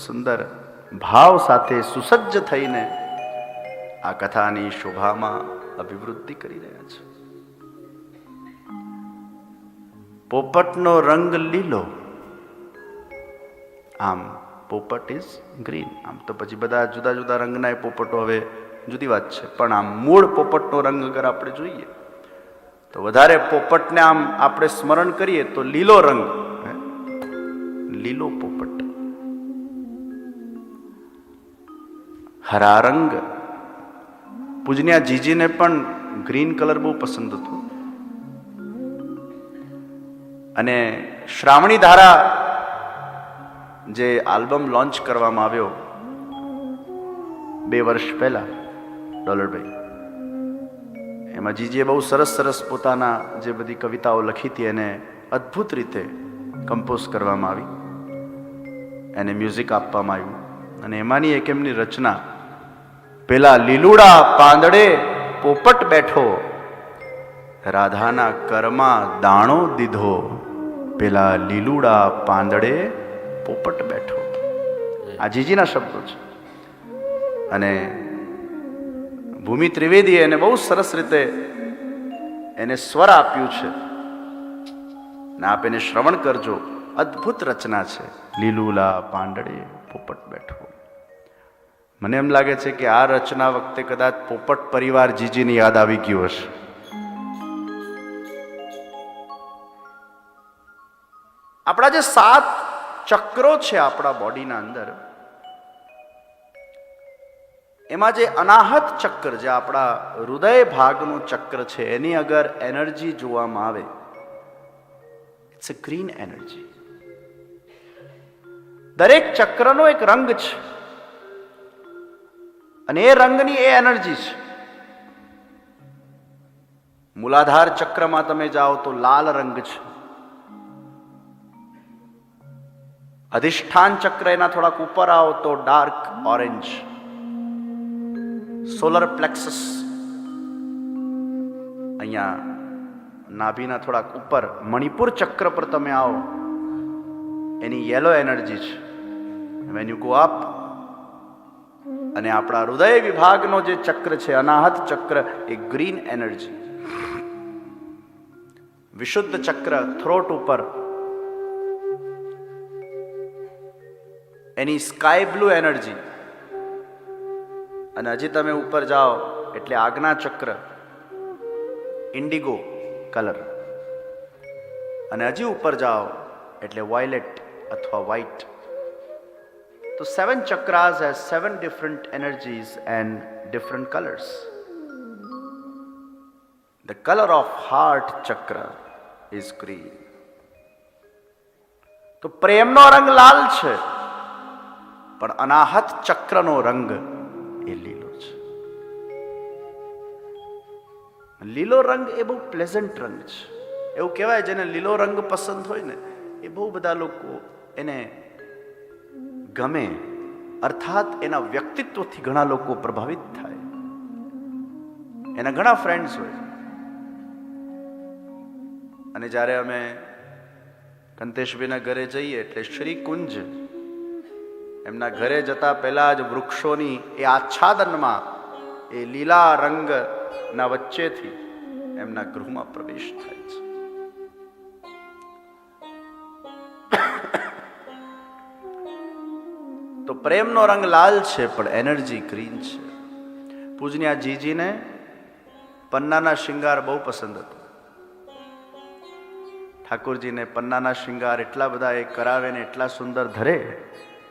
સુંદર ભાવ સાથે સુસજ્જ થઈને આ કથાની શોભામાં અભિવૃદ્ધિ કરી રહ્યા છે. પોપટનો રંગ લીલો, આમ પોપટ ઇઝ ગ્રીન. આમ તો પછી બધા જુદા જુદા રંગના એ પોપટો હવે જુદી વાત છે, પણ આમ મૂળ પોપટનો રંગ અગર આપણે જોઈએ તો વધારે પોપટને આમ આપણે સ્મરણ કરીએ તો લીલો રંગ, લીલો પોપટ. હરા રંગ, પૂજનીય જીજીને પણ ગ્રીન કલર બહુ પસંદ હતો. અને શ્રાવણી ધારા જે આલ્બમ લોન્ચ કરવામાં આવ્યો 2 વર્ષ પહેલા ડોલરભાઈ, એમાં જીજીએ બહુ સરસ સરસ પોતાના જે બધી કવિતાઓ લખી હતી એને અદ્ભુત રીતે કમ્પોઝ કરવામાં આવી, એને મ્યુઝિક આપવામાં આવ્યું. અને એમાંની એક એમની રચના, પેલા લીલુડા પાંદડે પોપટ બેઠો, રાધાના કરમાં દાણો દીધો. પેલા લીલુડા પાંદડે પોપટ બેઠો. આ જીજીના શબ્દો છે. અને ભૂમિ ત્રિવેદીએ એને બહુ સરસ રીતે એને સ્વર આપ્યું છે, ને આપ એને શ્રવણ કરજો. અદ્ભુત રચના છે, લીલુલા પાંદડે પોપટ બેઠો. મને એમ લાગે છે કે આ રચના વખતે કદાચ પોપટ પરિવાર જીજીની યાદ આવી ગયું હશે. આપણા જે 7 ચક્રો છે આપણા બોડીના અંદર, એમાં જે અનાહત ચક્ર, જે આપણા હૃદય ભાગનું ચક્ર છે, એની અગર એનર્જી જોવામાં આવે, ઇટ્સ અ ગ્રીન એનર્જી. દરેક ચક્રનો એક રંગ છે અને એ રંગની એ એનર્જી છે. મૂલાધાર ચક્રમાં તમે જાઓ તો લાલ રંગ છે. અધિષ્ઠાન ચક્ર એના થોડાક ઉપર આવો તો ડાર્ક ઓરેન્જ. સોલર પ્લેક્સસ અહીંયા નાભીના થોડાક ઉપર મણિપુર ચક્ર પર તમે આવો, એની યેલો એનર્જી છે. વેન યુ ગો અપ, અને આપણા હૃદય વિભાગનો જે ચક્ર છે અનાહત ચક્ર, એ ગ્રીન એનર્જી. વિશુદ્ધ ચક્ર થ્રોટ ઉપર, એની સ્કાય બ્લુ એનર્જી. અને હજી તમે ઉપર જાઓ એટલે આજ્ઞા ચક્ર, ઇન્ડિગો કલર. અને હજી ઉપર જાઓ એટલે વાયોલેટ અથવા વ્હાઇટ. તો 7 chakras has 7 different energies and different colors. The color of heart chakra is green. તો પ્રેમનો રંગ લાલ છે, પણ અનાહત ચક્રનો રંગ એ લીલો છે. લીલો રંગ એ બહુ પ્લેઝન્ટ રંગ છે. એવું કહેવાય જેને લીલો રંગ પસંદ હોય ને એ બહુ બધા લોકો એને ગમે, અર્થાત એના વ્યક્તિત્વથી ઘણા લોકો પ્રભાવિત થાય. એના ઘણા ફ્રેન્ડ્સ હોય. અને જ્યારે અમે કંતેશભાઈના ઘરે જઈએ એટલે શ્રીકુંજ, એમના ઘરે જતા પહેલા જ વૃક્ષોની એ આચ્છાદનમાં એ લીલા રંગના વચ્ચેથી એમના ગૃહમાં પ્રવેશ થાય છે. તો પ્રેમનો રંગ લાલ છે, પણ એનર્જી ગ્રીન છે. પૂજનીય જીજીને પન્નાના શિંગાર બહુ પસંદ હતો. ઠાકોરજીને પન્નાના શિંગાર એટલા બધા એ કરાવે ને એટલા સુંદર ધરે,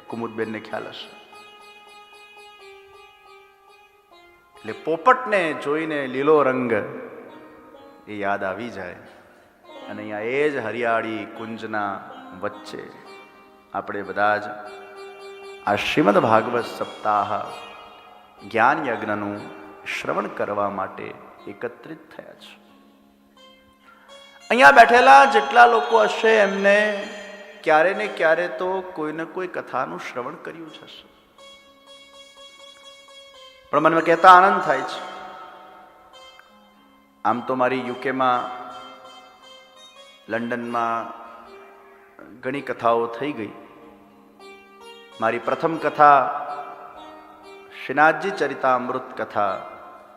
કુમુદબેનને ખ્યાલ હશે. એટલે પોપટને જોઈને લીલો રંગ એ યાદ આવી જાય. અને અહીંયા એ જ હરિયાળી કુંજના વચ્ચે આપણે બધા જ આ શ્રીમદ ભાગવત સપ્તાહ જ્ઞાન યજ્ઞનું શ્રવણ કરવા માટે એકત્રિત થયા છે. અહીંયા બેઠેલા જેટલા લોકો હશે એમને ક્યારે ને ક્યારે તો કોઈને કોઈ કથાનું શ્રવણ કર્યું જ હશે. પણ મને કહેતા આનંદ થાય છે. આમ તો મારી યુકેમાં, લંડનમાં ઘણી કથાઓ થઈ ગઈ, મારી પ્રથમ કથા શ્રીનાથજી ચરિતામૃત કથા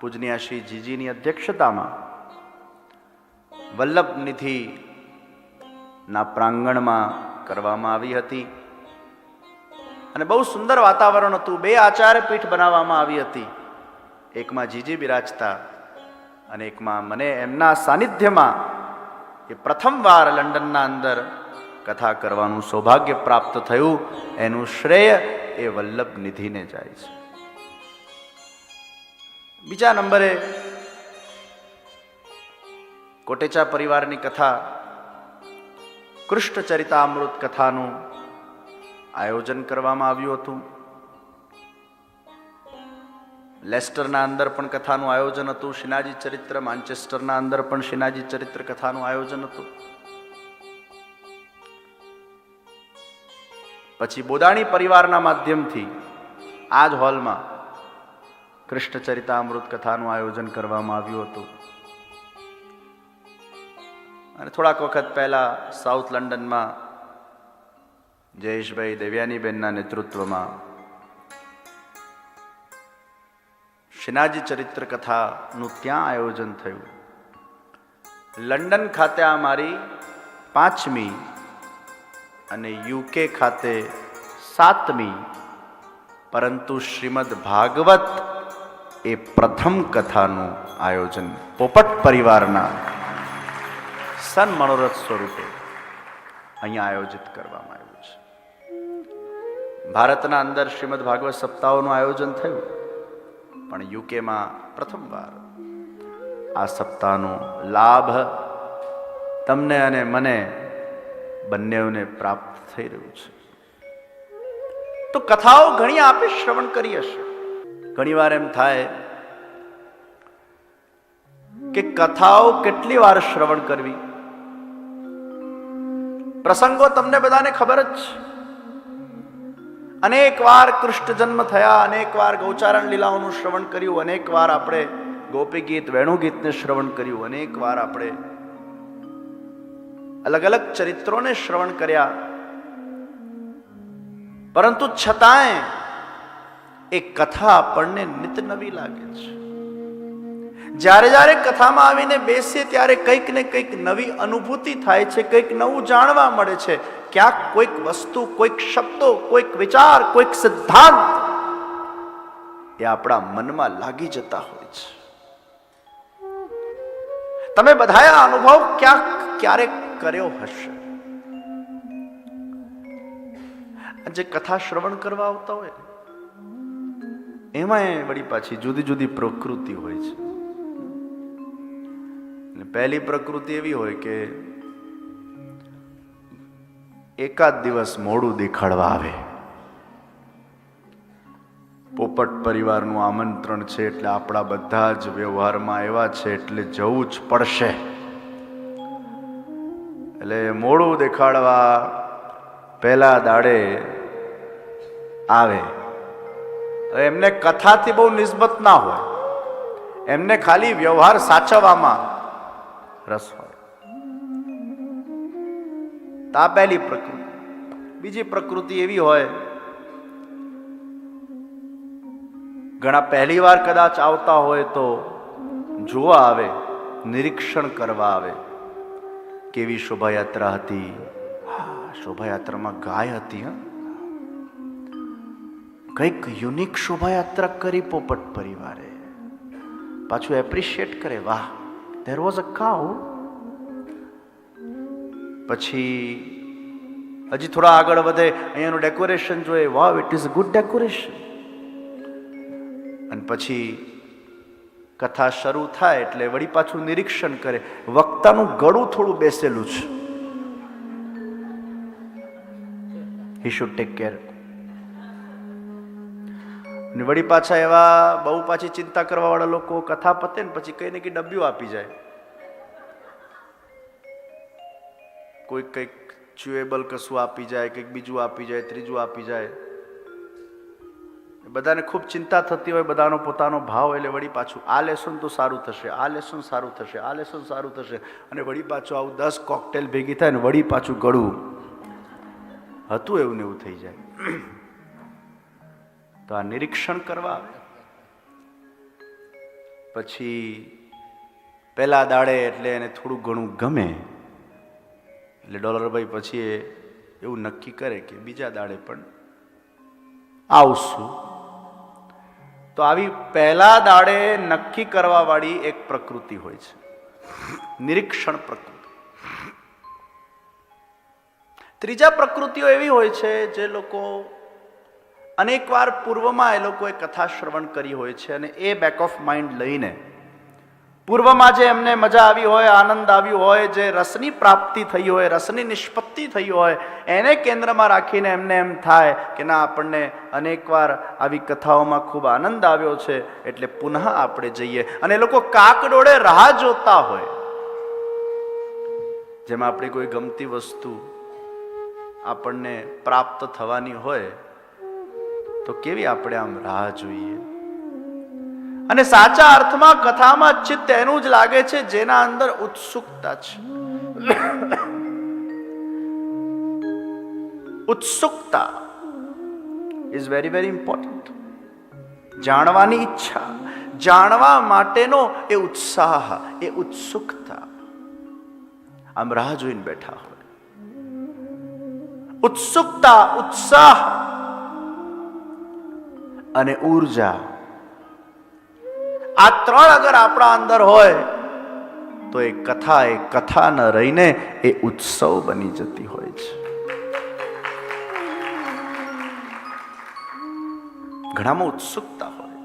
પૂજનીય શ્રી જીજીની અધ્યક્ષતામાં વલ્લભ નિધિના પ્રાંગણમાં કરવામાં આવી હતી અને બહુ સુંદર વાતાવરણ હતું. 2 આચાર્ય પીઠ બનાવવામાં આવી હતી. એકમાં જીજી બિરાજતા અને એકમાં મને એમના સાનિધ્યમાં એ પ્રથમવાર લંડનના અંદર કથા કરવાનું સૌભાગ્ય પ્રાપ્ત થયું. એનું શ્રેય એ વલ્લભ નિધિને જાય છે. બીજા નંબરે કોટેચા પરિવારની કથા કૃષ્ણ ચરિતામૃત કથાનું આયોજન કરવામાં આવ્યું હતું. લેસ્ટરના અંદર પણ કથાનું આયોજન હતું. શ્રીનાથજી ચરિત્ર માન્ચેસ્ટરના અંદર પણ શ્રીનાથજી ચરિત્ર કથાનું આયોજન હતું. પછી બોદાણી પરિવારના માધ્યમથી આ જ હોલમાં કૃષ્ણ ચરિતામૃત કથાનું આયોજન કરવામાં આવ્યું હતું. અને થોડાક વખત પહેલા સાઉથ લંડનમાં જયેશભાઈ દેવ્યાનીબેનના નેતૃત્વમાં શ્રીનાથજી ચરિત્ર કથાનું ત્યાં આયોજન થયું. લંડન ખાતે આ મારી 5મી અને યુકે ખાતે 7મી, પરંતુ શ્રીમદ ભાગવત એ પ્રથમ કથાનું આયોજન પોપટ પરિવારના સન મનોરથ સ્વરૂપે અહીંયા આયોજિત કરવામાં આવ્યું છે. ભારતના અંદર શ્રીમદ ભાગવત સપ્તાહોનું આયોજન થયું, પણ યુકેમાં પ્રથમવાર આ સપ્તાહનો લાભ તમને અને મને બંનેઓને પ્રાપ્ત થઈ રહ્યું છે. તો કથાઓ ઘણી આપે શ્રવણ કરી હશે. ઘણીવાર એમ થાય કે કથાઓ કેટલી વાર શ્રવણ કરવી. પ્રસંગો તમને બધાને ખબર જ છે. અનેક વાર કૃષ્ણ જન્મ થયા, અનેક વાર ગૌચારણ લીલાઓનું શ્રવણ કર્યું, અનેક વાર આપણે ગોપી ગીત વેણુ ગીતને શ્રવણ કર્યું, અનેક વાર આપણે અલગ અલગ ચરિત્રોને શ્રવણ કર્યા. પરંતુ છતાંય એ કથા આપણને નિત નવી લાગે છે. જ્યારે જ્યારે કથામાં આવીને બેસીએ ત્યારે કંઈક ને કંઈક નવી અનુભૂતિ થાય છે, કંઈક નવું જાણવા મળે છે. ક્યાંક કોઈક વસ્તુ, કોઈક શબ્દો, કોઈક વિચાર, કોઈક સિદ્ધાંત એ આપણા મનમાં લાગી જતા હોય છે. તમે બધાએ આ અનુભવ ક્યારેક કર્યો હશે. જે કથા શ્રવણ કરવા આવતા હોય એમાં વળી પાછી જુદી જુદી પ્રકૃતિ હોય છે. પહેલી પ્રકૃતિ એવી હોય કે એકાદ દિવસ મોડું દેખાડવા આવે. પોપટ પરિવારનું આમંત્રણ છે એટલે આપણા બધા જ વ્યવહારમાં એવા છે એટલે જવું જ પડશે. એટલે મોડું દેખાડવા પહેલા દાડે આવે. એમને કથાથી બહુ નિસ્બત ના હોય, એમને ખાલી વ્યવહાર સાચવવામાં રસ હોય. આ પહેલી પ્રકૃતિ. બીજી પ્રકૃતિ એવી હોય, ઘણા પહેલી વાર કદાચ આવતા હોય તો જોવા આવે, નિરીક્ષણ કરવા આવે. કેવી શોભાયાત્રા હતી. શોભાયાત્રામાં ગાય હતી. કંઈક યુનિક શોભાયાત્રા કરી પોપટ પરિવારે. પાછું એપ્રિશિએટ કરે, વાહ, there was a cow. પછી હજી થોડા આગળ વધે, અહીંયાનું ડેકોરેશન જોઈએ, wow, it is a good decoration. અને પછી કથા શરૂ થાય એટલે વળી પાછું નિરીક્ષણ કરે, વક્તાનું ગળું થોડું બેસેલું છે. he should take care. અને વળી પાછા એવા બહુ પાછી ચિંતા કરવા વાળા લોકો કથા પતે ને પછી કઈ ને કઈ ડબ્યું આપી જાય. કોઈ કંઈક ચ્યુએબલ કશું આપી જાય, કંઈક બીજું આપી જાય, ત્રીજું આપી જાય. બધાને ખૂબ ચિંતા થતી હોય, બધાનો પોતાનો ભાવ. એટલે વળી પાછું આ લેસન તો સારું થશે, આ લેસન સારું થશે, આ લેસન સારું થશે. અને વળી પાછું આવું 10 કોકટેલ ભેગી થાય ને વળી પાછું ગળું હતું એવું ને એવું થઈ જાય. તો આ નિરીક્ષણ કરવા આવે. પછી પહેલા દાડે એટલે એને થોડું ઘણું ગમે, એટલે ડોલરભાઈ પછી એવું નક્કી કરે કે બીજા દાડે પણ આવશું. તો આવી પહેલા દાડે નક્કી કરવા વાળી એક પ્રકૃતિ હોય છે, નિરીક્ષણ પ્રકૃતિ. ત્રીજા પ્રકૃતિઓ એવી હોય છે જે લોકો અનેકવાર પૂર્વમાં એ લોકોએ કથા શ્રવણ કરી હોય છે અને એ બેક ઓફ માઇન્ડ લઈને પૂર્વમાં જે એમને મજા આવી હોય, આનંદ આવ્યો હોય, જે રસની પ્રાપ્તિ થઈ હોય, રસની નિષ્પત્તિ થઈ હોય, એને કેન્દ્રમાં રાખીને એમને એમ થાય કે ના, આપણને અનેકવાર આવી કથાઓમાં ખૂબ આનંદ આવ્યો છે, એટલે પુનઃ આપણે જઈએ. અને એ લોકો કાકડોળે રાહ જોતા હોય. જેમ આપણી કોઈ ગમતી વસ્તુ આપણને પ્રાપ્ત થવાની હોય તો કેવી આપણે આમ રાહ જોઈએ. અને સાચા અર્થમાં કથામાં ચિત્ત એનું જ લાગે છે જેના અંદર ઉત્સુકતા છે. ઉત્સુકતા ઇઝ વેરી વેરી ઇમ્પોર્ટન્ટ. જાણવાની ઈચ્છા, જાણવા માટેનો એ ઉત્સાહ, એ ઉત્સુકતા, આમ રાહ જોઈને બેઠા હોય. ઉત્સુકતા, ઉત્સાહ અને ઊર્જા, આ ત્રણ અગર આપણા અંદર હોય તો એ કથા ન રહીને એ ઉત્સવ બની જતી હોય છે. ઘણામાં ઉત્સુકતા હોય,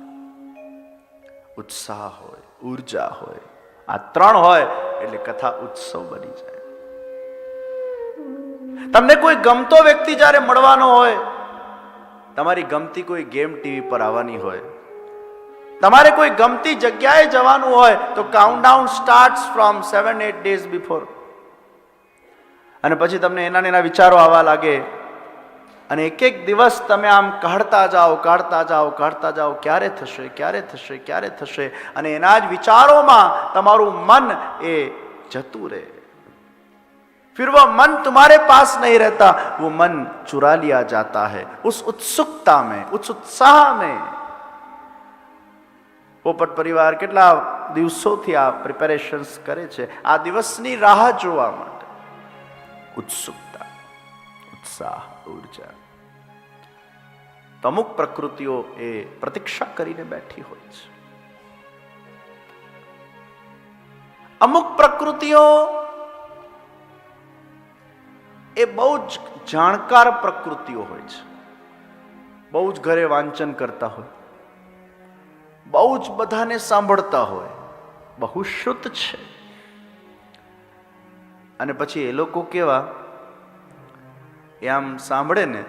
ઉત્સાહ હોય, ઊર્જા હોય, આ ત્રણ હોય એટલે કથા ઉત્સવ બની જાય. તમને કોઈ ગમતો વ્યક્તિ જ્યારે મળવાનો હોય, તમારી ગમતી કોઈ ગેમ ટીવી પર આવવાની હોય, તમારે કોઈ ગમતી જગ્યાએ જવાનું હોય, તો countdown starts from 7-8 days before. અને પછી તમને એના વિચારો આવવા લાગે અને એક એક દિવસ તમે આમ કાઢતા જાઓ, ક્યારે થશે, ક્યારે થશે, ક્યારે થશે, અને એના જ વિચારોમાં તમારું મન એ જતું રહે. फिर वो मन तुम्हारे पास नहीं रहता, वो मन चुरा लिया जाता है उस उत्सुकता में, उस उत्साह में. પોપટ પરિવાર કેટલા દિવસોથી આ પ્રિપેરેશન્સ કરે છે આ દિવસની રાહ જોવા માટે. ઉત્સુકતા, ઉત્સાહ, ઊર્જા. તો અમુક પ્રકૃતિઓ એ પ્રતીક્ષા કરીને બેઠી હોય છે. અમુક પ્રકૃતિઓ એ બહુ જ જાણકાર પ્રકૃતિઓ હોય છે. બહુ જ ઘરે વાંચન કરતા હોય, બહુ જ બધાને સાંભળતા હોય, બહુ શુદ્ધ છે. અને પછી એ લોકો કેવા, એ આમ સાંભળે ને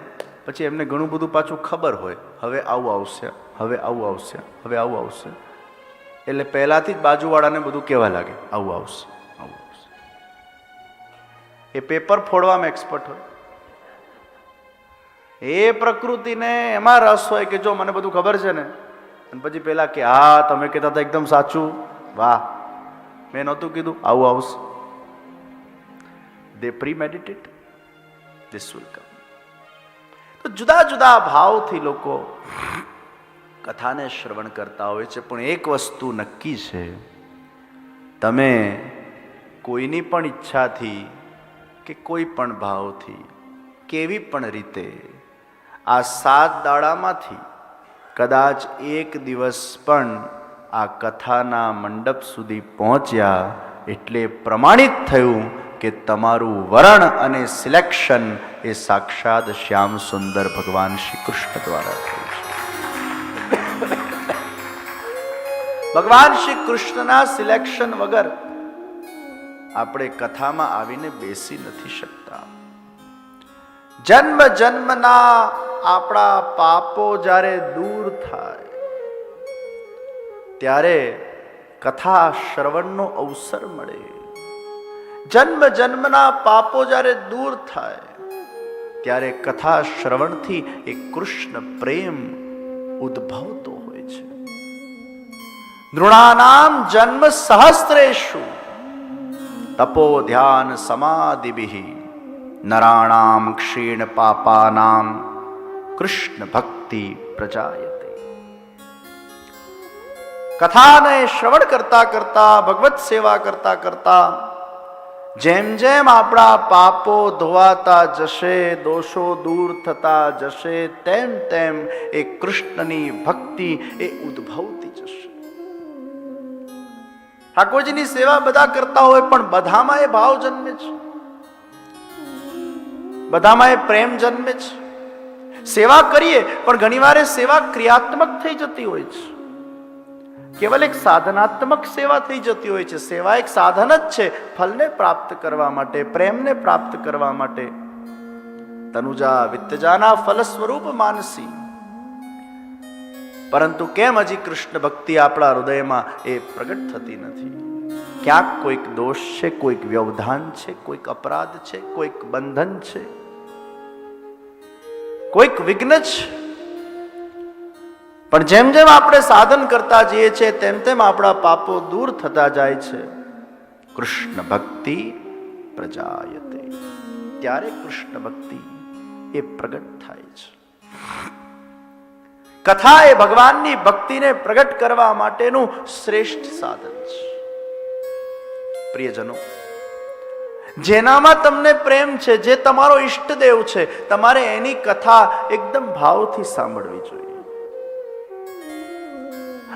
પછી એમને ઘણું બધું પાછું ખબર હોય, હવે આવું આવશે, હવે આવું આવશે, હવે આવું આવશે, એટલે પહેલાથી જ બાજુવાળાને બધું કહેવા લાગે આવું આવશે, આવું આવશે. એ પેપર ફોડવામાં એક્સપર્ટ હોય. એ પ્રકૃતિને એમાં રસ હોય કે જો મને બધું ખબર છે ને, અને પછી પેલા કે હા તમે કહેતા હતા એકદમ સાચું, વાહ મેં નહોતું કીધું, આવું આવશે. They premeditate, this will come. તો જુદા જુદા ભાવથી લોકો કથાને શ્રવણ કરતા હોય છે. પણ એક વસ્તુ નક્કી છે, તમે કોઈની પણ ઈચ્છાથી કે કોઈ પણ ભાવથી કેવી પણ રીતે આ 7 દાડામાંથી કદાચ એક દિવસ પણ આ કથાના મંડપ સુધી પહોંચ્યા એટલે પ્રમાણિત થયું કે તમારું વરણ અને સિલેક્શન એ સાક્ષાત શ્યામ સુંદર ભગવાન શ્રી કૃષ્ણ દ્વારા થયું છે. ભગવાન શ્રી કૃષ્ણના સિલેક્શન વગર આપણે કથામાં આવીને બેસી નથી શકતા. જન્મ જન્મના આપણા પાપો જ્યારે દૂર થાય ત્યારે કથા શ્રવણનો અવસર મળે. જન્મ જન્મના પાપો જ્યારે દૂર થાય ત્યારે કથા શ્રવણથી એક કૃષ્ણ પ્રેમ ઉદ્ભવતો હોય છે. નૃણાનામ જન્મ સહસ્ત્રેષુ તપો ધ્યાન સમાધિભિ નરાણામ ક્ષીણ પાપાનામ કૃષ્ણ ભક્તિ ભક્તિ પ્રજાયતે. કથાને શ્રવણ કરતા કરતા, ભગવત સેવા કરતા કરતા જેમ જેમ આપણા પાપો ધોવાતા જશે, દોષો દૂર થતા જશે, તેમ તેમ એ કૃષ્ણની ભક્તિ એ ઉદ્ભવતી જશે. ઠાકોરજીની સેવા બધા કરતા હોય પણ બધામાં એ ભાવ જન્મે છે, બધામાં એ પ્રેમ જન્મે છે. સેવા કરીએ પણ ઘણીવાર એ સેવા ક્રિયાત્મક થઈ જતી હોય છે, કેવલ એક સાધનાત્મક સેવા થઈ જતી હોય છે. સેવા એક સાધન જ છે ફલને પ્રાપ્ત કરવા માટે, પ્રેમને પ્રાપ્ત કરવા માટે. તનુજા વિત્તજાના ફલ સ્વરૂપ માનસી. પરંતુ કેમ હજી કૃષ્ણ ભક્તિ આપણા હૃદયમાં એ પ્રગટ થતી નથી? ક્યાંક કોઈક દોષ છે, કોઈક વ્યવધાન છે, કોઈક અપરાધ છે, કોઈક બંધન છે, કોઈક વિઘ્ન છે. પણ જેમ જેમ આપણે સાધન કરતા જઈએ છીએ તેમ તેમ આપણા પાપો દૂર થતા જાય છે. કૃષ્ણ ભક્તિ પ્રજાયતે. ત્યારે કૃષ્ણ ભક્તિ એ પ્રગટ થાય છે. કથા એ ભગવાનની ભક્તિને પ્રગટ કરવા માટેનું શ્રેષ્ઠ સાધન છે. પ્રિયજનો, જેનામાં તમને પ્રેમ છે, જે તમારો ઈષ્ટદેવ છે, તમારે એની કથા એકદમ ભાવથી સાંભળવી જોઈએ.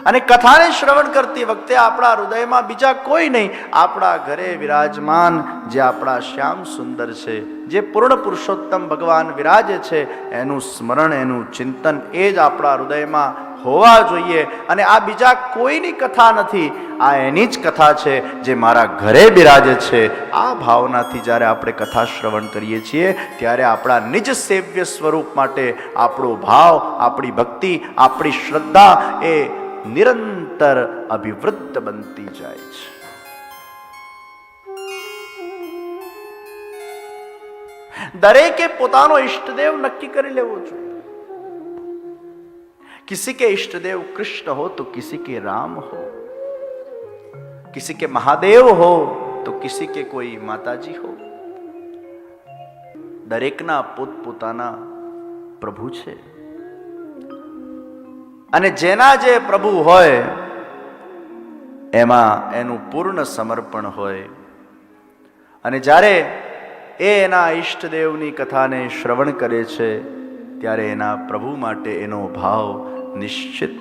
અને કથાને શ્રવણ કરતી વખતે આપણા હૃદયમાં બીજા કોઈ નહીં, આપણા ઘરે વિરાજમાન જે આપણા શ્યામ સુંદર છે, જે પૂર્ણ પુરુષોત્તમ ભગવાન વિરાજે છે, એનું સ્મરણ, એનું ચિંતન એ જ આપણા હૃદયમાં હોવા જોઈએ. અને આ બીજા કોઈની કથા નથી, આ એની જ કથા છે જે મારા ઘરે બિરાજે છે. આ ભાવનાથી જ્યારે આપણે કથા શ્રવણ કરીએ છીએ ત્યારે આપણા નિજ સેવ્ય સ્વરૂપ માટે આપણો ભાવ, આપણી ભક્તિ, આપણી શ્રદ્ધા એ નિરંતર અભિવૃદ્ધ બનતી જાય છે. દરેકે પોતાનો ઈષ્ટદેવ નક્કી કરી લેવો જોઈએ. किसी के इष्ट देव कृष्ण हो तो किसी के राम हो, किसी के महादेव हो तो किसी के कोई माताजी हो. દરેકના પોતપોતાના પ્રભુ છે. અને જેના જે પ્રભુ હોય એમાં એનું પૂર્ણ સમર્પણ હોય. અને જ્યારે એ એના ઈષ્ટદેવની કથાને શ્રવણ કરે છે ત્યારે એના પ્રભુ માટે એનો ભાવ નિશ્ચિત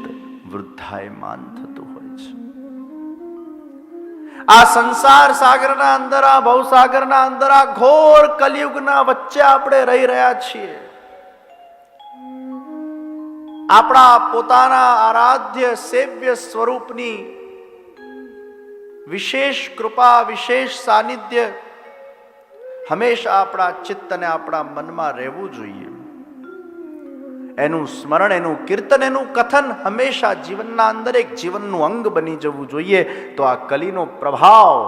વૃદ્ધાયમાન થતું હોય છે. આ સંસાર સાગરના અંદર, આ ભવસાગરના અંદર, આ ઘોર કલિયુગના વચ્ચે આપણે રહી રહ્યા છીએ. આપણા પોતાના આરાધ્ય સેવ્ય સ્વરૂપની વિશેષ કૃપા, વિશેષ સાનિધ્ય હંમેશા આપણા ચિત્ત અને આપણા મનમાં રહેવું જોઈએ. એનું સ્મરણ, એનું કીર્તન, એનું કથન હંમેશા જીવનના અંદર એક જીવનનું અંગ બની જવું જોઈએ. તો આ કલીનો પ્રભાવ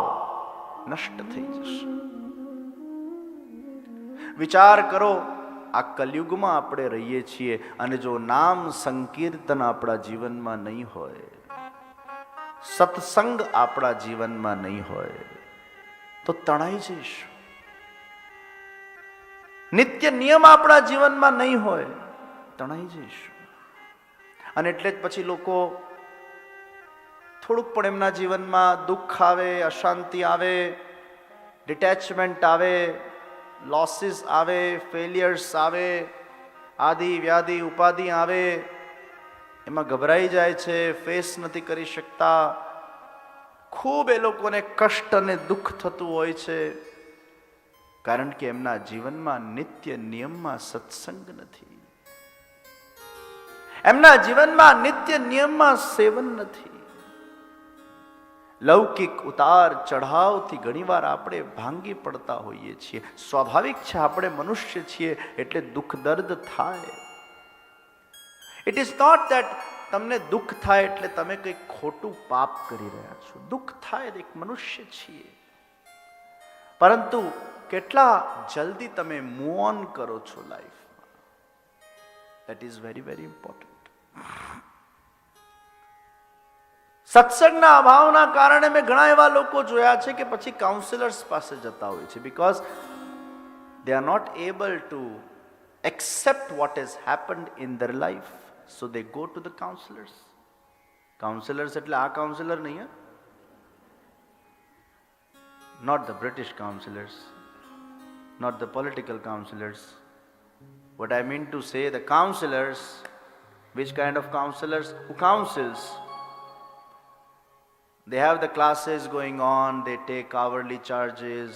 નષ્ટ થઈ જશે. વિચાર કરો, આ કલયુગમાં આપણે રહીએ છીએ અને જો નામ સંકીર્તન આપણા જીવનમાં નહીં હોય, સત્સંગ આપણા જીવનમાં નહીં હોય તો તણાઈ જઈશું. નિત્ય નિયમ આપણા જીવનમાં નહીં હોય, તણાઈ જઈશું. અને એટલે જ પછી લોકો થોડુંક પણ એમના જીવનમાં દુઃખ આવે, અશાંતિ આવે, ડિટેચમેન્ટ આવે, લોસીસ આવે, ફેલિયર્સ આવે, આદિ વ્યાધિ ઉપાધિ આવે, એમાં ગભરાઈ જાય છે, ફેસ નથી કરી શકતા, ખૂબ એ લોકોને કષ્ટ અને દુઃખ થતું હોય છે. કારણ કે એમના જીવનમાં નિત્ય નિયમમાં સત્સંગ નથી, એમના જીવનમાં નિત્ય નિયમમાં સેવન નથી. લૌકિક ઉતાર ચઢાવથી ઘણીવાર આપણે ભાંગી પડતા હોઈએ છીએ. સ્વાભાવિક છે, આપણે મનુષ્ય છીએ એટલે દુઃખ દર્દ થાય. ઇટ ઇઝ નોટ ધેટ તમને દુઃખ થાય એટલે તમે કંઈક ખોટું પાપ કરી રહ્યા છો. દુઃખ થાય, એક મનુષ્ય છીએ. પરંતુ કેટલા જલ્દી તમે મૂવ ઓન કરો છો લાઈફમાં, that is very very important. સત્સંગના અભાવના કારણે મેં ઘણા એવા લોકો જોયા છે કે પછી કાઉન્સિલર્સ પાસે જતા હોય છે, because they are not able to accept what has happened in their life. So they go to the counselors. Counselors એટલે આ counselor નહીં, not the British counselors, not the political counselors. What I mean to say, the counselors, which kind of counselors? Who counsels? They have the classes going on, they take hourly charges,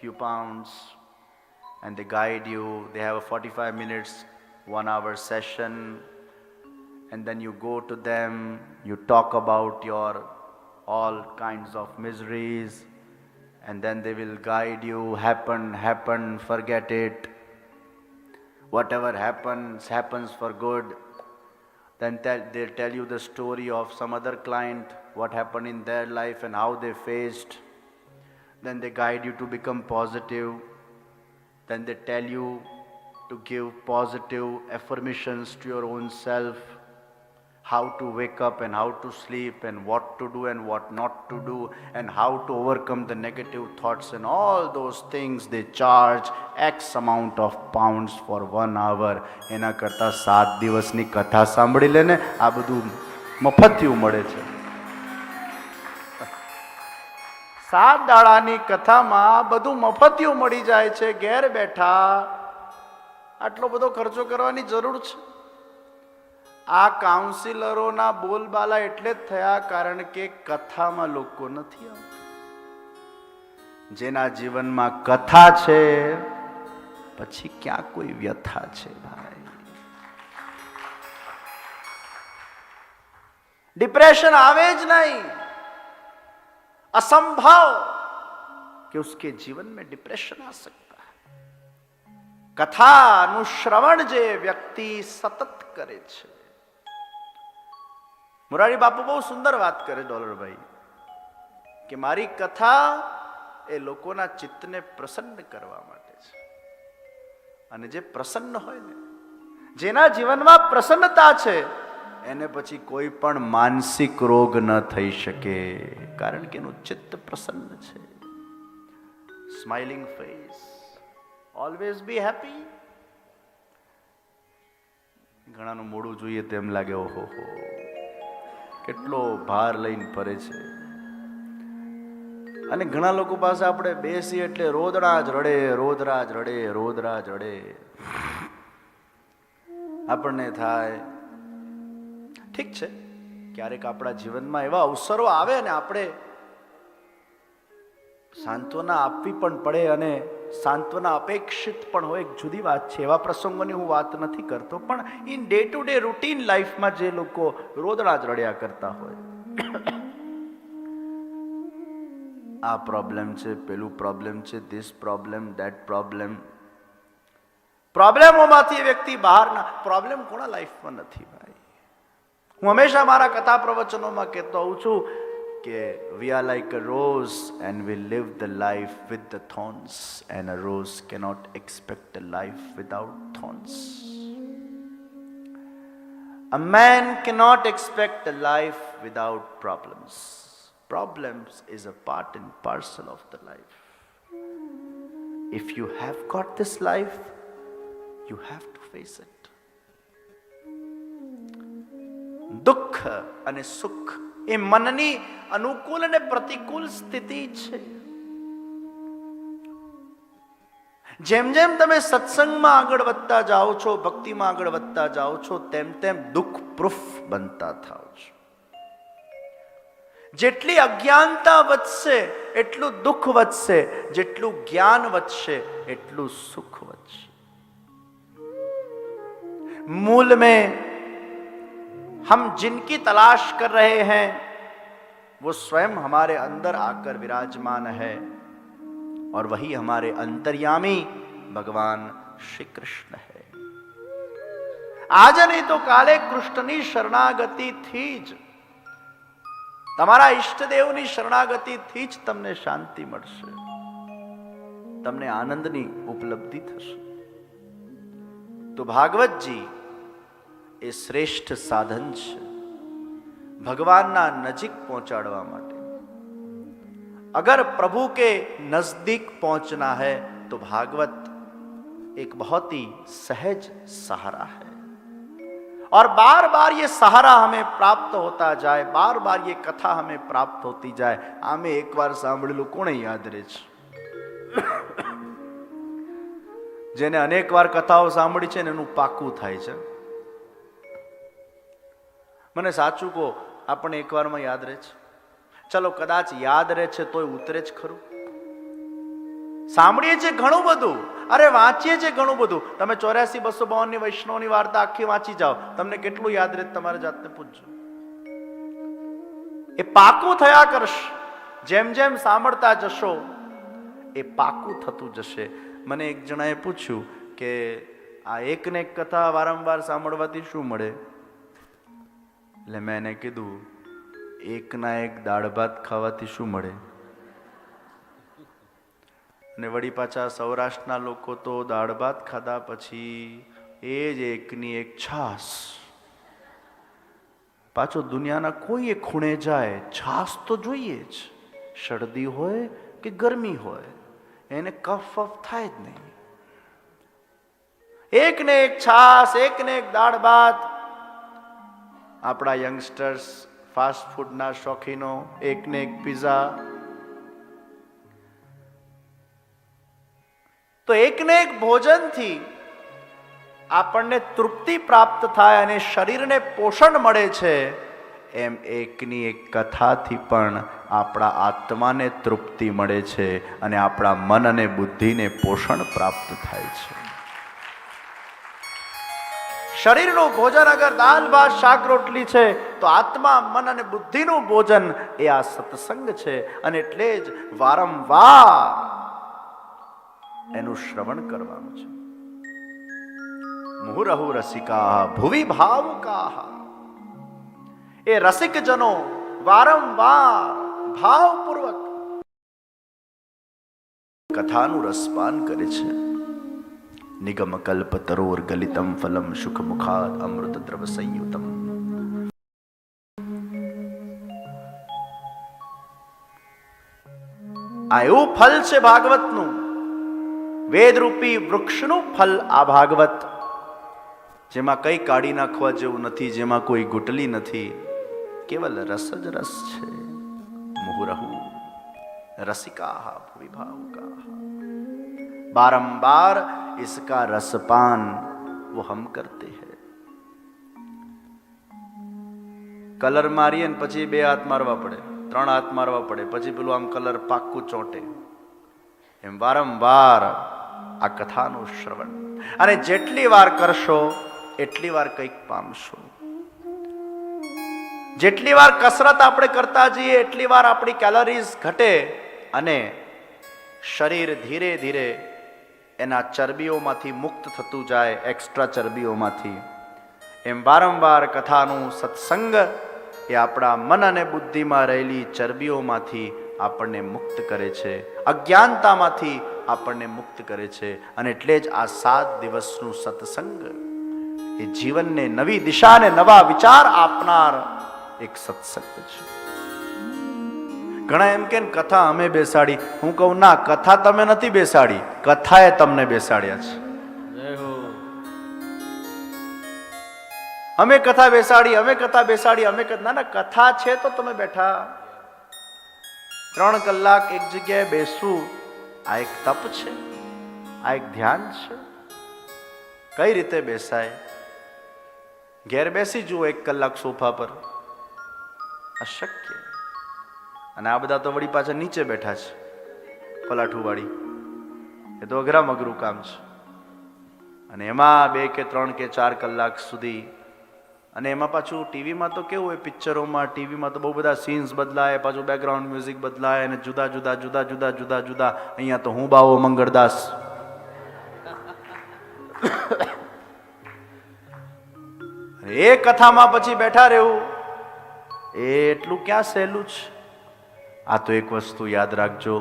few pounds, and they guide you. They have a 45 minutes, 1 hour session, and then you go to them, you talk about your all kinds of miseries, and then they will guide you. Happen, forget it. Whatever happens for good. Then they'll tell you the story of some other client, what happened in their life and how they faced. Then they guide you to become positive. Then they tell you to give positive affirmations to your own self, how to wake up and how to sleep and what to do and what not to do and how to overcome the negative thoughts and all those things. They charge X amount of pounds for 1 hour. એના કરતાં 7 દિવસની કથા સાંભળી લે ને, આ બધું મફતિયું મળે છે. 7 દાડાની કથામાં બધું મફતિયું મળી જાય છે. ઘેર બેઠા આટલો બધો ખર્ચો કરવાની જરૂર છે? આ કાઉન્સિલરોના બોલબાલા એટલે જ થયા કારણ કે કથામાં લોકો નથી આવતા. જેના જીવનમાં કથા છે પછી ક્યાં કોઈ વ્યથા છે ભાઈ? डिप्रेशन आवे ज नहीं, असंभव कि उसके जीवन में डिप्रेशन आ सकता है. कथाનું શ્રવણ જે વ્યક્તિ સતત કરે છે. મોરારી બાપુ બહુ સુંદર વાત કરે ડોલરભાઈ કે મારી કથા એ લોકોના ચિત્તને પ્રસન્ન કરવા માટે છે. અને જે પ્રસન્ન હોય ને, જેના જીવનમાં પ્રસન્નતા છે, એને પછી કોઈ પણ માનસિક રોગ ન થઈ શકે, કારણ કે એનું ચિત્ત પ્રસન્ન છે. Smiling face, always be happy. ઘણાનું મોડું જોઈએ તો એમ લાગે ઓહો હો કેટલો ભાર લઈને ફરે છે. અને ઘણા લોકો પાસે આપણે બેસી એટલે રોદડા જ રડે, રોદરા જ રડે, રોદરા જ રડે. આપણને થાય ઠીક છે, ક્યારેક આપણા જીવનમાં એવા અવસરો આવે ને આપણે સાંત્વના આપવી પણ પડે, અને સાંત્વના અપેક્ષિત પણ હોય, એક જુદી વાત છે. એવા પ્રસંગોની હું વાત નથી કરતો, પણ in day to day routine લાઈફમાં જે લોકો રોદડા જ રડ્યા કરતા હોય, આ પ્રોબ્લેમ છે, પેલું પ્રોબ્લેમ છે, ધીસ પ્રોબ્લેમ, ધેટ પ્રોબ્લેમ, પ્રોબ્લેમોમાંથી વ્યક્તિ બહારના. પ્રોબ્લેમ કોના લાઈફમાં નથી ભાઈ? હું હંમેશા મારા કથા પ્રવચનોમાં કહેતો હોઉં છું કે we are like a rose and we live the life with the thorns, and a rose cannot expect a life without thorns. A man cannot expect a life without problems. Problems is a part and parcel of the life. If you have got this life, you have to face it. દુઃખ અને સુખ એ મનની અનુકૂળ અને પ્રતિકૂળ સ્થિતિ છે. જેમ જેમ તમે સત્સંગમાં આગળ વધતા જાઓ છો, ભક્તિમાં આગળ વધતા જાઓ છો, તેમ તેમ દુઃખ પ્રૂફ બનતા થાઓ છો. જેટલી અજ્ઞાનતા વધશે એટલું દુઃખ વધશે, જેટલું જ્ઞાન વધશે એટલું સુખ વધશે. मूल में हम जिनकी तलाश कर रहे हैं वो स्वयं हमारे अंदर आकर विराजमान है, और वही हमारे अंतर्यामी भगवान श्री कृष्ण है. आज नहीं तो काले कृष्णनी शरणागति थी ज, તમારા ઈષ્ટદેવની શરણાગતિથી જ તમને શાંતિ મળશે, તમને આનંદની ઉપલબ્ધિ થશે. તો ભાગવતજી એ શ્રેષ્ઠ સાધન છે ભગવાનના નજીક પહોંચાડવા માટે. अगर प्रभु के नजदीक पहुंचना है तो भागवत एक बहुत ही सहज सहारा है और बार बार ये सहारा हमें प्राप्त होता जाए, बार बार ये कथा हमें प्राप्त होती जाए. आमे एक बार सांभळेલું કોણે યાદ રહે છે? જેને અનેક વાર કથાઓ સાંભળી છે ને એનું પાકું થાય છે. મને સાચું કહો, આપણને એક વારમાં યાદ રહે છે? ચલો કદાચ યાદ રહે છે તોય ઉતરે જ ખરું. સાંભળીએ છીએ ઘણું બધું, અરે વાંચીએ છીએ ઘણું બધું. તમે 84-252 ની વૈષ્ણવની વાર્તા આખી વાંચી જાઓ, તમને કેટલું યાદ રહે તમારે જાતને પૂછજો. એ પાકું થયા કરશે. જેમ જેમ સાંભળતા જશો એ પાકું થતું જશે. મને એક જણાએ પૂછ્યું કે આ એક ને એક કથા વારંવાર સાંભળવાથી શું મળે? એટલે મેં એને કીધું, એકના એક દાળ ભાત ખાવાથી શું મળે? અને વળી પાછા સૌરાષ્ટ્રના લોકો તો દાળ ભાત ખાધા પછી એ જ એકની એક છાસ. પાછો દુનિયાના કોઈ એક ખૂણે જાય છાસ તો જોઈએ જ. શરદી હોય કે ગરમી હોય એને કફ વફ થાય જ નહીં. એક ને એક છાસ, એક ને એક દાળ ભાત. આપણા યંગસ્ટર્સ ફાસ્ટ ફૂડના શોખીનો એક ને એક પિઝા. તો એક ને એક ભોજનથી આપણને તૃપ્તિ પ્રાપ્ત થાય અને શરીરને પોષણ મળે છે, એમ એકની એક કથાથી પણ આપણા આત્માને તૃપ્તિ મળે છે અને આપણા મન અને બુદ્ધિને પોષણ પ્રાપ્ત થાય છે. શરીરનું ભોજન અગર દાલ ભાત શાક રોટલી છે તો આત્મા, મન અને બુદ્ધિનું ભોજન એ આ સત્સંગ છે. અને એટલે જ વારંવાર એનું શ્રવણ કરવાનું છે. મુહુરહુ રસિકા ભુવિ ભાવુકાહ. એ રસિકજનો વારંવાર ભાવપૂર્વક કથાનું રસપાન કરે છે. નિગમ કલ્પ તરોર ગલિતમ ફલમ સુખ મુખાદ અમૃત દ્રવ સંયુતમ. આ એવું ફલ છે ભાગવતનું, વેદરૂપી વૃક્ષનું ફલ આ ભાગવત, જેમાં કઈ કાઢી નાખવા જેવું નથી, જેમાં કોઈ ગુટલી નથી, કેવલ રસ જ રસ છે. મુહુરહુ રસિકાહ ભુવિ ભાવુકાહ. बारंबार इसका रसपान वो हम करते हैं. કલર મારીએ ને પછી 2 હાથ મારવા પડે, 3 હાથ મારવા પડે, પછી પેલું આમ કલર પાક્કું ચોંટે. એમ વારંવાર આ કથાનું શ્રવણ, અને જેટલી વાર કરશો એટલી વાર કંઈક પામશો. જેટલી વાર કસરત આપણે કરતા જઈએ એટલી વાર આપણી કેલરીઝ ઘટે અને શરીર ધીરે ધીરે એના ચરબીઓમાંથી મુક્ત થતું જાય, એક્સ્ટ્રા ચરબીઓમાંથી. એમ વારંવાર કથાનું સત્સંગ એ આપણા મન અને બુદ્ધિમાં રહેલી ચરબીઓમાંથી આપણને મુક્ત કરે છે, અજ્ઞાનતામાંથી આપણને મુક્ત કરે છે. અને એટલે જ આ 7 દિવસનું સત્સંગ એ જીવનને નવી દિશા અને નવા વિચાર આપનાર એક સત્સંગ છે. ઘણા એમ કે કથા અમે બેસાડી. હું કહું ના, કથા તમે નથી બેસાડી, કથાએ તમને બેસાડ્યા છે. અમે કથા બેસાડી, અમે કથા બેસાડી, અમે ના ના, કથા છે તો તમે બેઠા. 3 કલાક એક જગ્યાએ બેસવું આ એક તપ છે, આ એક ધ્યાન છે. કઈ રીતે બેસાય? ઘેર બેસી જુઓ 1 કલાક સોફા પર, અશક્ય. અને આ બધા તો વળી પાછા નીચે બેઠા છે પલાઠું વાળી, એ તો અઘરામ અઘરું કામ છે. અને એમાં 2 કે 3 કે 4 કલાક સુધી, અને એમાં પાછું ટીવીમાં તો કેવું હોય, પિક્ચરોમાં ટીવીમાં તો બહુ બધા સીન્સ બદલાય, પાછું બેકગ્રાઉન્ડ મ્યુઝિક બદલાય, અને જુદા જુદા જુદા જુદા જુદા જુદા. અહીંયા તો હું બાવો મંગળદાસ. એ કથામાં પછી બેઠા રહેવું એ એટલું ક્યાં સહેલું છે? આ તો એક વસ્તુ યાદ રાખજો,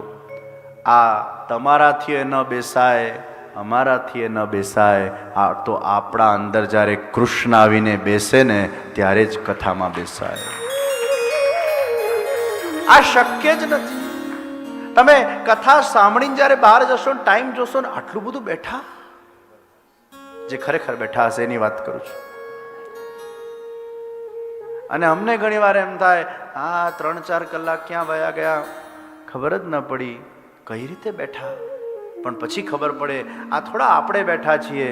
આ તમારાથી ન બેસાય, અમારાથી ન બેસાય. આ તો આપણા અંદર જ્યારે કૃષ્ણ આવીને બેસે ને ત્યારે જ કથામાં બેસાય. આ શક્ય જ નથી. તમે કથા સાંભળીને જ્યારે બહાર જશો ને ટાઈમ જોશો ને, આટલું બધું બેઠા, જે ખરેખર બેઠા હશે એની વાત કરું છું. અને અમને ઘણી વાર એમ થાય, આ 3-4 કલાક ક્યાં વયા ગયા, ખબર જ ન પડી કઈ રીતે બેઠા. પણ પછી ખબર પડે આ થોડા આપણે બેઠા છીએ,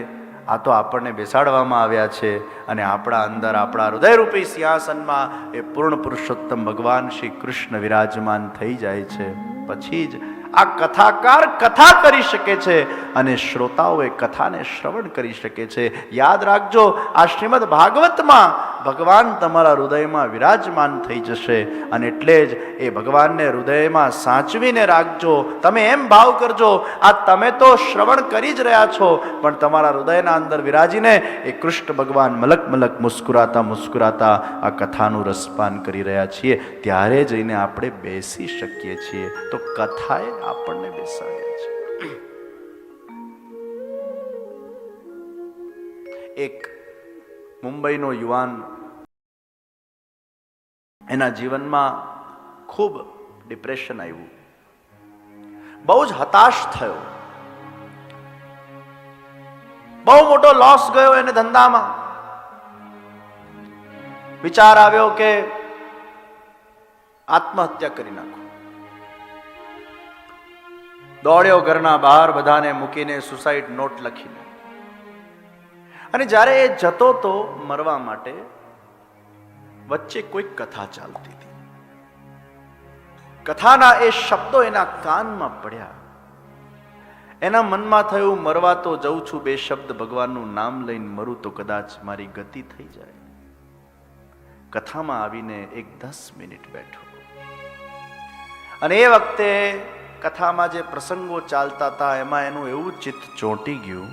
આ તો આપણને બેસાડવામાં આવ્યા છે. અને આપણા અંદર આપણા હૃદયરૂપી સિંહાસનમાં એ પૂર્ણ પુરુષોત્તમ ભગવાન શ્રી કૃષ્ણ વિરાજમાન થઈ જાય છે. પછી જ આ કથાકાર કથા કરી શકે છે અને શ્રોતાઓ એ કથાને શ્રવણ કરી શકે છે. યાદ રાખજો, આ શ્રીમદ ભાગવતમાં ભગવાન તમારા હૃદયમાં વિરાજમાન થઈ જશે. અને એટલે જ એ ભગવાનને હૃદયમાં સાચવીને રાખજો. તમે એમ ભાવ કરજો, આ તમે તો શ્રવણ કરી જ રહ્યા છો, પણ તમારા હૃદયના અંદર વિરાજીને એ કૃષ્ણ ભગવાન મલક મલક મુસ્કુરાતા મુસ્કુરાતા આ કથાનું રસપાન કરી રહ્યા છીએ. ત્યારે જઈને આપણે બેસી શકીએ છીએ. તો કથાએ આપણને બેસાડ્યા છે. એક મુંબઈનો યુવાન, એના જીવનમાં ખૂબ ડિપ્રેશન આવ્યું, બહુ જ હતાશ થયો, બહુ મોટો લોસ ગયો એને ધંધામાં. વિચાર આવ્યો કે આત્મહત્યા કરી નાખો. દોડ્યો ઘરના બહાર, બધાને મૂકીને સુસાઇડ નોટ લખીને. અને જ્યારે એ જતો તો મરવા માટે, વચ્ચે કોઈ કથા ચાલતી હતી. કથાના એ શબ્દો એના કાનમાં પડ્યા. એના મનમાં થયું, મરવા તો જઉં છું, બે શબ્દ ભગવાનનું નામ લઈને મરું તો કદાચ મારી ગતિ થઈ જાય. કથામાં આવીને 10 મિનિટ બેઠો. અને એ વખતે કથામાં જે પ્રસંગો ચાલતા હતા એમાં એનું એવું ચિત્ત ચોંટી ગયું,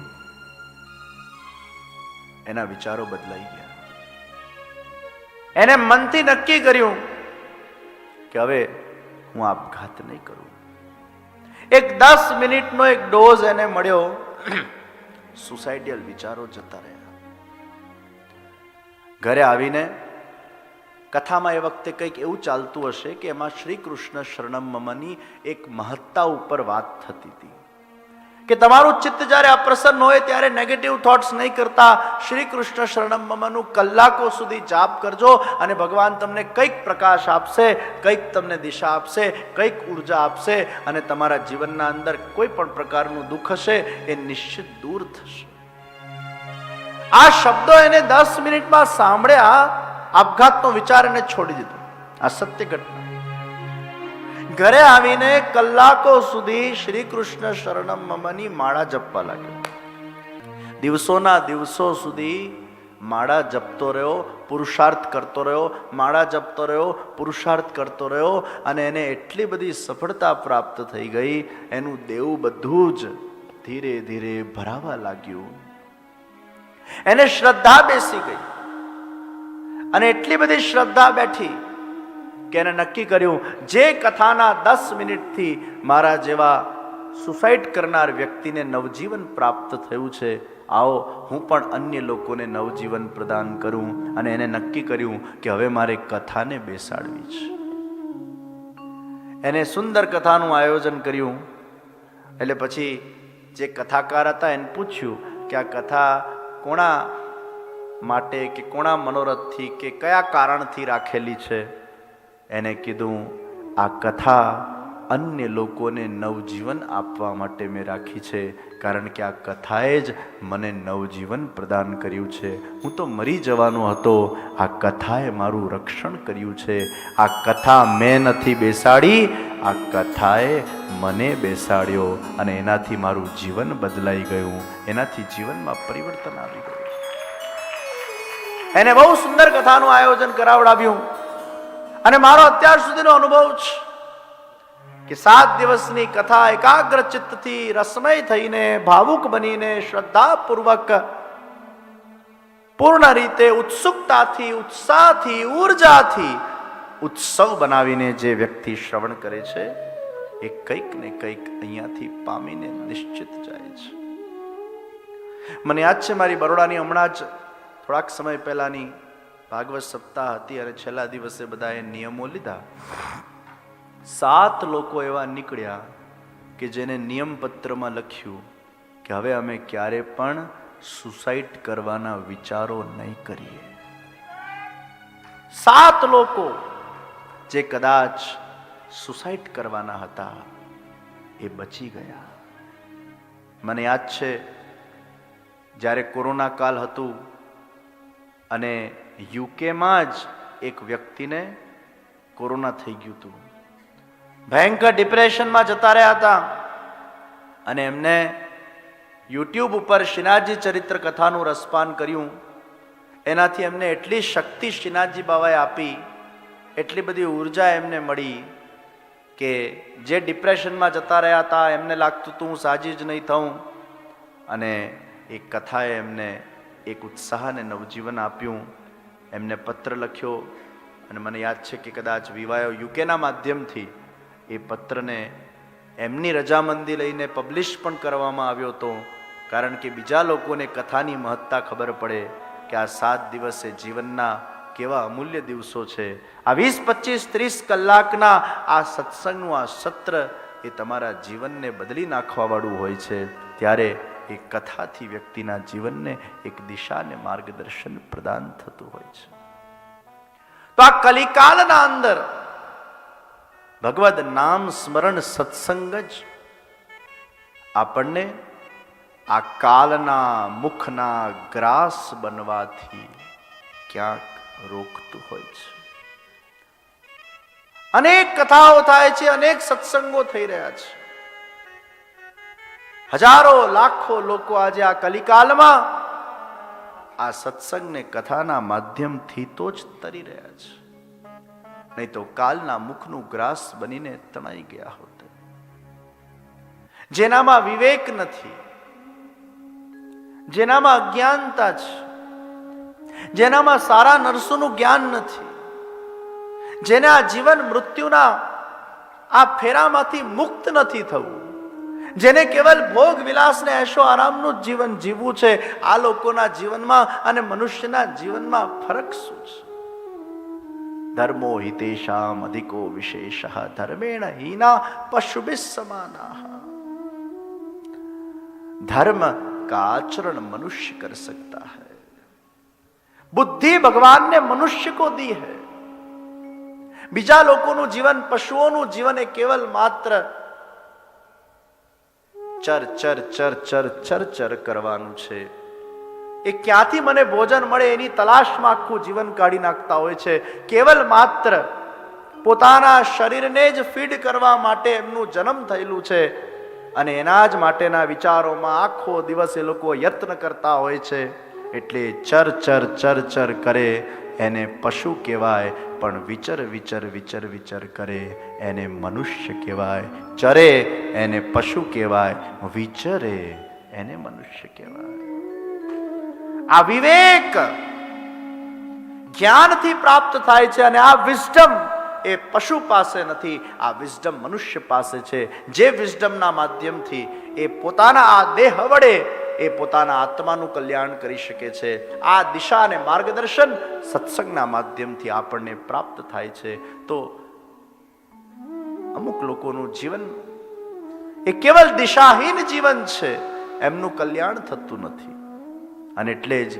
એના વિચારો બદલાઈ ગયા. એને મનથી નક્કી કર્યું કે હવે હું આપઘાત નહીં કરું. 10 મિનિટનો એક ડોઝ એને મળ્યો, સુસાઇડિયલ વિચારો જતા રહ્યા. ઘરે આવીને કથામાં એ વખતે કંઈક એવું ચાલતું હશે કે એમાં શ્રી કૃષ્ણ શરણમ મમની એક મહત્તા ઉપર વાત થતી હતી કે તમારું ચિત્ત જ્યારે અપ્રસન્ન હોય ત્યારે નેગેટિવ થોટ્સ નહીં કરતા, શ્રી કૃષ્ણ શરણમ મમનું કલાકો સુધી જાપ કરજો અને ભગવાન તમને કંઈક પ્રકાશ આપશે, કંઈક તમને દિશા આપશે, કંઈક ઉર્જા આપશે અને તમારા જીવનના અંદર કોઈ પણ પ્રકારનું દુઃખ હશે એ નિશ્ચિત દૂર થશે. આ શબ્દો એને 10 મિનિટમાં સાંભળ્યા. આપઘાતનો વિચાર એને છોડી દીધો. આ સત્ય ઘટના. ઘરે આવીને કલાકો સુધી શ્રી કૃષ્ણ શરણમ મમની માળા જપવા લાગ્યો. દિવસોના દિવસો સુધી માળા જપતો રહ્યો, પુરુષાર્થ કરતો રહ્યો, માળા જપતો રહ્યો, પુરુષાર્થ કરતો રહ્યો અને એને એટલી બધી સફળતા પ્રાપ્ત થઈ ગઈ, એનું દેવું બધું જ ધીરે ધીરે ભરાવા લાગ્યું. એને શ્રદ્ધા બેસી ગઈ અને એટલી બધી શ્રદ્ધા બેઠી કે એને નક્કી કર્યું, જે કથાના 10 મિનિટથી મારા જેવા સુસાઇડ કરનાર વ્યક્તિને નવજીવન પ્રાપ્ત થયું છે, આવો હું પણ અન્ય લોકોને નવજીવન પ્રદાન કરું. અને એને નક્કી કર્યું કે હવે મારે કથાને બેસાડવી છે. એને સુંદર કથાનું આયોજન કર્યું. એટલે પછી જે કથાકાર હતા એને પૂછ્યું કે આ કથા કોણા માટે કે કોણા મનોરથથી કે કયા કારણથી રાખેલી છે. એને કીધું, આ કથા અન્ય લોકોને નવજીવન આપવા માટે મેં રાખી છે, કારણ કે આ કથાએ જ મને નવજીવન પ્રદાન કર્યું છે. હું તો મરી જવાનો હતો, આ કથાએ મારું રક્ષણ કર્યું છે. આ કથા મેં નથી બેસાડી, આ કથાએ મને બેસાડ્યો અને એનાથી મારું જીવન બદલાઈ ગયું, એનાથી જીવનમાં પરિવર્તન આવી ગયું. એને બહુ સુંદર કથાનું આયોજન કરાવડાવ્યું. અને મારો અત્યાર સુધીનો અનુભવ છે કે 7 દિવસની કથા એકાગ્ર ચિત્તથી રસમય થઈને, ભાવુક બનીને, શ્રદ્ધાપૂર્વક, પૂર્ણ રીતે ઉત્સુકતાથી, ઉત્સાહથી, ઉર્જાથી ઉત્સવ બનાવીને જે વ્યક્તિ શ્રવણ કરે છે એ કંઈક ને કંઈક અહીંયાથી પામીને નિશ્ચિત જાય છે. મને યાદ છે, મારી બરોડાની હમણાં જ થોડાક સમય પહેલાની ભાગવત સપ્તાહ હતી અને છેલ્લા દિવસે બધાએ નિયમો લીધા. 7 લોકો એવા નીકળ્યા કે જેને નિયમપત્રમાં લખ્યું કે હવે અમે ક્યારે પણ સુસાઇડ કરવાના વિચારો નહીં કરીએ. 7 લોકો જે કદાચ સુસાઇડ કરવાના હતા એ બચી ગયા. મને યાદ છે જ્યારે કોરોના કાળ હતું અને યુકેમાં જ એક વ્યક્તિને કોરોના થઈ ગયું હતું. ભયંકર ડિપ્રેશનમાં જતા રહ્યા હતા અને એમને યુટ્યુબ ઉપર શ્રીનાથજી ચરિત્ર કથાનું રસપાન કર્યું. એનાથી એમને એટલી શક્તિ શ્રીનાથજી બાબાએ આપી, એટલી બધી ઉર્જા એમને મળી કે જે ડિપ્રેશનમાં જતા રહ્યા હતા એમને લાગતું હતું હું સાજી જ નહીં થઉં, અને એ કથાએ એમને એક ઉત્સાહ અને નવજીવન આપ્યું. એમને પત્ર લખ્યો અને મને યાદ છે કે કદાચ વિવાયો યુકેના માધ્યમથી એ પત્રને એમની રજામંદી લઈને પબ્લિશ પણ કરવામાં આવ્યો હતો, કારણ કે બીજા લોકોને કથાની મહત્તા ખબર પડે કે આ 7 દિવસ એ જીવનના કેવા અમૂલ્ય દિવસો છે. આ 20, 25, 30 કલાકના આ સત્સંગનું આ સત્ર એ તમારા જીવનને બદલી નાખવા વાળું હોય છે. ત્યારે એ કથાથી વ્યક્તિના જીવનને એક દિશા અને માર્ગદર્શન પ્રદાન થતું હોય છે. તો આ કલિકાલના અંદર ભગવદ નામ સ્મરણ સત્સંગ જ આપણને આ કાલના મુખના ગ્રાસ બનવાથી ક્યાંક રોકતું હોય છે. અનેક કથાઓ થાય છે, અનેક સત્સંગો થઈ રહ્યા છે. હજારો લાખો લોકો આજે આ કલિકાલમાં આ સત્સંગને કથાના માધ્યમથી તો જ તરી રહ્યા છે, નહીં તો કાલના મુખનું ગ્રાસ બનીને તણાઈ ગયા હોત. જેનામાં વિવેક નથી, જેનામાં અજ્ઞાનતા છે, જેનામાં સારા નરસોનું જ્ઞાન નથી, જેને આ જીવન મૃત્યુના આ ફેરામાંથી મુક્ત નથી થવું, જેને કેવલ ભોગ વિલાસ ને એશો આરામનું જીવન જીવવું છે, આ લોકોના જીવનમાં અને મનુષ્યના જીવનમાં ફરક શું છે? ધર્મો હિતેષામ અધિકો વિશેષઃ ધર્મેણ હીના પશુભિઃ સમાનાઃ. धर्म का आचरण मनुष्य कर सकता है. बुद्धि भगवान ने मनुष्य को दी है. બીજા લોકોનું જીવન, પશુઓનું જીવન એ કેવલ માત્ર ચર ચર ચર ચર ચર ચર કરવાનું છે. એ ક્યાંથી મને ભોજન મળે એની તલાશમાં આખું જીવન કાઢી નાખતા હોય છે. કેવલ માત્ર પોતાના શરીરને જ ફીડ કરવા માટે એમનું જન્મ થયેલું છે અને એના જ માટેના વિચારોમાં આખો દિવસ એ લોકો યત્ન કરતા હોય છે. એટલે ચર ચર ચર ચર કરે એને પશુ કહેવાય, પણ વિચર વિચર વિચર વિચર કરે એને મનુષ્ય કહેવાય. ચરે એને પશુ કહેવાય, વિચરે એને મનુષ્ય કહેવાય. આ વિવેક જ્ઞાનથી પ્રાપ્ત થાય છે અને આ વિઝડમ એ પશુ પાસે નથી, આ વિઝડમ મનુષ્ય પાસે છે. જે વિઝડમના માધ્યમથી એ પોતાના આ દેહ વડે એ પોતાના આત્માનું કલ્યાણ કરી શકે છે. આ દિશા અને માર્ગદર્શન સત્સંગના માધ્યમથી આપણને પ્રાપ્ત થાય છે. તો અમુક લોકોનું જીવન એ કેવલ દિશાહીન જીવન છે, એમનું કલ્યાણ થતું નથી. અને એટલે જ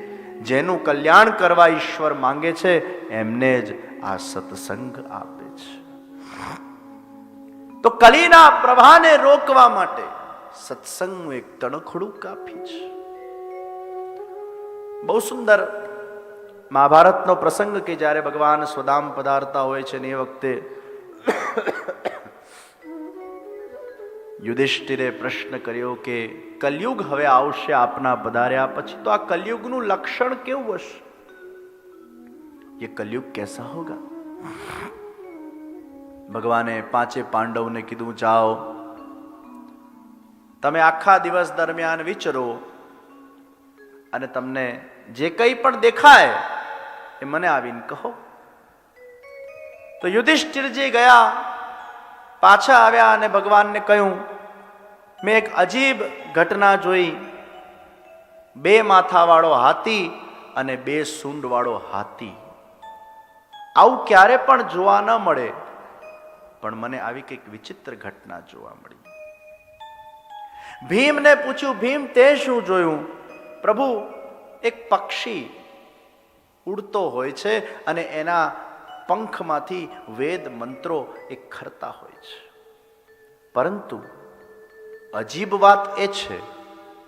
જેનું કલ્યાણ કરવા ઈશ્વર માંગે છે એમને જ આ સત્સંગ આપે છે. તો કલીના પ્રવાહને રોકવા માટે સત્સંગનું એક તણખડું કાફી છે. બહુ સુંદર મહાભારતનો પ્રસંગ કે જ્યારે ભગવાન સ્વધામ પધારતા હોય છે ને એ વખતે યુધિષ્ઠિરે પ્રશ્ન કર્યો કે કલયુગ હવે આવશે આપના પધાર્યા પછી, તો આ કલયુગનું લક્ષણ કેવું હશે? ये कलयुग कैसा होगा? ભગવાને 5 પાંડવોને કીધું જાઓ તમે આખા દિવસ દરમિયાન વિચરો અને તમને જે કંઈ પણ દેખાય એ મને આવીને કહો. તો યુધિષ્ઠિરજી ગયા, પાછા આવ્યા અને ભગવાનને કહ્યું મેં એક અજીબ ઘટના જોઈ. 2 માથાવાળો હાથી અને 2 સૂંઢવાળો હાથી. આવું ક્યારે પણ જોવા ન મળે, પણ મને આવી કંઈક વિચિત્ર ઘટના જોવા મળી. ભીમને પૂછ્યું ભીમ તે શું જોયું? પ્રભુ એક પક્ષી ઉડતો હોય છે અને એના પંખમાંથી વેદ મંત્રો એ ખરતા હોય છે, પરંતુ અજીબ વાત એ છે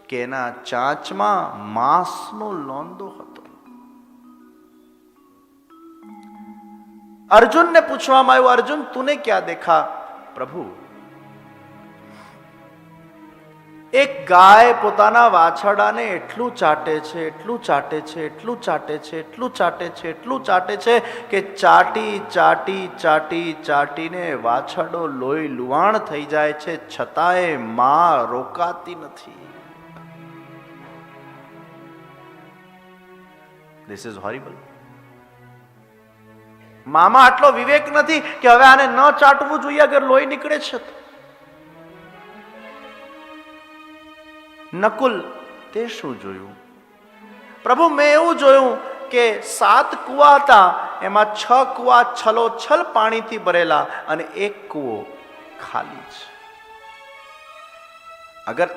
કે એના ચાંચમાં માંસનો લોંદો હતો. અર્જુનને પૂછવામાં આવ્યું, અર્જુન તુને ક્યાં દેખા? પ્રભુ, એક ગાય પોતાના વાછરડાને એટલું ચાટે છે, એટલું ચાટે છે, એટલું ચાટે છે, એટલું ચાટે છે, એટલું ચાટે છે કે ચાટી ચાટી ચાટી ચાટીને વાછરડો લોહી લુહાણ થઈ જાય છે, છતાંય માં રોકાતી નથી. This is horrible. મામા આટલો વિવેક નથી કે હવે આને ન ચાટવું જોઈએ અગર લોહી નીકળે છે તો. નકુલ, તે શું જોયું? પ્રભુ, મેં એવું જોયું કે 7 કુવા હતા, એમાં 6 કુવા છલોછલ પાણીથી ભરેલા અને એક કુવો ખાલી છે. અગર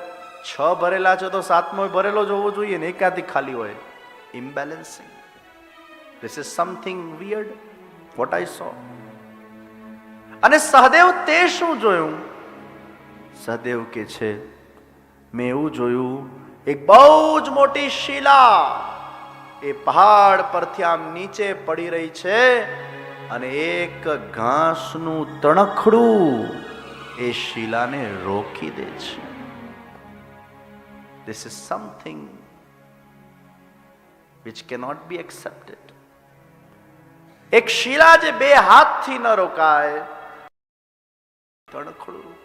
6 ભરેલા છે તો 7મો ભરેલો જ હોવો જોઈએ ને, એકાથી ખાલી હોય. ઇમ્બેલેન્સિંગ. This is something weird what I saw. અને સહદેવ, તે શું જોયું? સહદેવ કે છે, મેં એવું જોયું, એક બહુ જ મોટી શિલા એ પહાડ પરથી આમ નીચે પડી રહી છે અને એક ઘાસનું તણખડું એ શિલાને રોકી દે છે. This is something which cannot be accepted. એક શિલા જે 2 હાથથી ન રોકાય, તણખડું રોકી.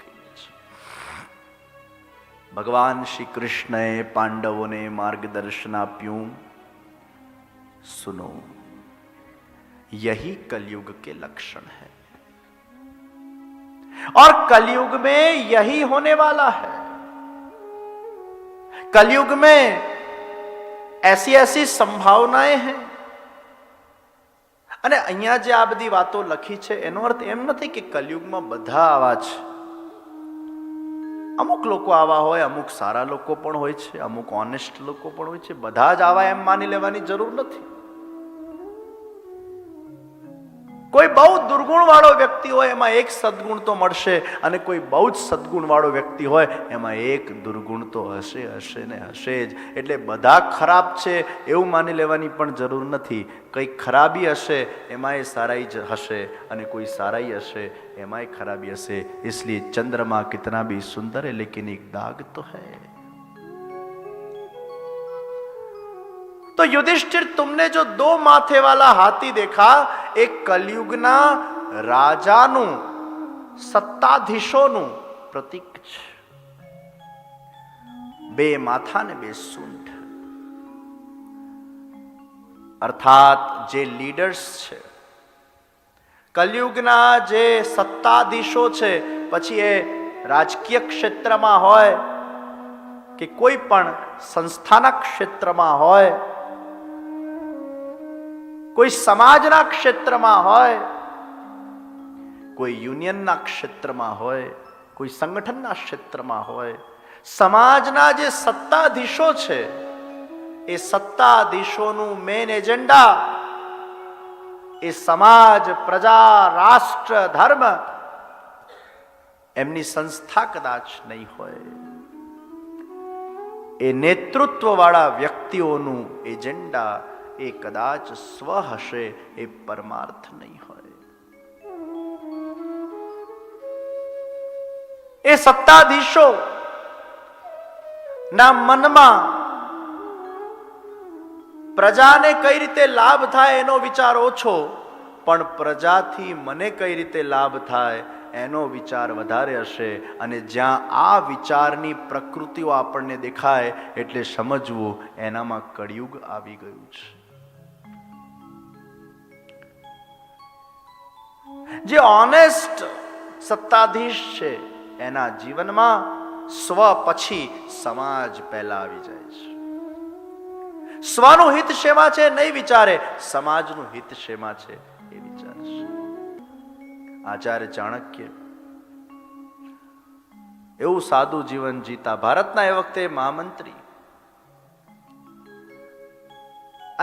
ભગવાન શ્રી કૃષ્ણએ પાંડવોને માર્ગદર્શન આપ્યું, सुनो, यही कलयुग के लक्षण है और कलयुग में यही होने वाला है. कलयुग में ऐसी ऐसी संभावनाएं हैं. અને અહીંયા જે આ બધી વાતો લખી છે એનો અર્થ એમ નથી કે કલયુગમાં બધા આવા છે. અમુક લોકો આવા હોય, અમુક સારા લોકો પણ હોય છે, અમુક ઓનેસ્ટ લોકો પણ હોય છે. બધા જ આવા એમ માની લેવાની જરૂર નથી. કોઈ બહુ દુર્ગુણ વાળો વ્યક્તિ હોય એમાં એક સદગુણ તો મળશે, અને કોઈ બહુ જ સદગુણ વાળો વ્યક્તિ હોય એમાં એક દુર્ગુણ તો હશે હશે ને હશે જ. એટલે બધા ખરાબ છે એવું માની લેવાની પણ જરૂર નથી. કઈ ખરાબી હશે એમાંય સારાઈ જ હશે, અને કોઈ સારાઈ હશે એમાંય ખરાબી હશે. इसलिए चंद्रमा कितना भी सुंदर है लेकिन एक दाग तो है. तो युधिष्ठिर, तुमने जो 2 माथे वाला हाथी देखा, एक कलयुगना राजाનું, સત્તાધીશોનું પ્રતીક છે. 2 માથા ને 2 સૂંઢ. અર્થાત જે લીડર્સ છે, કલયુગના જે સત્તાધીશો છે, પછી એ રાજકીય ક્ષેત્રમાં હોય કે કોઈ પણ સંસ્થાના ક્ષેત્રમાં હોય, કોઈ સમાજના ક્ષેત્રમાં હોય, કોઈ યુનિયનના ક્ષેત્રમાં હોય, કોઈ સંગઠનના ક્ષેત્રમાં હોય, સમાજના જે સત્તાધીશો છે એ સત્તાધીશોનું મેન એજન્ડા એ સમાજ, પ્રજા, રાષ્ટ્ર, ધર્મ, એમની સંસ્થા કદાચ નહીં હોય. એ નેતૃત્વ વાળા વ્યક્તિઓનું એજન્ડા એ કદાચ સ્વ હશે, એ પરમાર્થ નહીં હોય. એ સત્તાધીશો ના મનમાં પ્રજાને કઈ રીતે લાભ થાય એનો વિચાર ઓછો, પણ પ્રજાથી મને કઈ રીતે લાભ થાય એનો વિચાર વધારે હશે. અને જ્યાં આ વિચારની પ્રકૃતિઓ આપણને દેખાય એટલે સમજવું એનામાં કળિયુગ આવી ગયું છે. જે ઓનેસ્ટ સત્તાધીશ છે એના જીવનમાં સ્વ પછી સમાજ પહેલા આવી જાય છે. સ્વનું હિત શેમાં છે નહીં વિચારે, સમાજનું હિત શેમાં છે એ વિચારશે. આચાર્ય ચાણક્ય એવું સાદું જીવન જીતા, ભારતના એ વખતે મહામંત્રી,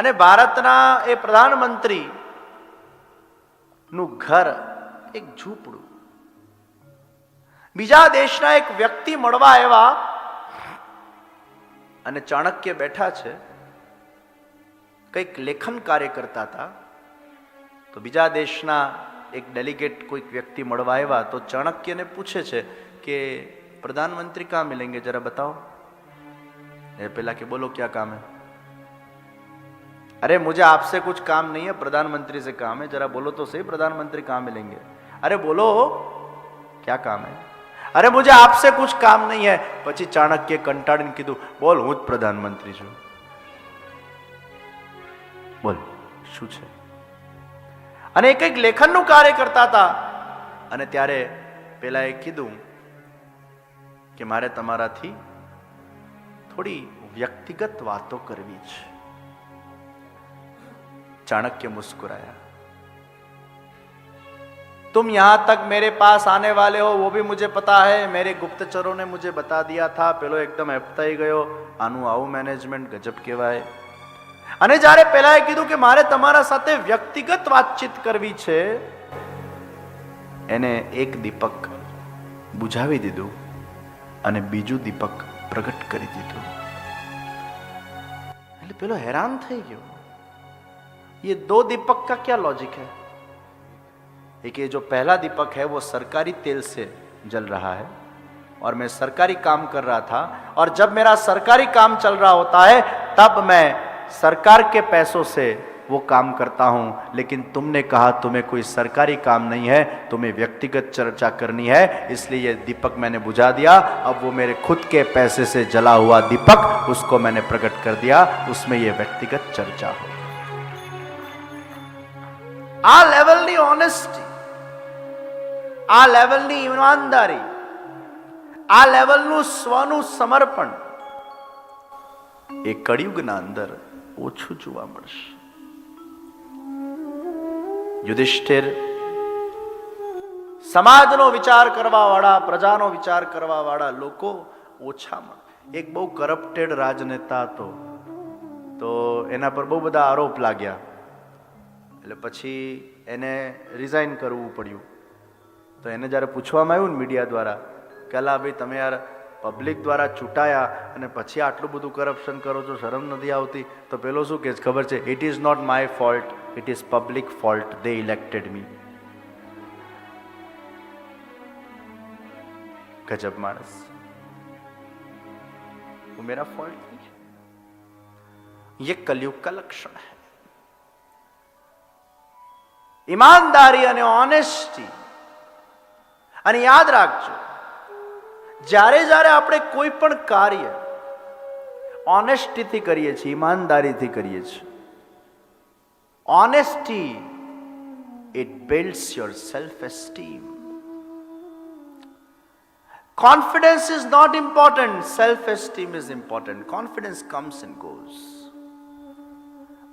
અને ભારતના એ પ્રધાનમંત્રી નું ઘર એક ઝૂંપડું. બીજા દેશના એક વ્યક્તિ મળવા આવ્યા અને ચાણક્ય બેઠા છે, કંઈક લેખન કાર્ય કરતા હતા. તો બીજા દેશના એક ડેલિગેટ કોઈક વ્યક્તિ મળવા આવ્યા તો ચાણક્યને પૂછે છે કે प्रधानमंत्री कहाँ मिलेंगे जरा बताओ. ये पहला कि बोलो क्या काम है. अरे मुझे आपसे कुछ काम नहीं है, प्रधानमंत्री से काम है, जरा बोलो तो सही प्रधानमंत्री कहाँ मिलेंगे. अरे बोलो क्या काम है. अरे मुझे आपसे कुछ काम नहीं है. પછી ચાણક્ય કંટાળીને કીધું બોલ હું જ પ્રધાનમંત્રી છું, બોલ શું છે. અને એક એક લેખનનું કાર્ય કરતા હતા અને ત્યારે પેલાએ કીધું કે મારે તમારાથી થોડી વ્યક્તિગત વાતો કરવી છે. चाणक्य मुस्कुराया. तुम यहां तक मेरे पास आने वाले हो वो भी मुझे पता है, मेरे गुप्तचरों ने मुझे बता दिया था. પેલો એકદમ હેપતાઈ ગયો, આનું આવું મેનેજમેન્ટ ગજબ કહેવાય. અને જ્યારે પેલાએ કીધું કે મારે તમારા સાથે વ્યક્તિગત વાતચીત કરવી છે, એને એક દીપક બુઝાવી દીધું અને બીજું દીપક પ્રગટ કરી દીધું. એટલે પેલો હેરાન થઈ ગયો, ये दो दीपक का क्या लॉजिक है. एक ये जो पहला दीपक है वो सरकारी तेल से जल रहा है और मैं सरकारी काम कर रहा था, और जब मेरा सरकारी काम चल रहा होता है तब मैं सरकार के पैसों से वो काम करता हूं. लेकिन तुमने कहा तुम्हें कोई सरकारी काम नहीं है, तुम्हें व्यक्तिगत चर्चा करनी है, इसलिए ये दीपक मैंने बुझा दिया. अब वो मेरे खुद के पैसे से जला हुआ दीपक, उसको मैंने प्रकट कर दिया, उसमें ये व्यक्तिगत चर्चा हो. આ લેવલની ઓનેસ્ટી, આ લેવલની ઈમાનદારી, આ લેવલનું સ્વનું સમર્પણ એ કળિયુગના અંદર ઓછું જોવા મળશે. યુધિષ્ઠિર સમાજનો વિચાર કરવા વાળા, પ્રજાનો વિચાર કરવા વાળા લોકો ઓછા મળે. એક બહુ કરપ્ટેડ રાજનેતા હતો, તો એના પર બહુ બધા આરોપ લાગ્યા, એટલે પછી એને રિઝાઇન કરવું પડ્યું. તો એને જ્યારે પૂછવામાં આવ્યું ને મીડિયા દ્વારા કે અલા ભાઈ તમે યાર પબ્લિક દ્વારા ચૂંટાયા અને પછી આટલું બધું કરપ્શન કરો છો, શરમ નથી આવતી? તો પેલો શું કહે ખબર છે, it is not my fault, it is public fault, they elected me. गजब मानस, वो मेरा फॉल्ट नहीं है. ये कलयुग का लक्षण है. ईमानदारी અને ઓનેસ્ટી. અને યાદ રાખજો, જ્યારે જ્યારે આપણે કોઈ પણ કાર્ય ઓનેસ્ટીથી કરીએ છીએ, ઈમાનદારીથી કરીએ છીએ, honesty it builds your self-esteem. Confidence is not important, self-esteem is important. Confidence comes and goes,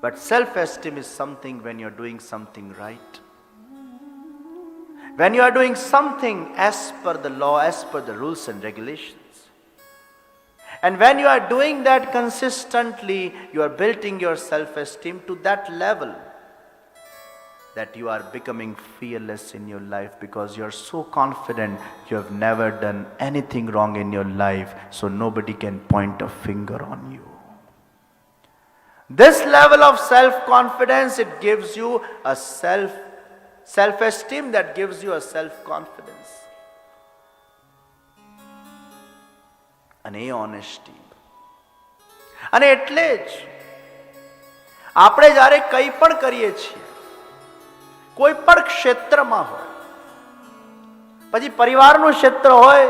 but self-esteem is something when you're doing something right, when you are doing something as per the law, as per the rules and regulations, and when you are doing that consistently, you are building your self-esteem to that level that you are becoming fearless in your life, because you are so confident you have never done anything wrong in your life, so nobody can point a finger on you. This level of self-confidence, it gives you a self-esteem that gives you a self-confidence. અને એ honesty. અને એટલે જ આપણે જ્યારે કંઈ પણ કરીએ છીએ, કોઈ પણ ક્ષેત્રમાં હોય, પછી પરિવારનું ક્ષેત્ર હોય,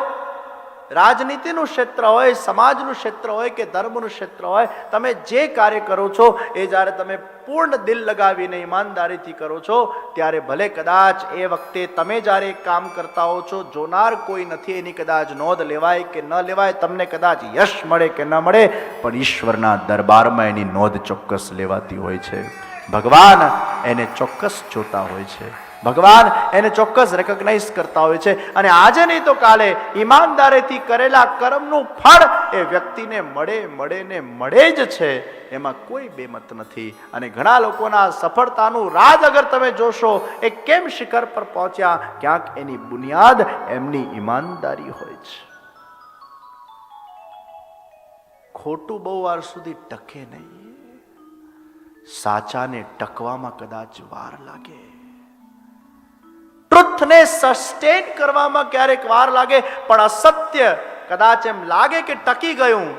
રાજનીતિનું ક્ષેત્ર હોય, સમાજનું ક્ષેત્ર હોય કે ધર્મનું ક્ષેત્ર હોય, તમે જે કાર્ય કરો છો એ જ્યારે તમે પૂર્ણ દિલ લગાવીને ઈમાનદારીથી કરો છો, ત્યારે ભલે કદાચ એ વખતે તમે જ્યારે કામ કરતા હો છો, જોનાર કોઈ નથી, એની કદાચ નોંધ લેવાય કે ન લેવાય, તમને કદાચ યશ મળે કે ન મળે, પણ ઈશ્વરના દરબારમાં એની નોંધ ચોક્કસ લેવાતી હોય છે. ભગવાન એને ચોક્કસ જોતા હોય છે. ભગવાન એને ચોક્કસ રેકગ્નાઇઝ કરતા હોય છે. અને આજે નહીં તો કાલે ઈમાનદારીથી કરેલા કર્મનું ફળ એ વ્યક્તિને મળે ને મળે જ છે. એમાં કોઈ બેમત નથી. અને ઘણા લોકોના સફળતાનું રાજ અગર તમે જોશો, એ કેમ શિખર પર પહોંચ્યા, ક્યાંક એની બુનિયાદ એમની ઈમાનદારી હોય છે. ખોટું બહુ વાર સુધી ટકે નહીં, સાચાને ટકવામાં કદાચ વાર લાગે. ટ્રુથને સસ્ટેન કરવામાં ક્યારેક વાર લાગે, પણ અસત્ય કદાચ એમ લાગે કે ટકી ગયું,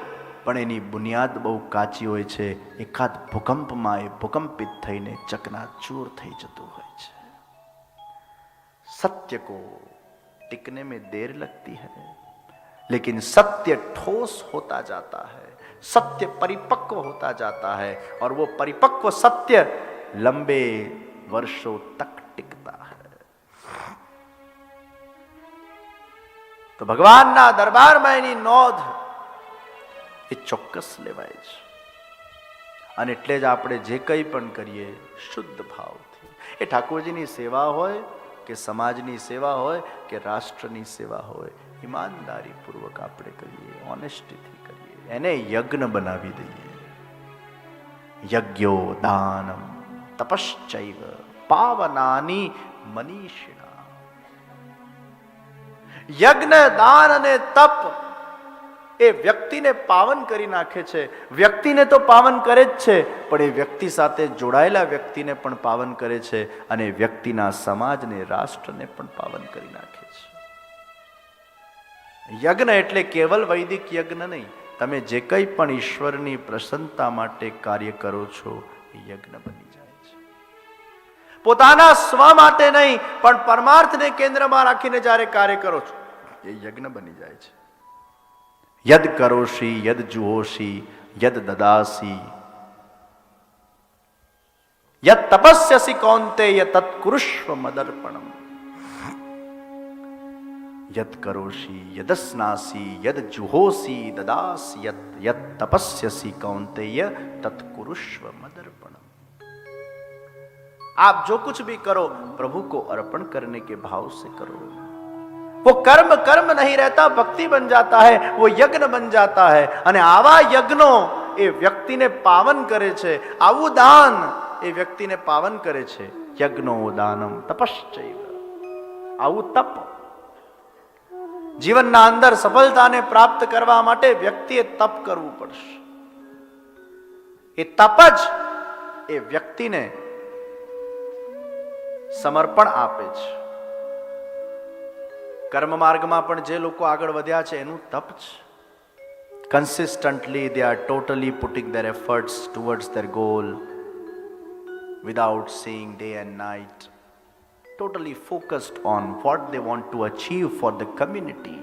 પણ એની બુનિયાદ બહુ કાચી હોય છે. એકાદ ભૂકંપમાં એ ભૂકંપિત થઈને ચકનાચૂર થઈ જતું હોય છે. સત્ય કો टिकने में देर लगती है, लेकिन सत्य ठोस होता जाता है, सत्य परिपक्व होता जाता है, और वो परिपक्व सत्य लंबे वर्षों तक टिकता है. તો ભગવાનના દરબારમાં એની નોંધ એ ચોક્કસ લેવાય છે. અને એટલે જ આપણે જે કંઈ પણ કરીએ શુદ્ધ ભાવથી, એ ઠાકોરજીની સેવા હોય કે સમાજની સેવા હોય કે રાષ્ટ્રની સેવા હોય, ઈમાનદારીપૂર્વક આપણે કરીએ, ઓનેસ્ટીથી કરીએ, એને યજ્ઞ બનાવી દઈએ. યજ્ઞો દાનમ તપશ્ચૈવ પાવનાની મનીષિણા. યજ્ઞ, દાન અને તપ એ વ્યક્તિને પાવન કરી નાખે છે. વ્યક્તિને તો પાવન કરે જ છે, પણ એ વ્યક્તિ સાથે જોડાયેલા વ્યક્તિને પણ પાવન કરે છે, અને વ્યક્તિના સમાજને, રાષ્ટ્રને પણ પાવન કરી નાખે છે. યજ્ઞ એટલે કેવલ વૈદિક યજ્ઞ નહીં. તમે જે કંઈ પણ ઈશ્વરની પ્રસન્નતા માટે કાર્ય કરો છો એ યજ્ઞ બની જાય છે. પોતાના સ્વ માટે નહીં, પણ પરમાર્થને કેન્દ્રમાં રાખીને જ્યારે કાર્ય કરો છો એ યજ્ઞ બની જાય છે. યદ કરોશી યદ જુહોશી યદ દદાસી યદ તપસ્યસી કૌંતેય તત્કુરુષ્વ મદર્પણમ. યદ કરોશી યદ સ્નાસી યદ જુહોસી દદાસી યદ તપસ્યસી કૌંતેય તત્કુરુષ્વ મદર્પણમ. आप जो कुछ भी करो प्रभु को अर्पण करने के भाव से करो. वो कर्म कर्म नहीं रहता, भक्ति बन जाता है, वो यज्ञ बन जाता है. અને આવા યજ્ઞો એ વ્યક્તિને પાવન કરે છે. આવું દાન એ વ્યક્તિને પાવન કરે છે. યજ્ઞો દાનમ તપશ્ચૈવ. આવું તપ જીવનના અંદર સફળતાને પ્રાપ્ત કરવા માટે વ્યક્તિએ તપ કરવું પડશે. એ તપ જ એ વ્યક્તિને સમર્પણ આપે છે. કર્મ માર્ગમાં પણ જે લોકો આગળ વધ્યા છે એનું તપ છે. Consistently they are totally putting their efforts towards their goal without seeing day and night, totally focused on what they want to achieve for the community,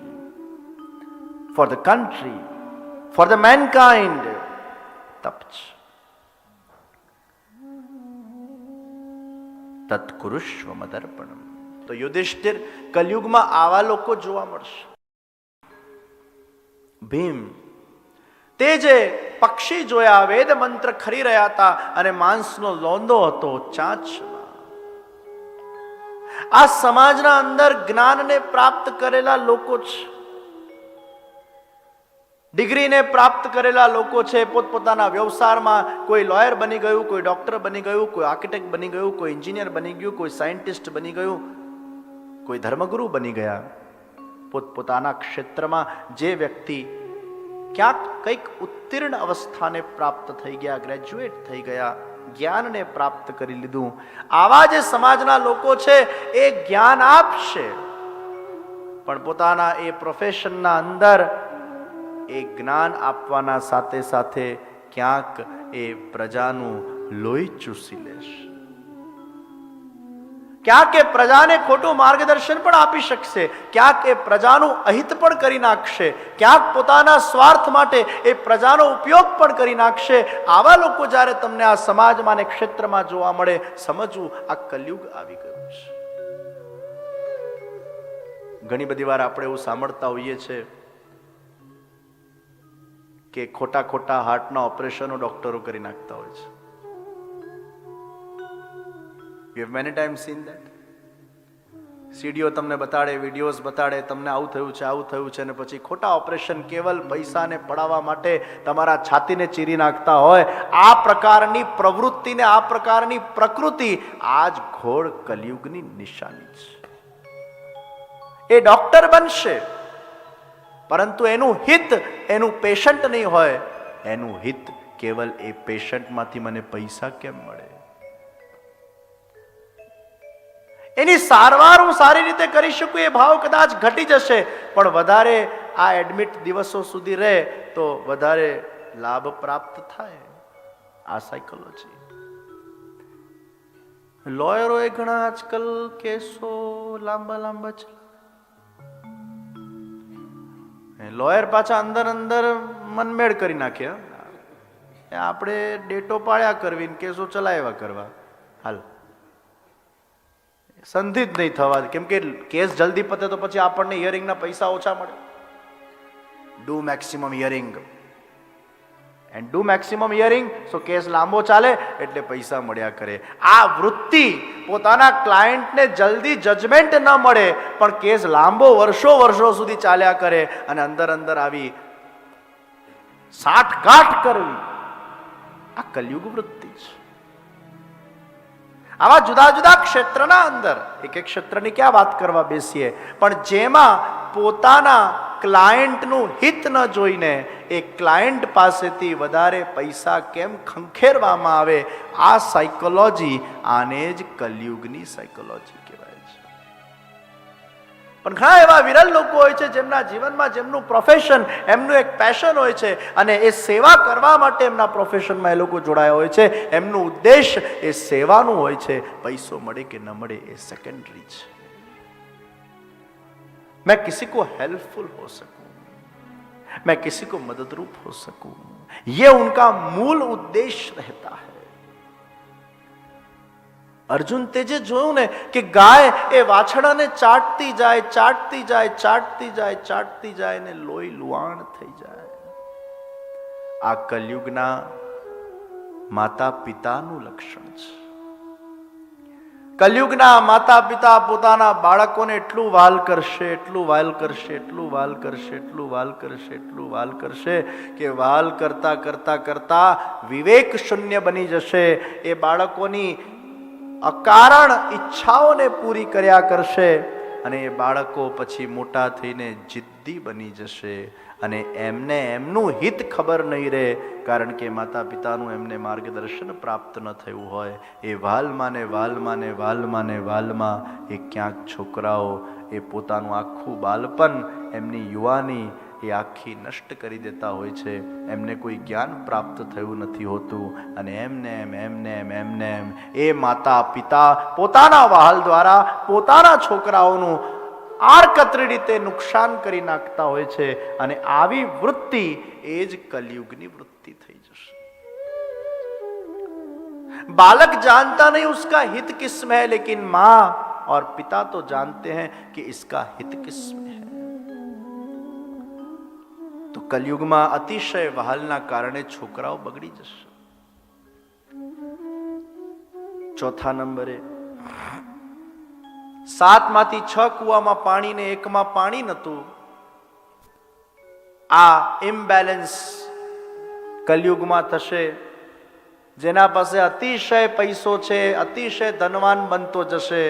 for the country, for the mankind. તપ છે. તત્કુરુષ્વ મદર્પણમ. તો યુધિષ્ઠિર, કલયુગમાં આવા લોકો જોવા મળશે. ભીમ તે જે પક્ષી જોયા, વેદ મંત્ર ખરી રહ્યા હતા અને માંસનો લોંદો હતો ચાંચમાં. આ સમાજના અંદર જ્ઞાનને પ્રાપ્ત કરેલા લોકો છે, ડિગ્રીને પ્રાપ્ત કરેલા લોકો છે. પોતપોતાના વ્યવસાયમાં કોઈ લોયર બની ગયું, કોઈ ડોક્ટર બની ગયું, કોઈ આર્કિટેક્ટ બની ગયું, કોઈ એન્જિનિયર બની ગયું, કોઈ સાયન્ટિસ્ટ બની ગયું, કોઈ ધર્મગુરુ બની ગયા. પોતપોતાના ક્ષેત્રમાં જે વ્યક્તિ ક્યાંક કંઈક ઉત્તીર્ણ અવસ્થાને પ્રાપ્ત થઈ ગયા, ગ્રેજ્યુએટ થઈ ગયા, જ્ઞાનને પ્રાપ્ત કરી લીધું, આવા જે સમાજના લોકો છે એ જ્ઞાન આપશે, પણ પોતાના એ પ્રોફેશનના અંદર એ જ્ઞાન આપવાના સાથે સાથે ક્યાંક એ પ્રજાનું લોહી ચૂસી લેશે. ક્યાંક એ પ્રજાને ખોટું માર્ગદર્શન પણ આપી શકશે, ક્યાંક એ પ્રજાનું અહિત પણ કરી નાખશે, ક્યાંક પોતાના સ્વાર્થ માટે એ પ્રજાનો ઉપયોગ પણ કરી નાખશે. આવા લોકો જ્યારે તમને આ સમાજમાં અને ક્ષેત્રમાં જોવા મળે, સમજવું આ કલયુગ આવી ગયું છે. ઘણી બધી વાર આપણે એવું સાંભળતા હોઈએ છીએ કે ખોટા ખોટા હાર્ટના ઓપરેશનો ડોક્ટરો કરી નાખતા હોય છે. You have many times seen that. સીડીઓ તમને બતાડે, વિડીયોઝ બતાડે, તમને આવું થયું છે, અને પછી ખોટા ઓપરેશન કેવલ પૈસાને પડાવવા માટે તમારા છાતીને ચીરી નાખતા હોય. આ પ્રકારની પ્રવૃત્તિને, આ પ્રકારની પ્રકૃતિ આ જ ઘોર કલિયુગની નિશાની છે. એ ડોક્ટર બનશે, પરંતુ એનું હિત એનું પેશન્ટ નહીં હોય. એનું હિત કેવલ એ પેશન્ટમાંથી મને પૈસા કેમ મળે, એની સારવાર હું સારી રીતે કરી શકું, એ ભાવ કદાચ ઘટી જશે. પણ વધારે આ એડમિટ દિવસો સુધી રહે તો વધારે લાભ પ્રાપ્ત થાય. આ સાયકોલોજી. લોયરોએ ઘણા આજકાલ કેસો લાંબા છે. લોયર પાછા અંદર મનમેળ કરી નાખ્યા. આપણે ડેટો પાળ્યા કરવી, કેસો ચલાવ્યા કરવા. હાલ સંધિ જ નહીં થવા, કેમ કે કેસ જલ્દી પતે તો પછી આપણને હિયરિંગના પૈસા ઓછા મળે. Do maximum hearing and do maximum hearing, so case લાંબો ચાલે એટલે પૈસા મળ્યા કરે. આ વૃત્તિ પોતાના ક્લાયન્ટને જલ્દી જજમેન્ટ ન મળે પણ કેસ લાંબો વર્ષો સુધી ચાલ્યા કરે અને અંદર આવી સાઠગાંઠ કરવી, આ કલયુગ વૃત્તિ છે. આવા જુદા જુદા ક્ષેત્રના અંદર એક ક્ષેત્રની ક્યાં વાત કરવા બેસીએ, પણ જેમાં પોતાના ક્લાયન્ટનું હિત ન જોઈને એ ક્લાયન્ટ પાસેથી વધારે પૈસા કેમ ખંખેરવામાં આવે, આ સાયકોલોજી, આને જ કલયુગની સાયકોલોજી કહેવાય છે. પણ ઘણા એવા વિરલ લોકો હોય છે જેમના જીવનમાં જેમનું પ્રોફેશન, એમનું એક પેશન હોય છે અને એ સેવા કરવા માટે એમના પ્રોફેશનમાં એ લોકો જોડાયા હોય છે. એમનું ઉદ્દેશ એ સેવાનું હોય છે. પૈસો મળે કે ન મળે એ સેકન્ડરી છે. मैं किसी को हेल्पफुल हो सकूं, मैं किसी को मददरूप हो सकूं, ये उनका मूल उद्देश्य रहता है. અર્જુન તેજે જોયું ને કે ગાય એ વાછડાને ચાટતી જાય ને લોહી લુહાણ થઈ જાય. આ કલયુગના માતા પિતાનું લક્ષણ છે. કલયુગના માતા પિતા પોતાના બાળકોને એટલું વાલ કરશે કે વાલ કરતા વિવેક શૂન્ય બની જશે. એ બાળકોની અકારણ ઈચ્છાઓને પૂરી કર્યા કરશે અને એ બાળકો પછી મોટા થઈને જિદ્દી બની જશે અને એમને એમનું હિત ખબર નહીં રહે, કારણ કે માતા પિતાનું એમને માર્ગદર્શન પ્રાપ્ત ન થયું હોય. એ વાલમાં એ ક્યાંક છોકરાઓ એ પોતાનું આખું બાળપણ, એમની યુવાની એ આખી નષ્ટ કરી દેતા હોય છે. એમને કોઈ જ્ઞાન પ્રાપ્ત થયું નથી હોતું અને એમને એ માતા પિતા પોતાના વહાલ દ્વારા પોતાના છોકરાઓનું આડકતરી રીતે નુકસાન કરી નાખતા હોય છે. અને આવી વૃત્તિ એ જ કલયુગની વૃત્તિ થઈ જશે. बालक जानता नहीं उसका हित किसमें है, लेकिन माँ और पिता तो जानते हैं कि इसका हित किसमें है. તો કલયુગમાં અતિશય વહાલના કારણે છોકરાઓ બગડી જશે. ચોથા નંબરે 7 માંથી 6 કુવામાં પાણી ને 1 માં પાણી નતું. આ ઇમ્બેલેન્સ કલયુગમાં થશે. જેના પાસે અતિશય પૈસો છે, અતિશય ધનવાન બનતો જશે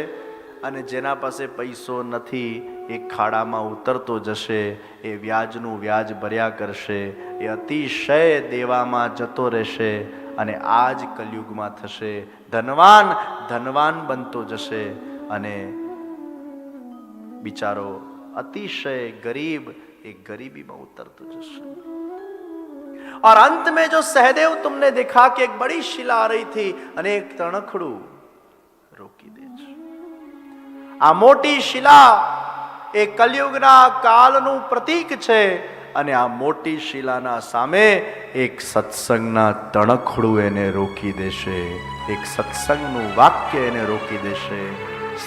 અને જેના પાસે પૈસો નથી એ ખાડામાં ઉતરતો જશે. એ વ્યાજનું વ્યાજ ભર્યા કરશે, એ અતિશય દેવામાં જતો રહેશે અને આ જ કલયુગમાં થશે. ધનવાન બનતો જશે અને બિચારો અતિશય ગરીબ એ ગરીબીમાં ઉતરતો જશે. और अंत में जो सहदेव तुमने देखा कि एक बड़ी शिला आ रही थी અને એક તણખડું રોકી દે છે. આ મોટી શિલા એ કલયુગના કાળનું પ્રતીક છે અને આ મોટી શિલાના સામે એક સત્સંગના તણખડું એને રોકી દેશે. એક સત્સંગનું વાક્ય એને રોકી દેશે.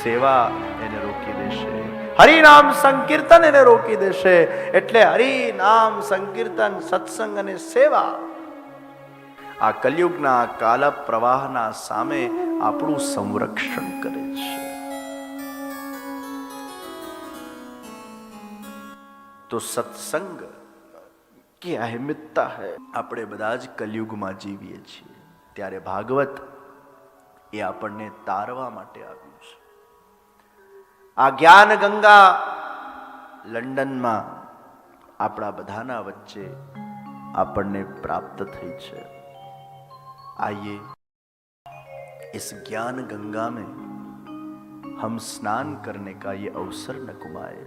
સેવા એને રોકી દેશે. હરિનામ સંકીર્તન એને રોકી દેશે. એટલે હરિનામ સંકીર્તન, સત્સંગ અને સેવા આ કલયુગના કાલ પ્રવાહના સામે આપણું સંરક્ષણ કરે છે. તો સત્સંગ की अहमियता है। આપણે બધા જ કલયુગમાં જીવીએ છીએ, ત્યારે ભાગવત એ આપણને તારવા માટે આવ્યું છે। આ જ્ઞાન ગંગા લંડનમાં આપણા બધાના વચ્ચે આપણને પ્રાપ્ત થઈ છે। आइए इस ज्ञान गंगा में हम स्नान करने का ये अवसर न गुमाए।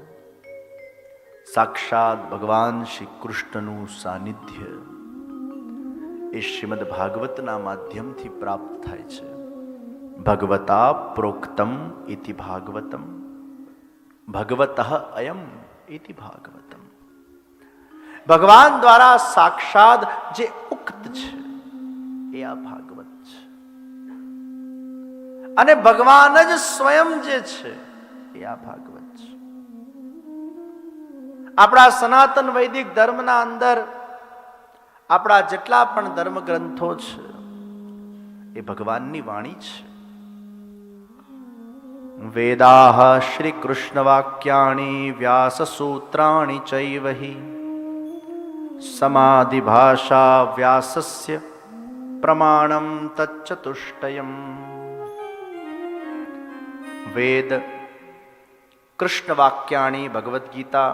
साक्षात भगवान श्री कृष्णનું સાનિધ્ય એ શ્રીમદ ભાગવતના માધ્યમથી પ્રાપ્ત થાય છે। ભગવતા પ્રોક્તમ ઇતિ ભાગવતમ, ભગવતઃ અયમ ઇતિ ભાગવતમ। ભગવાન દ્વારા સાક્ષાત જે ઉક્ત છે એ આ ભાગવત છે, અને ભગવાન જ સ્વયં જે છે એ આ ભાગવત છે। આપણા સનાતન વૈદિક ધર્મના અંદર આપણા જેટલા પણ ધર્મ ગ્રંથો છે એ ભગવાનની વાણી છે। વેદાઃ શ્રી કૃષ્ણ વાક્યાની વ્યાસ સૂત્રાણી ચૈવ હિ સમાધિ ભાષા વ્યાસસ્ય પ્રમાણમ તચ્ચતુષ્ટયમ। વેદ, કૃષ્ણ વાક્યાણી ભગવદ્ ગીતા,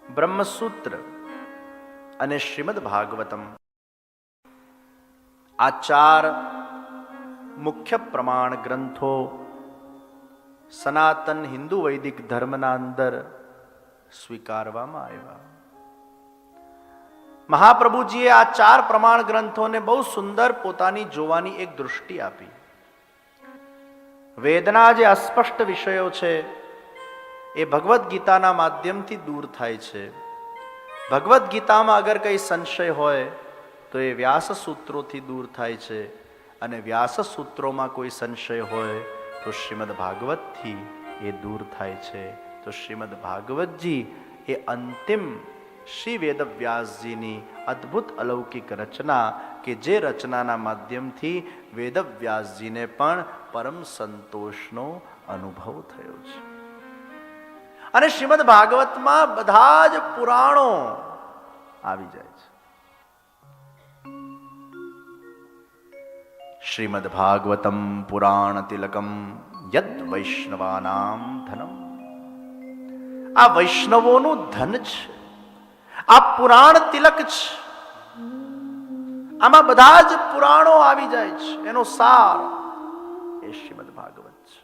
બ્રહ્મસૂત્ર અને શ્રીમદ ભાગવતમ, આ ચાર મુખ્ય પ્રમાણ ગ્રંથો સનાતન હિન્દુ વૈદિક ધર્મના અંદર સ્વીકારવામાં આવ્યા। મહાપ્રભુજીએ આ ચાર પ્રમાણ ગ્રંથોને બહુ સુંદર પોતાની જોવાની એક દૃષ્ટિ આપી। વેદના જે અસ્પષ્ટ વિષયો છે એ ભગવદ્ ગીતાના માધ્યમથી દૂર થાય છે। ભગવદ્ ગીતામાં અગર કંઈ સંશય હોય તો એ વ્યાસ સૂત્રોથી દૂર થાય છે, અને વ્યાસ સૂત્રોમાં કોઈ સંશય હોય તો શ્રીમદ ભાગવતથી એ દૂર થાય છે। તો શ્રીમદ ભાગવતજી એ અંતિમ શ્રી વેદવ્યાસજીની અદ્ભુત અલૌકિક રચના, કે જે રચનાના માધ્યમથી વેદવ્યાસજીને પણ પરમ સંતોષનો અનુભવ થયો છે। અને શ્રીમદ ભાગવતમાં બધા જ પુરાણો આવી જાય છે। શ્રીમદ ભાગવતમ પુરાણ તિલકમ યદ વૈષ્ણવાનામ ધનમ, આ વૈષ્ણવોનું ધન છે, આ પુરાણ તિલક છે। આમાં બધા જ પુરાણો આવી જાય છે, એનો સાર એ શ્રીમદ ભાગવત છે।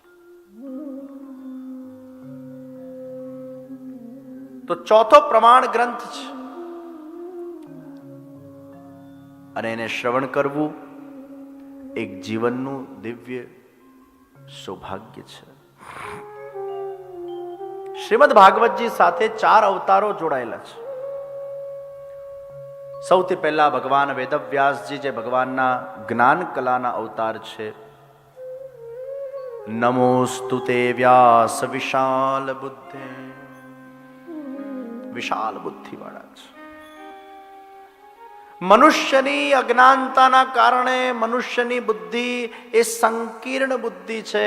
તો ચોથો પ્રમાણ ગ્રંથ છે, અને એને શ્રવણ કરવું એક જીવનનું દિવ્ય સૌભાગ્ય છે। શ્રીમદ ભાગવતજી સાથે ચાર અવતારો જોડાયેલા છે। સૌથી પહેલા ભગવાન વેદવ્યાસજી, જે ભગવાનના જ્ઞાન કલાના અવતાર છે। નમોસ્તુ તે વ્યાસ વિશાલ બુદ્ધે, વિશાલ બુદ્ધિ વાળા છે। મનુષ્યની અજ્ઞાનતાના કારણે મનુષ્યની બુદ્ધિ એ સંકીર્ણ બુદ્ધિ છે,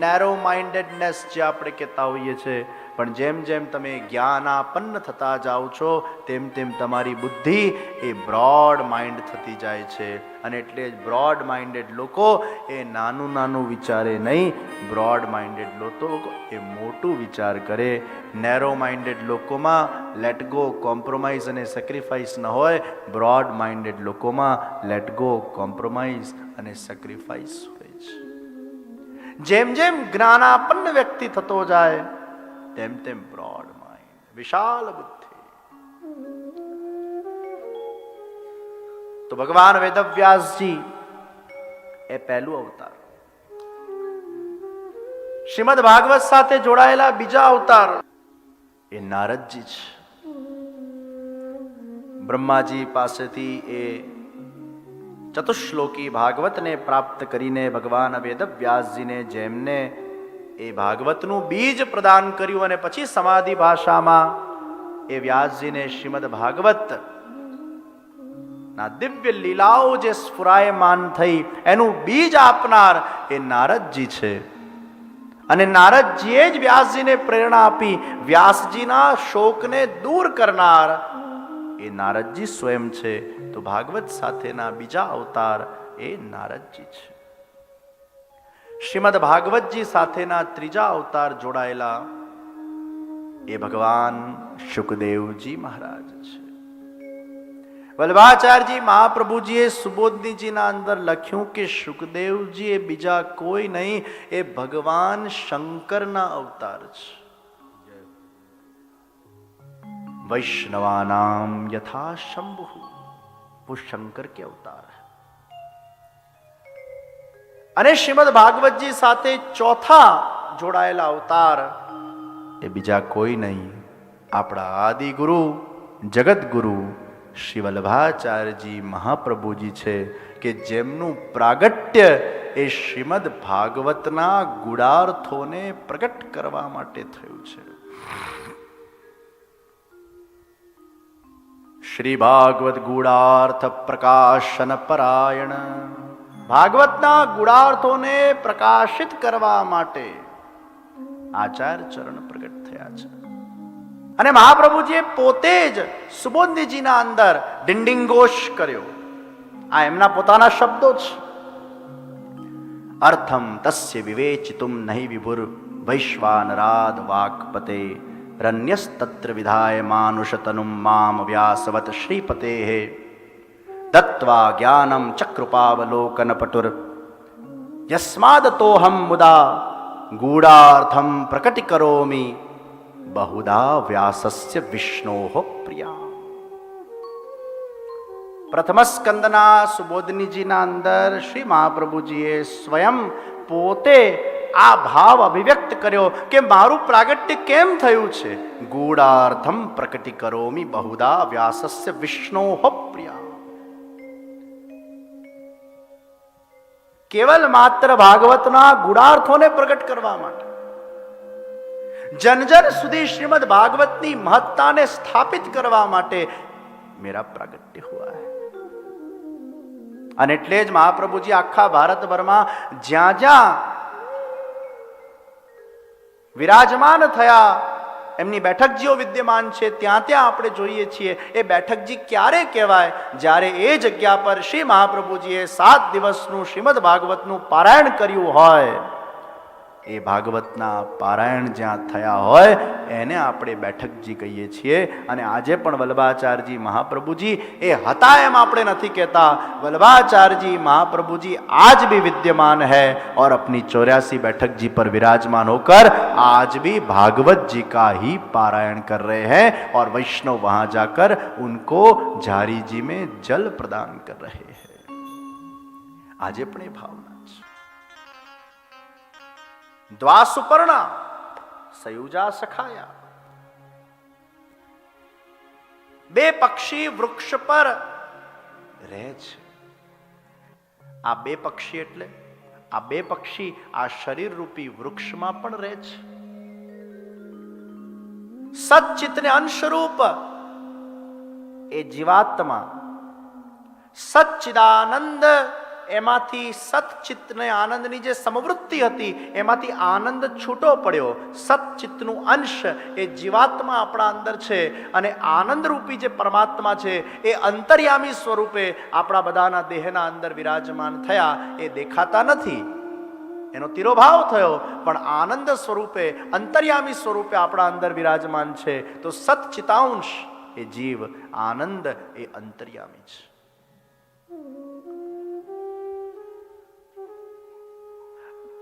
નેરો માઇન્ડેડનેસ જે આપણે કહેતા હોઈએ છીએ। પણ જેમ જેમ તમે જ્ઞાનાપન્ન થતા જાઓ છો તેમ તેમ તમારી બુદ્ધિ એ બ્રોડ માઇન્ડ થતી જાય છે। અને એટલે જ બ્રોડ માઇન્ડેડ લોકો એ નાનું નાનું વિચારે નહીં, બ્રોડ માઇન્ડેડ લોકો એ મોટું વિચાર કરે। નેરો માઇન્ડેડ લોકોમાં લેટ ગો, કોમ્પ્રોમાઇઝ અને સેક્રિફાઈસ ન હોય, બ્રોડ માઇન્ડેડ લોકોમાં લેટ ગો, કોમ્પ્રોમાઇઝ અને સેક્રિફાઈસ હોય છે। જેમ જેમ જ્ઞાનાપન્ન વ્યક્તિ થતો જાય તેમ તેમ બ્રોડ માઇન્ડ, વિશાલ બુદ્ધિ। તો ભગવાન વેદવ્યાસજી એ પહેલું અવતાર। શ્રીમદ ભાગવત સાથે જોડાયેલા બીજા અવતાર એ નારદજી છે। બ્રહ્માજી પાસેથી એ ચતુશ્લોકી ભાગવતને પ્રાપ્ત કરીને ભગવાન વેદવ્યાસજીને, જેમને એ ભાગવતનું બીજ પ્રદાન કર્યું, અને પછી સમાધિ ભાષામાં એ વ્યાસજીને શ્રીમદ ભાગવત ના દિવ્ય લીલાઓ જે સ્ફુરાયમાન થઈ એનું બીજ આપનાર એ નારદજી છે। અને નારદજીએ જ વ્યાસજીને પ્રેરણા આપી. વ્યાસજીના શોકને દૂર કરનાર એ નારદજી સ્વયં છે. તો ભાગવત સાથેના બીજા અવતાર એ નારદજી છે. શ્રીમદ ભાગવતજી સાથેના ત્રીજા અવતાર જોડાયેલા એ ભગવાન શુકદેવજી મહારાજ છે. વલ્લભાચાર્યજી મહાપ્રભુજીએ સુબોધનીજીના અંદર લખ્યું કે શુકદેવજી એ બીજા કોઈ નહીં, એ ભગવાન શંકરના અવતાર છે. वैष्णवानाम यथा शंभु, वो शंकर के अवतार है. અને શ્રીમદ ભાગવતજી સાથે ચોથા જોડાયેલા અવતાર એ બીજા કોઈ નહીં, આપણા આદિ ગુરુ જગત ગુરુ શ્રી વલ્લભાચાર્યજી મહાપ્રભુજી છે, કે જેમનું પ્રાગટ્ય એ શ્રીમદ ભાગવતના ગુડાર્થોને પ્રગટ કરવા માટે થયું છે. શ્રી ભાગવત ગુડાર્થ પ્રકાશન પરાયણ, ભાગવતના ગુડાર્થોને પ્રકાશિત કરવા માટે આચાર્ય ચરણ પ્રગટ થયા છે. અને મહાપ્રભુજીએ પોતે જ સુબોધનીજીના અંદર ડિંડિંગોશ કર્યો. આ એમના પોતાના શબ્દો છે. અર્થમ તસ્ય વિવેચિતુમ નહીં વિભુર વૈશ્વાનરાદ વાક્પતે રન્યસ્તત્ર વિધાય માનુષતનુમ મામ વ્યાસવત શ્રીપતે દત્વા જ્ઞાનમ ચકૃપાવલોકન પટુર યસ્માદતોહમ મુદા ગૂઢાર્થમ પ્રકટીકરોમિ બહુધા વ્યાસસ્ય વિષ્ણોઃ પ્રિયા. પ્રથમ સ્કંદના સુબોધનીજીના અંદર શ્રી મહાપ્રભુજીએ સ્વયં પોતે આ ભાવ અભિવ્યક્ત કર્યો કે મારું પ્રાગટ્ય કેમ થયું છે. ગૂઢાર્થમ પ્રકટીકરોમિ બહુધા વ્યાસસ્ય વિષ્ણોઃ પ્રિયા. કેવલ માત્ર ભાગવતના ગુણાર્થોને પ્રગટ કરવા માટે, જન જન સુધી શ્રીમદ ભાગવતની મહત્તાને સ્થાપિત કરવા માટે મેરા પ્રાગટ્ય હુઆ હૈ. અને એટલે જ મહાપ્રભુજી આખા ભારતભરમાં જ્યાં જ્યાં વિરાજમાન થયા, એમની બેઠકજીઓ વિદ્યમાન છે, ત્યાં ત્યાં આપણે જોઈએ છીએ. એ બેઠકજી ક્યારે કહેવાય? જ્યારે એ જગ્યા પર શ્રી મહાપ્રભુજીએ 7 દિવસનું શ્રીમદ ભાગવતનું પારાયણ કર્યું હોય. એ ભાગવતના પારાયણ જ્યાં થયા હોય એને આપણે બેઠકજી કહીએ છીએ. અને આજે પણ વલ્લભાચાર્યજી મહાપ્રભુજી એ હતા એમ આપણે નથી કહેતા. વલ્લભાચાર્યજી મહાપ્રभुजी आज भी विद्यमान है और अपनी 84 बैठक जी पर विराजमान होकर आज भी भागवत जी का ही पारायण कर रहे हैं और वैष्णव वहां जाकर उनको झारी जी में जल प्रदान कर रहे हैं. આજે પણ એ ભાવના છે. દ્વાસુપર્ણા સયુજા સખાયા, બે પક્ષી વૃક્ષ પર રહે છે. આ બે પક્ષી એટલે આ બે પક્ષી આ શરીર રૂપી વૃક્ષમાં પણ રહે છે. સચ્ચિતને અંશરૂપ એ જીવાત્મા, સચ્ચિદાનંદ એમાંથી સતચિત્તને આનંદની જે સમવૃત્તિ હતી એમાંથી આનંદ છૂટો પડ્યો. સતચિત્તનું અંશ એ જીવાત્મા આપણા અંદર છે અને આનંદરૂપી જે પરમાત્મા છે એ અંતર્યામી સ્વરૂપે આપણા બધાના દેહના અંદર વિરાજમાન થયા. એ દેખાતા નથી, એનો તિરોભાવ થયો, પણ આનંદ સ્વરૂપે અંતર્યામી સ્વરૂપે આપણા અંદર વિરાજમાન છે. તો સતચિતાંશ એ જીવ, આનંદ એ અંતર્યામી છે.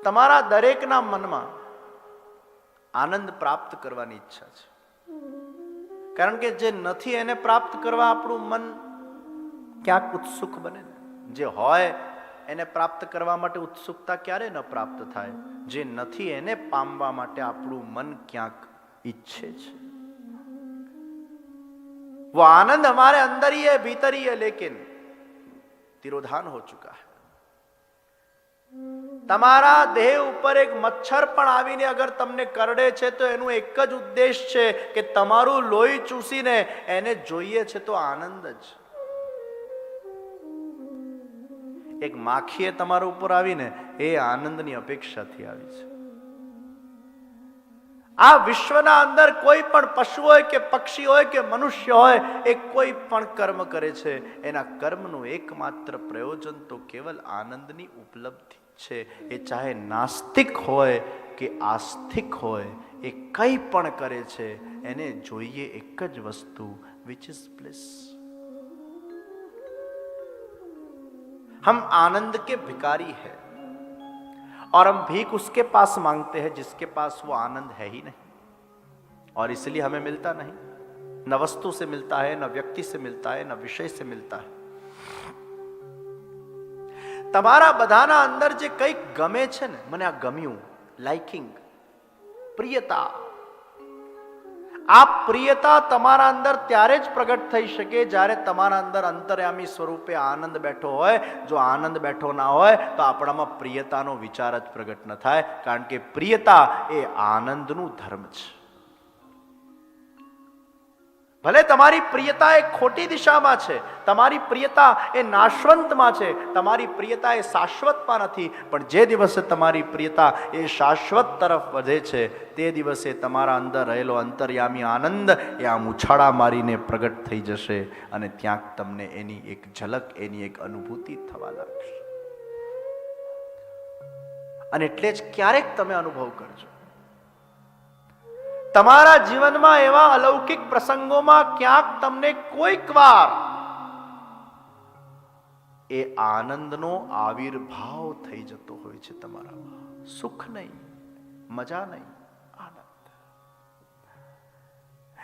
તમારા દરેકના મનમાં આનંદ પ્રાપ્ત કરવાની ઈચ્છા છે, કારણ કે જે નથી એને પ્રાપ્ત કરવા આપણું મન ક્યાંક ઉત્સુક બને. જે હોય એને પ્રાપ્ત કરવા માટે ઉત્સુકતા ક્યારે ન પ્રાપ્ત થાય. જે નથી એને પામવા માટે આપણું મન ક્યાંક ઈચ્છે છે. वो आनंद हमारे अंदर ही है, भीतर ही है, लेकिन तिरोधान हो चुका है. તમારા દેહ ઉપર એક મચ્છર પણ આવીને અગર તમને કરડે છે તો એનું એક જ ઉદ્દેશ છે કે તમારું લોહી ચૂસીને એને જોઈએ છે તો આનંદ જ. એક માખીએ તમારા ઉપર આવીને એ આનંદની અપેક્ષાથી આવી છે. આ વિશ્વના અંદર કોઈ પણ પશુ હોય કે પક્ષી હોય કે મનુષ્ય હોય, એ કોઈ પણ કર્મ કરે છે, એના કર્મનું એકમાત્ર પ્રયોજન તો કેવલ આનંદની ઉપલબ્ધિ છે. એ ચાહે નાસ્તિક હોય કે આસ્તિક હોય, એ કંઈ પણ કરે છે, એને જોઈએ એક જ વસ્તુ, વિચ ઇઝ બ્લિસ. हम आनंद के भिखारी हैं और हम भीख उसके पास मांगते हैं जिसके पास वो आनंद है ही नहीं, और इसलिए हमें मिलता नहीं. न वस्तु से मिलता है, न व्यक्ति से मिलता है, न विषय से मिलता है. તમારા બધાના અંદર જે કંઈક ગમે છે ને, મને આ ગમ્યું, લાઇકિંગ, પ્રિયતા, આ પ્રિયતા તમારા અંદર ત્યારે જ પ્રગટ થઈ શકે જ્યારે તમારા અંદર અંતર્યામી સ્વરૂપે આનંદ બેઠો હોય. જો આનંદ બેઠો ના હોય તો આપણામાં પ્રિયતાનો વિચાર જ પ્રગટ ન થાય, કારણ કે પ્રિયતા એ આનંદનું ધર્મ છે. ભલે તમારી પ્રિયતા એ ખોટી દિશામાં છે, તમારી પ્રિયતા એ નાશવંતમાં છે, તમારી પ્રિયતા એ શાશ્વતમાં નથી, પણ જે દિવસે તમારી પ્રિયતા એ શાશ્વત તરફ વધે છે, તે દિવસે તમારા અંદર રહેલો અંતર્યામી આનંદ એ આમ ઉછાળા મારીને પ્રગટ થઈ જશે, અને ત્યાં તમને એની એક ઝલક, એની એક અનુભૂતિ થવા લાગશે. અને એટલે જ ક્યારેક તમે અનુભવ કરજો, તમારા જીવનમાં એવા અલૌકિક પ્રસંગોમાં ક્યાંક તમને કોઈક વાર એ આનંદનો આવિર્ભાવ થઈ જતો હોય છે તમારામાં. સુખ નહીં, મજા નહીં, આનંદ.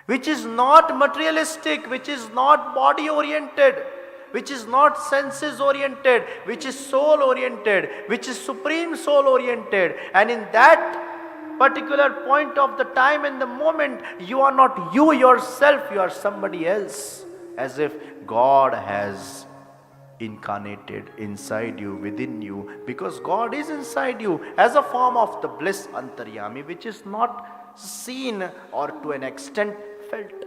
Which is not materialistic, which is not body oriented, which is not senses oriented, which is soul oriented, which is supreme soul oriented. And in that particular point of the time and the moment, you are not you yourself, you are somebody else, as if God has incarnated inside you, within you, because God is inside you as a form of the bliss antaryami, which is not seen or to an extent felt.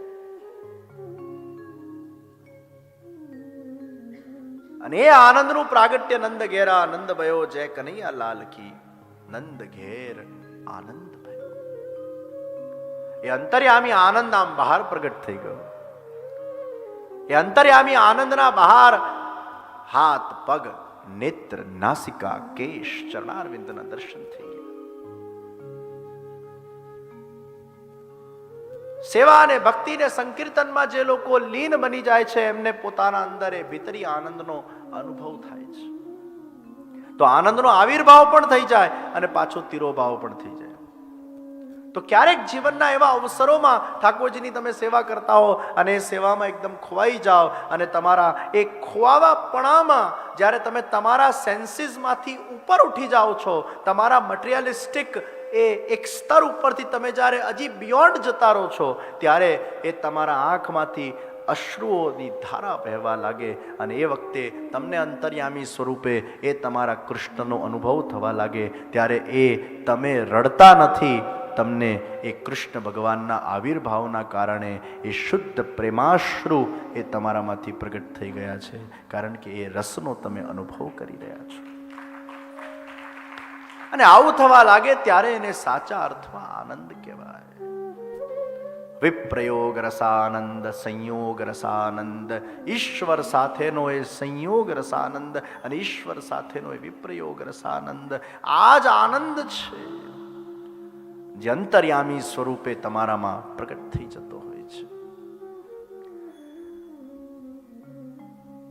અને એ આનંદનું પ્રાગટ્ય નંદ ઘેરા નંદ ભયો જય કનૈયા લાલ કી, નંદ ઘેર આનંદ ભયો. એ અંતર્યામી આનંદ આમ બહાર પ્રગટ થઈ ગયો. એ અંતર્યામી આનંદના બહાર હાથ, પગ, નેત્ર, નાસિકા, કેશ, ચરણારવિંદના દર્શન થઈ ગયા. સેવા અને ભક્તિ ને સંકીર્તનમાં જે લોકો લીન બની જાય છે, એમને પોતાના અંદર એ ભીતરી આનંદનો અનુભવ થાય છે. તો આનંદનો આવિર્ભાવ પણ થઈ જાય અને પાછો તિરોભાવ પણ થઈ જાય. તો ક્યારેક જીવનના એવા અવસરોમાં ઠાકોરજીની તમે સેવા કરતા હો અને એ સેવામાં એકદમ ખોવાઈ જાઓ, અને તમારા એ ખોવાવાપણામાં જ્યારે તમે તમારા સેન્સીસમાંથી ઉપર ઉઠી જાઓ છો, તમારા મટીરિયલિસ્ટિક એ એક સ્તર ઉપરથી તમે જ્યારે હજી બિયોન્ડ જતા રહો છો, ત્યારે એ તમારા આંખમાંથી અશ્રુઓની ધારા વહેવા લાગે, અને એ વખતે તમને અંતર્યામી સ્વરૂપે એ તમારા કૃષ્ણનો અનુભવ થવા લાગે. ત્યારે એ તમે રડતા નથી, તમને એ કૃષ્ણ ભગવાનના આવિર્ભાવના કારણે એ શુદ્ધ પ્રેમાશ્રુ એ તમારામાંથી પ્રગટ થઈ ગયા છે, કારણ કે એ રસનો તમે અનુભવ કરી રહ્યા છો. અને આવું થવા લાગે ત્યારે એને સાચા અર્થમાં આનંદ કહેવાય. વિપ્રયોગ રસાનંદ, સંયોગ રસાનંદ, ઈશ્વર સાથેનો એ સંયોગ રસાનંદ અને ઈશ્વર સાથેનો એ વિપ્રયોગ રસાનંદ, આ જ આનંદ છે જે અંતર્યામી સ્વરૂપે તમારામાં પ્રગટ થઈ જતો હોય છે.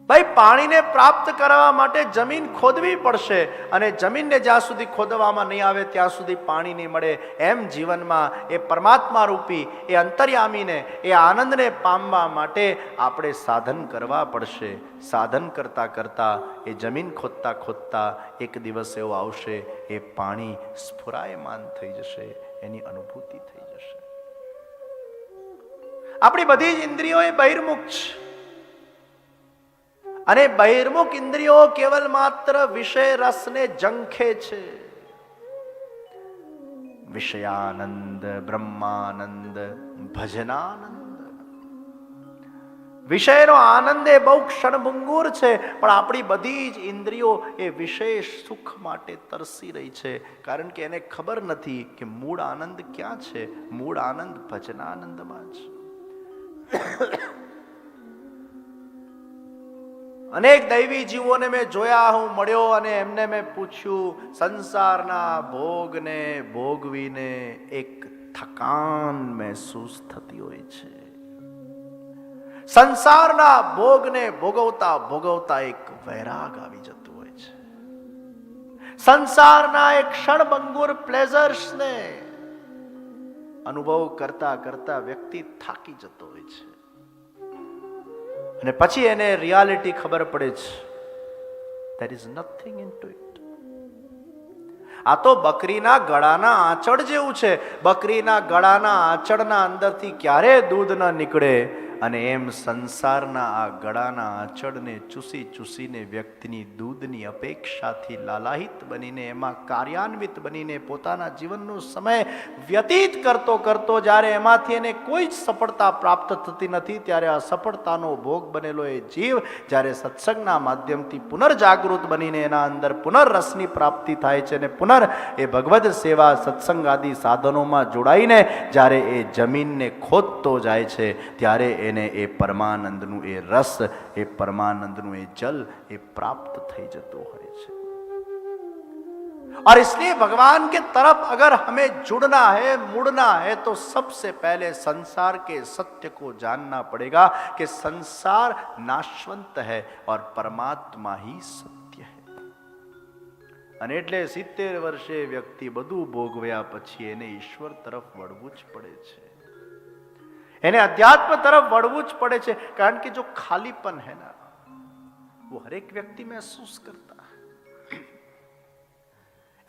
ભાઈ, પાણીને પ્રાપ્ત કરવા માટે જમીન ખોદવી પડશે, અને જમીનને જ્યાં સુધી ખોદવામાં નહીં આવે ત્યાં સુધી પાણી નહીં મળે. એમ જીવનમાં એ પરમાત્મા રૂપી એ અંતર્યામીને, એ આનંદને પામવા માટે આપણે સાધન કરવા પડશે. સાધન કરતા કરતા એ જમીન ખોદતા ખોદતા એક દિવસ એવો આવશે, એ પાણી સ્ફુરાયમાન થઈ જશે, એની અનુભૂતિ થઈ જશે. આપણી બધી જ ઇન્દ્રિયો એ બહિર્મુખ છે, અને બહિર્મુખ ઇન્દ્રિયો કેવલ માત્ર વિષય રસને ઝંખે છે. વિષયાનંદ, બ્રહ્માનંદ, ભજનાનંદ, વિષયનો આનંદ એ બહુ ક્ષણભંગુર છે, પણ આપણી બધી જ ઇન્દ્રિયો એ વિશેષ સુખ માટે તરસી રહી છે, કારણ કે એને ખબર નથી કે મૂળ આનંદ ક્યાં છે. મૂળ આનંદ ભજનાનંદમાં છે. અનેક દૈવી જીવોને મેં જોયા, હું મળ્યો અને એમને મેં પૂછ્યું, સંસારના ભોગને ભોગવીને એક થકાન મહેસૂસ થતી હોય છે. સંસારના ભોગને ભોગવતા ભોગવતા એક વૈરાગ આવી જતું હોય છે. સંસારના એક ક્ષણભંગુર પ્લેઝર્સને અનુભવ કરતા કરતા વ્યક્તિ થાકી જતો હોય છે, અને પછી એને રિયાલિટી ખબર પડે છે, there is nothing into it. આ તો બકરીના ગળાના આંચળ જેવું છે. બકરીના ગળાના આંચળના અંદરથી ક્યારે દૂધ ન નીકળે, અને એમ સંસારના આ ગળાના આંચળને ચૂસી ચૂસીને વ્યક્તિની દૂધની અપેક્ષાથી લાલાહિત બનીને એમાં કાર્યાન્વિત બનીને પોતાના જીવનનો સમય વ્યતીત કરતો કરતો જ્યારે એમાંથી એને કોઈ જ સફળતા પ્રાપ્ત થતી નથી, ત્યારે અસફળતાનો ભોગ બનેલો એ જીવ જ્યારે સત્સંગના માધ્યમથી પુનર્જાગૃત બનીને એના અંદર પુનર્રસની પ્રાપ્તિ થાય છે, અને પુનર એ ભગવદ સેવા સત્સંગ આદિ સાધનોમાં જોડાઈને જ્યારે એ જમીનને ખોદતો જાય છે, ત્યારે એને એ પરમાનંદનું એ રસ, એ પરમાनंदનું એ જલ એ પ્રાપ્ત થઈ જતો હોય છે. और इसलिए भगवान के तरफ अगर हमें जुड़ना है, मुड़ना है, तो सबसे पहले संसार के सत्य को जानना पड़ेगा कि संसार नाशवंत है और परमात्मा ही सत्य है. અને એટલે 70 વર્ષે વ્યક્તિ બધું ભોગવ્યા પછી એને ઈશ્વર તરફ વળવું જ પડે છે, એને अध्यात्म तरफ बढ़વું જ પડે છે, કારણ કે जो खालीपन है ना, वो हर एक व्यक्ति महसूस करता है.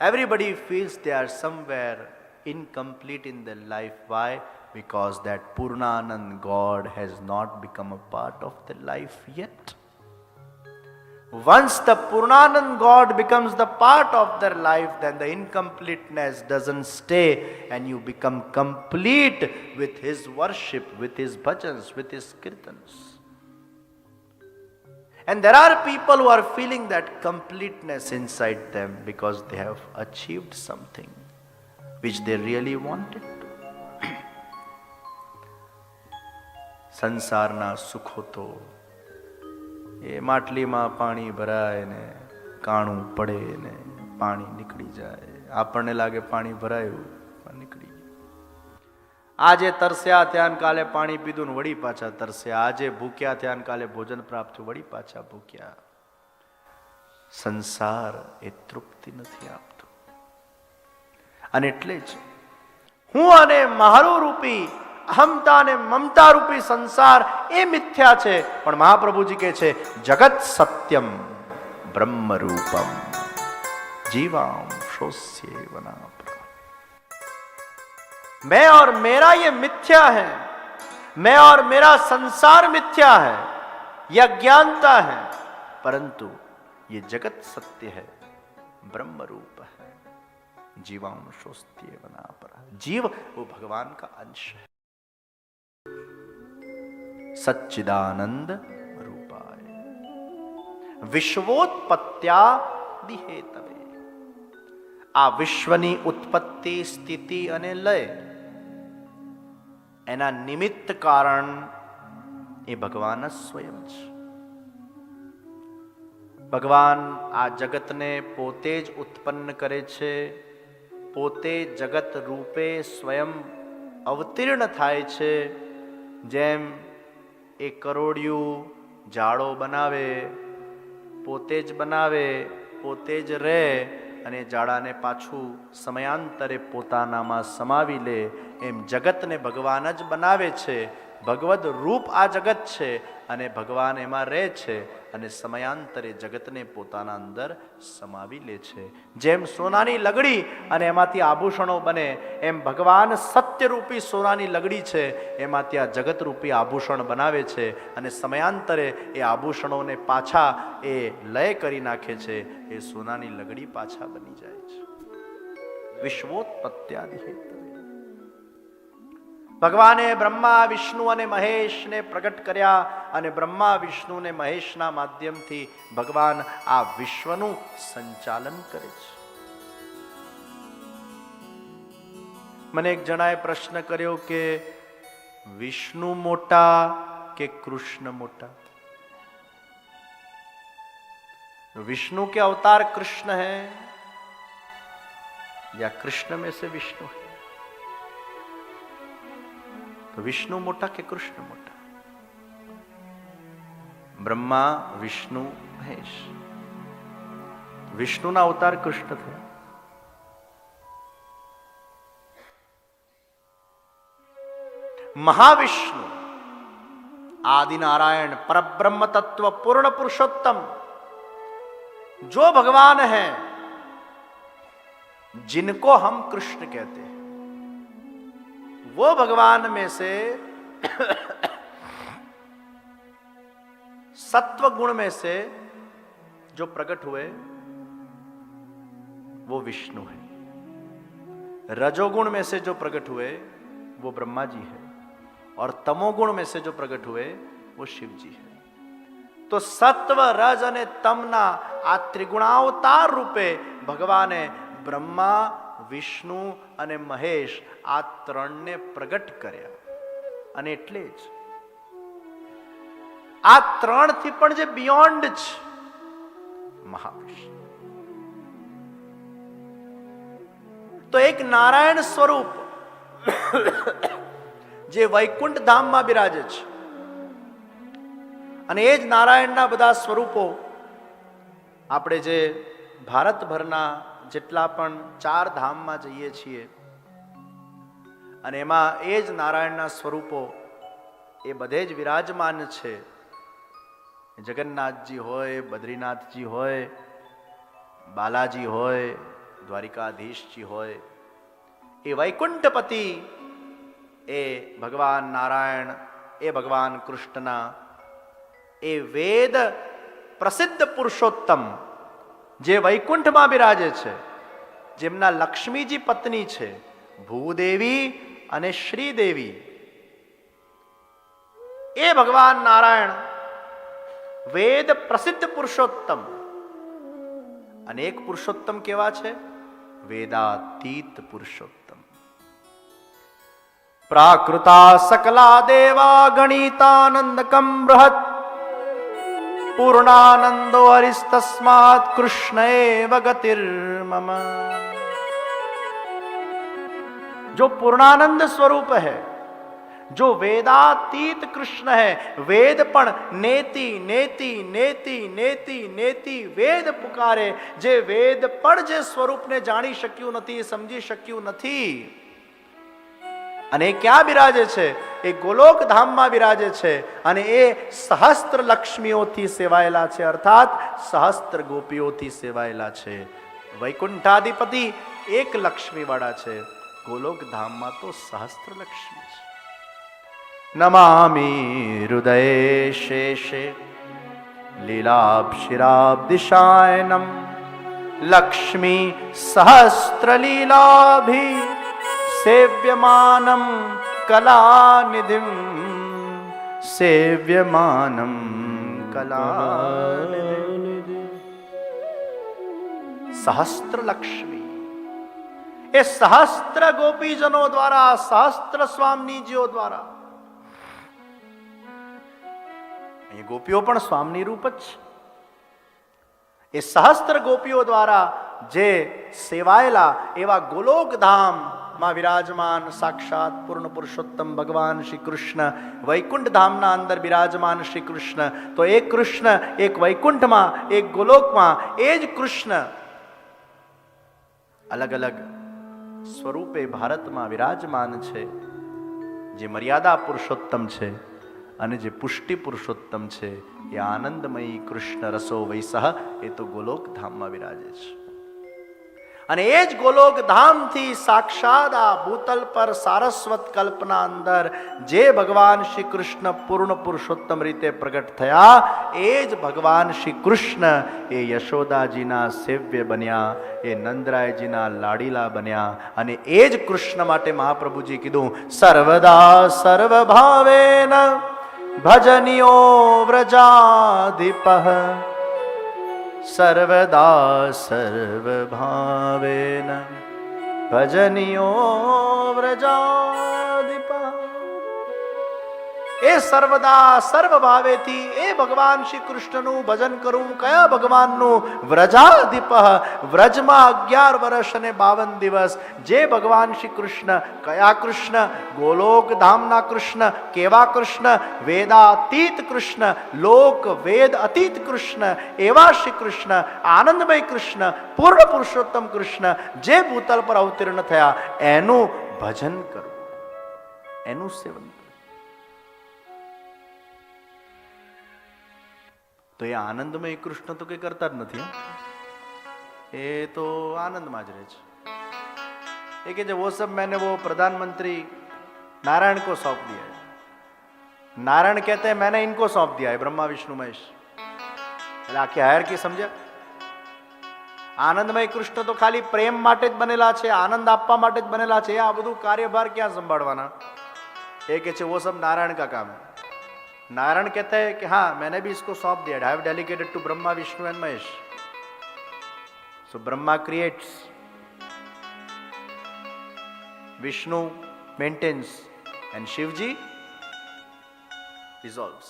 Everybody feels they are somewhere incomplete in their life. Why? Because that Purnanand God has not become a part of their life yet. Once the Purnanand God becomes the part of their life, then the incompleteness doesn't stay, and you become complete with His worship, with His bhajans, with His kirtans. And there are people who are feeling that completeness inside them because they have achieved something which they really wanted to. સંસારના સુખો તો એ માટલીમાં પાણી ભરાય ને કાણું પડે ને પાણી નીકળી જાય. આપણને લાગે પાણી ભરાયું પણ નીકળી ગયું. આજે તરસ્યા ત્યાં કાલે પાણી પીધું ને વળી પાછા તરસ્યા. આજે ભૂખ્યા ત્યાં કાલે ભોજન પ્રાપ્ત થયું, વળી પાછા ભૂખ્યા. સંસાર એ તૃપ્તિ નથી આપતો. અને એટલે જ હું અને મારું રૂપી અહમતા અને મમતા રૂપી સંસાર એ મિથ્યા છે, પણ મહાપ્રભુજી કહે છે જગત સત્યમ બ્રહ્મ રૂપમ જીવામ શોસ્યેવના. मैं और मेरा ये मिथ्या है, मैं और मेरा संसार मिथ्या है, यह अज्ञानता है, परंतु ये जगत सत्य है, ब्रह्म रूप है, जीवांशोस्त्येवना पर. जीव वो भगवान का अंश है. सच्चिदानंद रूपाय विश्वोत्पत्त्यादि हेतवे. આ વિશ્વની ઉત્પત્તિ, સ્થિતિ અને લય એના નિમિત્ત કારણ એ ભગવાન જ સ્વયં છે. ભગવાન આ જગતને પોતે જ ઉત્પન્ન કરે છે, પોતે જગત રૂપે સ્વયં અવતીર્ણ થાય છે. જેમ એ કરોડિયું જાળો બનાવે, પોતે જ બનાવે, પોતે જ રહે, અને જાડાને પાછું સમયાંતરે પોતાનામાં સમાવી લે, એમ જગતને ભગવાન જ બનાવે છે. ભગવદ રૂપ આ જગત છે, અને ભગવાન એમાં રહે છે, અને સમયાંતરે જગતને પોતાના અંદર સમાવી લે છે. જેમ સોનાની લગડી અને એમાંથી આભૂષણો બને, એમ ભગવાન સત્યરૂપી સોનાની લગડી છે, એમાંથી આ જગતરૂપી આભૂષણ બનાવે છે, અને સમયાંતરે એ આભૂષણોને પાછા એ લય કરી નાખે છે. એ સોનાની લગડી પાછા બની જાય છે. વિશ્વોત્પત્ત્યાદિ હેતવે. ભગવાને બ્રહ્મા વિષ્ણુ અને મહેશને પ્રગટ કર્યા અને બ્રહ્મા વિષ્ણુ અને મહેશના માધ્યમથી ભગવાન આ વિશ્વનું સંચાલન કરે છે. મને એક જણાએ પ્રશ્ન કર્યો કે વિષ્ણુ મોટા કે કૃષ્ણ મોટા? विष्णु के अवतार कृष्ण है या कृष्ण में से विष्णु है? तो विष्णु मोटा के कृष्ण मोटा? ब्रह्मा विष्णु महेश, विष्णु ना अवतार कृष्ण थे. महाविष्णु आदि नारायण परब्रह्म तत्व पूर्ण पुरुषोत्तम जो भगवान हैं, जिनको हम कृष्ण कहते हैं, वो भगवान में से सत्व गुण में से जो प्रकट हुए वो विष्णु है. रजोगुण में से जो प्रकट हुए वो ब्रह्मा जी है और तमोगुण में से जो प्रकट हुए वो शिव जी है. तो सत्व रज અને તમના આ ત્રિગુણાવતાર રૂપે ભગવાને બ્રહ્મા વિષ્ણુ અને મહેશ આ ત્રણને પ્રગટ કર્યા. અને એટલે જ આ ત્રણથી પણ જે બિયોન્ડ છે મહાવિષ્ણુ, તો એક નારાયણ સ્વરૂપ જે વૈકુંઠ ધામમાં બિરાજે છે અને એ જ નારાયણના બધા સ્વરૂપો આપણે જે ભારતભરના જેટલા પણ 4 ધામમાં જઈએ છીએ અને એમાં એ જ નારાયણના સ્વરૂપો એ બધે જ વિરાજમાન છે. જગન્નાથજી હોય, બદ્રીનાથજી હોય, બાલાજી હોય, દ્વારિકાધીશજી હોય, એ વૈકુંઠપતિ એ ભગવાન નારાયણ, એ ભગવાન કૃષ્ણના એ વેદ પ્રસિદ્ધ પુરુષોત્તમ જે વૈકુંઠમાં બિરાજે છે, જેમના લક્ષ્મીજી પત્ની છે ભૂદેવી અને શ્રીદેવી, એ ભગવાન નારાયણ વેદ પ્રસિદ્ધ પુરુષોત્તમ. અને એક પુરુષોત્તમ કેવા છે? વેદાતીત પુરુષોત્તમ. પ્રાકૃતા સકલા દેવા ગણિતાનંદકમ બૃહત पूर्णानंदो हरिस्तस्मात् कृष्ण एव गतिर्मम. जो पूर्णानंद स्वरूप है, जो वेदातीत कृष्ण है, वेद पण नेति नेति नेति नेति नेति वेद पुकारे, जे वेद पण जे स्वरूप ने जाणी शक्यु नथी, समझी शक्यु नथी, અને ક્યાં બિરાજે છે? એ ગોલોક ધામમાં બિરાજે છે અને એ સહસ્ત્ર લક્ષ્મીઓથી સેવાયેલા છે, અર્થાત સહસ્ત્ર ગોપીઓથી સેવાયેલા છે. વૈકુંઠાધિપતિ એક લક્ષ્મી વાળા છે, ગોલોક ધામમાં તો સહસ્ત્ર લક્ષ્મી છે. નમામિ હૃદયે શેષે લીલાભિષાબ્દિશાયનમ લક્ષ્મી સહસ્ત્ર લીલાભી સેવ્યમાનમ કલાનિધિમ સેવ્યમાનમ કલાનિધિ. સહસ્ત્ર લક્ષ્મી એ સહસ્ત્ર ગોપીજનો દ્વારા, સહસ્ત્ર સ્વામીજીઓ દ્વારા, અહીં ગોપીઓ પણ સ્વામી રૂપ જ છે, એ સહસ્ત્ર ગોપીઓ દ્વારા જે સેવાયેલા એવા ગોલોક ધામ માં વિરાજમાન સાક્ષાત પૂર્ણ પુરુષોત્તમ ભગવાન શ્રી કૃષ્ણ, વૈકુંઠ ધામના અંદર બિરાજમાન શ્રી કૃષ્ણ. તો એક કૃષ્ણ એક વૈકુંઠમાં, એક ગોલોકમાં, એ જ કૃષ્ણ અલગ અલગ સ્વરૂપે ભારતમાં વિરાજમાન છે. જે મર્યાદા પુરુષોત્તમ છે અને જે પુષ્ટિ પુરુષોત્તમ છે, એ આનંદમયી કૃષ્ણ રસો વૈસહ, એ તો ગોલોક ધામમાં વિરાજે છે. અને એ જ ગોલોક ધામથી સાક્ષાત આ ભૂતલ પર સારસ્વત કલ્પના અંદર જે ભગવાન શ્રી કૃષ્ણ પૂર્ણ પુરુષોત્તમ રીતે પ્રગટ થયા, એ જ ભગવાન શ્રી કૃષ્ણ એ યશોદાજીના સેવ્ય બન્યા, એ નંદરાયજીના લાડીલા બન્યા. અને એ જ કૃષ્ણ માટે મહાપ્રભુજી કીધું, સર્વદા સર્વભાવેન ભજનિયો વ્રજાધિપઃ, સર્વદા સર્વભાવેન ભજનિયો વ્રજાધિપઃ. એ સર્વદા સર્વભાવેથી એ ભગવાન શ્રી કૃષ્ણનું ભજન કરવું. કયા ભગવાનનું? વ્રજાધિપઃ. વ્રજમાં 11 વર્ષ અને 52 દિવસ જે ભગવાન શ્રી કૃષ્ણ. કયા કૃષ્ણ? ગોલોક ધામના કૃષ્ણ. કેવા કૃષ્ણ? વેદાતીત કૃષ્ણ, લોક વેદ અતીત કૃષ્ણ. એવા શ્રી કૃષ્ણ, આનંદમય કૃષ્ણ, પૂર્ણ પુરુષોત્તમ કૃષ્ણ જે ભૂતલ પર અવતીર્ણ થયા, એનું ભજન કરવું, એનું સેવન. તો એ આનંદમય કૃષ્ણ તો કઈ કરતા જ નથી. એ તો આનંદમાં જ રહે છે. એ કે वो सब मैंने वो प्रधानमंत्री नारायण को सौंप दिया है. नारायण कहते हैं मैंने इनको सौंप दिया है, ब्रह्मा विष्णु महेश. એટલે આખી હાયરકી સમજ્યા? આનંદમય કૃષ્ણ તો ખાલી પ્રેમ માટે જ બનેલા છે, આનંદ આપવા માટે જ બનેલા છે. આ બધું કાર્યભાર ક્યાં સંભાળવાના? એ કે છે वो सब नारायण का काम है. नारायण कहता है कि हाँ मैंने भी इसको सौंप दिया. I have delegated to Brahma Vishnu and Mahesh. So Brahma creates, Vishnu maintains and Shivji dissolves.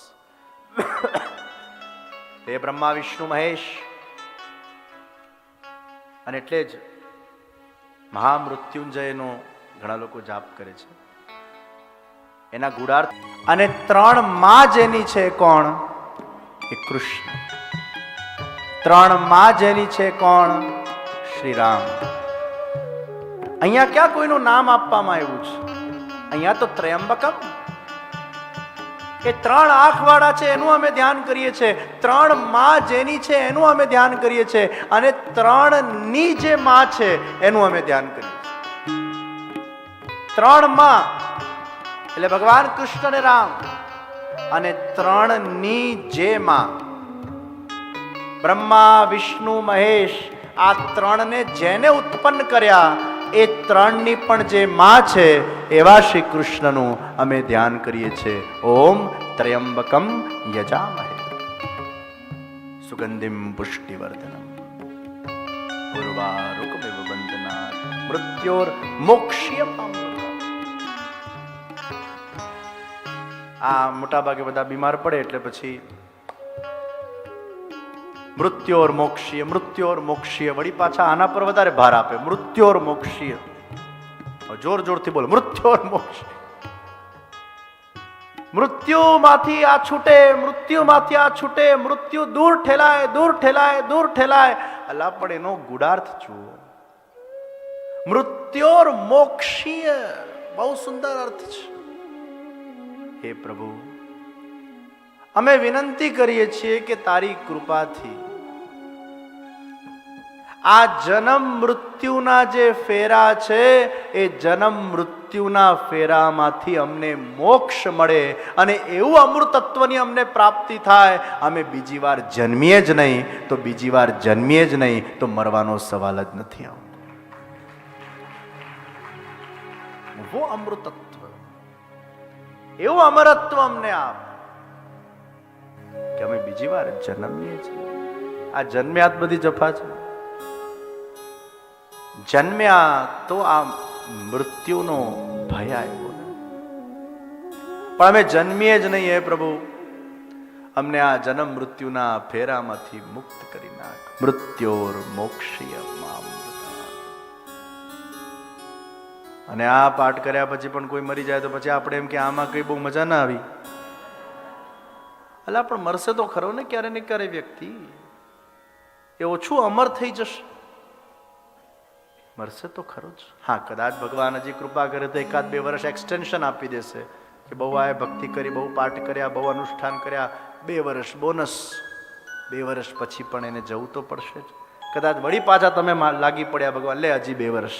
તે બ્રહ્મા વિષ્ણુ મહેશ. અને એટલે જ મહામૃત્યુંજયનો ઘણા લોકો જાપ કરે છે. એના ગુડાર્થ અને 3 માં જેની છે કોણ? એ કૃષ્ણ. 3 માં જેની છે કોણ? શ્રી રામ. અહીંયા ક્યાં કોઈનું નામ આપવામાં આવ્યું છે? અહીંયા તો ત્રયંબકમ. એ 3 આંખ વાળા છે એનું અમે ધ્યાન કરીએ છીએ. 3 માં જેની છે એનું અમે ધ્યાન કરીએ છીએ. અને 3 ની જે માં છે એનું અમે ધ્યાન કરીએ છીએ. 3 માં એટલે ભગવાન કૃષ્ણ અને રામ, અને 3 ની જે માં બ્રહ્મા વિષ્ણુ મહેશ. આ 3 ને જેને ઉત્પન્ન કર્યા, એ 3 ની પણ જે માં છે એવા શ્રી કૃષ્ણનું અમે ધ્યાન કરીએ છીએ. ઓમ ત્ર્યંબકમ યજામહે સુગંધિમ પુષ્ટિવર્ધનમ ઉર્વારુકમિવ બંધનાत् મૃત્યોર મોક્ષ્યમ. આ મોટા ભાગે બધા બીમાર પડે એટલે પછી મૃત્યોર મોક્ષીય, મૃત્યોર મોક્ષીય. વળી પાછા આના પર વધારે ભાર આપે. મૃત્યોર મોક્ષીય. જોર જોરથી બોલો, મૃત્યોર મોક્ષીય. મૃત્યુમાંથી આ છૂટે, મૃત્યુમાંથી આ છૂટે. મૃત્યુ દૂર ઠેલાય, દૂર ઠેલાય, દૂર ઠેલાય. અલ્લાહ પણ એનો ગુડાર્થ જુઓ. મૃત્યોર મોક્ષીય, બહુ સુંદર અર્થ છે. હે પ્રભુ, અમે વિનંતી કરીએ છીએ કે તારી કૃપાથી આ જન્મ મૃત્યુના જે ફેરા છે, એ જન્મ મૃત્યુના ફેરામાંથી અમને મોક્ષ મળે અને એવું અમૃતત્વની અમને પ્રાપ્તિ થાય. અમે બીજી વાર જન્મીએ જ નહીં તો બીજી વાર જન્મીએ જ નહીં તો મરવાનો સવાલ જ નથી આવતો. वो અમૃતત્વ, એવું અમરત્વ અમને આપ કે અમે બીજી વાર જન્મીએ છીએ. આ જન્મ્યા જ બધી જફા છે. જન્મ્યા તો આ મૃત્યુનો ભય આવ્યો, પણ અમે જન્મીએ જ નહીં. હે પ્રભુ, અમને આ જન્મ મૃત્યુના ફેરામાંથી મુક્ત કરી નાખ. મૃત્યોર મોક્ષીય મામ. અને આ પાઠ કર્યા પછી પણ કોઈ મરી જાય તો પછી આપણે એમ કે આમાં કઈ બહુ મજા ના આવી. અલા પણ મરશે તો ખરો ને ક્યારે ને ક્યારે વ્યક્તિ. એ ઓછું અમર થઈ જશે, મરશે તો ખરો જ. હા, કદાચ ભગવાન હજી કૃપા કરે તો 1-2 વર્ષ એક્સટેન્શન આપી દેશે કે બહુ આ ભક્તિ કરી, બહુ પાઠ કર્યા, બહુ અનુષ્ઠાન કર્યા, 2 વર્ષ બોનસ. 2 વર્ષ પછી પણ એને જવું તો પડશે જ. કદાચ વળી પાછા તમે લાગી પડ્યા ભગવાન લે હજી 2 વર્ષ,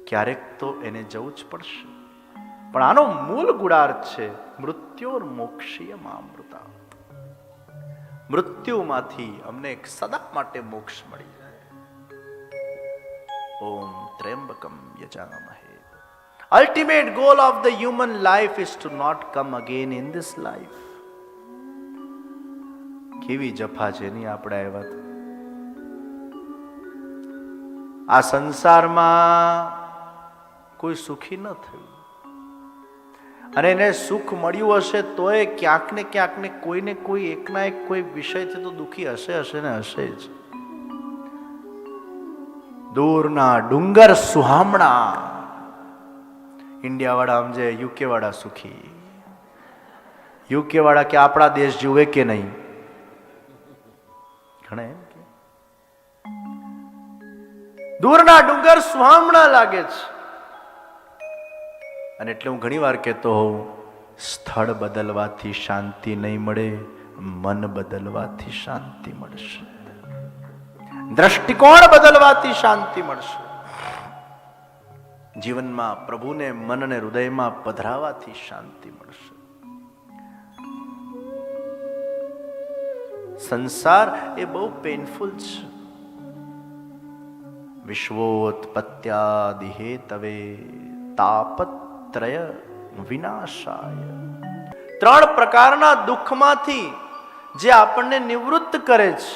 ક્યારેક તો એને જવું જ પડશે. પણ આનો મૂળ ગુણાર્થ છે મૃત્યોર મોક્ષીય અમૃતા. મૃત્યુમાંથી અમને સદા માટે મોક્ષ મળી જાય. ઓમ ત્ર્યંબકમ યજામહે. Ultimate goal of the human life is to not come again in this life. કેવી જફા છે ની આપણે આવ્યા. આ સંસારમાં કોઈ સુખી ન થયું, અને એને સુખ મળ્યું હશે તોય ક્યાંક ને ક્યાંક ને કોઈને કોઈ એકના એક કોઈ વિષયથી તો દુખી હશે ને હશે જ. દૂરના ડુંગર સુહામણા. ઇન્ડિયા વાળા સમજે, યુકે વાળા સુખી. યુકે વાળા કે આપણા દેશ જીવે કે નહીં. ઘણા એમ કે દૂરના ડુંગર સુહામણા લાગે છે. અને એટલે હું ઘણી વાર કહેતો હોઉં, સ્થળ બદલવાથી શાંતિ નહીં મળે, મન બદલવાથી શાંતિ મળશે. દ્રષ્ટિકોણ બદલવાથી શાંતિ મળશે. જીવનમાં પ્રભુને મન અને હૃદયમાં પધરાવાથી શાંતિ મળશે. સંસાર એ બહુ પેનફુલ છે. વિશ્વોત્પત્યાદિ હેતવે તાપત્રય વિનાશાય. 3 પ્રકારના દુઃખમાંથી જે આપણને નિવૃત્ત કરે છે,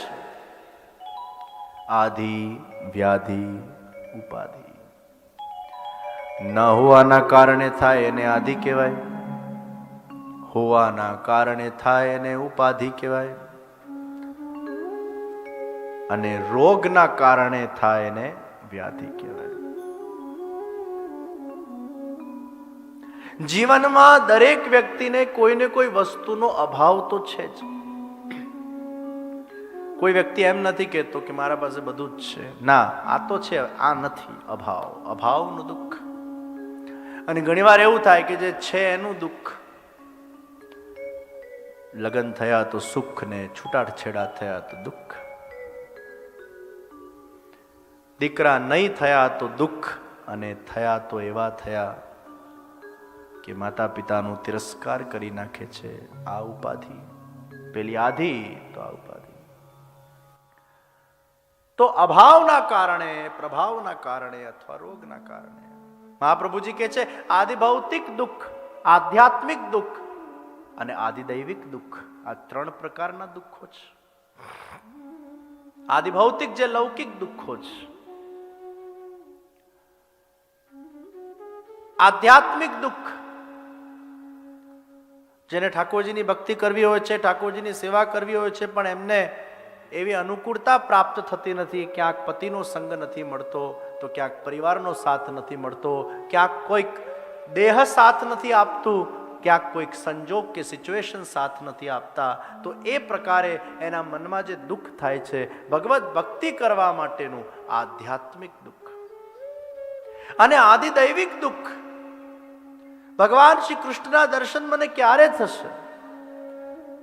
આધિ, વ્યાધિ, ઉપાધિ. ન હોવાના કારણે થાય એને આધિ કહેવાય, હોવાના કારણે થાય એને ઉપાધિ કહેવાય, અને રોગના કારણે થાય એને વ્યાધિ કહેવાય. જીવનમાં દરેક વ્યક્તિને કોઈને કોઈ વસ્તુનો અભાવ તો છે જ. કોઈ વ્યક્તિ એમ નથી કહેતો કે મારા પાસે બધું જ છે. ના, આ તો છે, આ નથી. અભાવ, અભાવનું દુઃખ. અને ઘણીવાર એવું થાય કે જે છે એનું દુઃખ. લગ્ન થયા તો સુખ ને છૂટાછેડા થયા તો દુઃખ. દીકરા નહીં થયા તો દુઃખ, અને થયા તો એવા થયા કે માતા પિતાનો તિરસ્કાર કરી નાખે છે. આ ઉપાધિ. પેલી આધિ તો આ ઉપાધિ. તો અભાવના કારણે, પ્રભાવના કારણે અથવા રોગના કારણે મહાપ્રભુજી કહે છે આદિ ભૌતિક દુઃખ, આધ્યાત્મિક દુઃખ અને આદિદૈવિક દુઃખ. આ 3 પ્રકારના દુઃખો છે. આદિ ભૌતિક જે લૌકિક દુઃખો છે, આધ્યાત્મિક દુઃખ જેને ઠાકોરજીની ભક્તિ કરવી હોય છે, ઠાકોરજીની સેવા કરવી હોય છે, પણ એમને એવી અનુકૂળતા પ્રાપ્ત થતી નથી. ક્યાંક પતિનો સંગ નથી મળતો, તો ક્યાંક પરિવારનો સાથ નથી મળતો, ક્યાંક કોઈક દેહ સાથ નથી આપતું, ક્યાંક કોઈક સંજોગ કે સિચ્યુએશન સાથ નથી આપતા. તો એ પ્રકારે એના મનમાં જે દુઃખ થાય છે, ભગવત ભક્તિ કરવા માટેનું આધ્યાત્મિક દુઃખ. અને આદિદૈવિક દુઃખ, ભગવાન શ્રી કૃષ્ણના દર્શન મને ક્યારે થશે?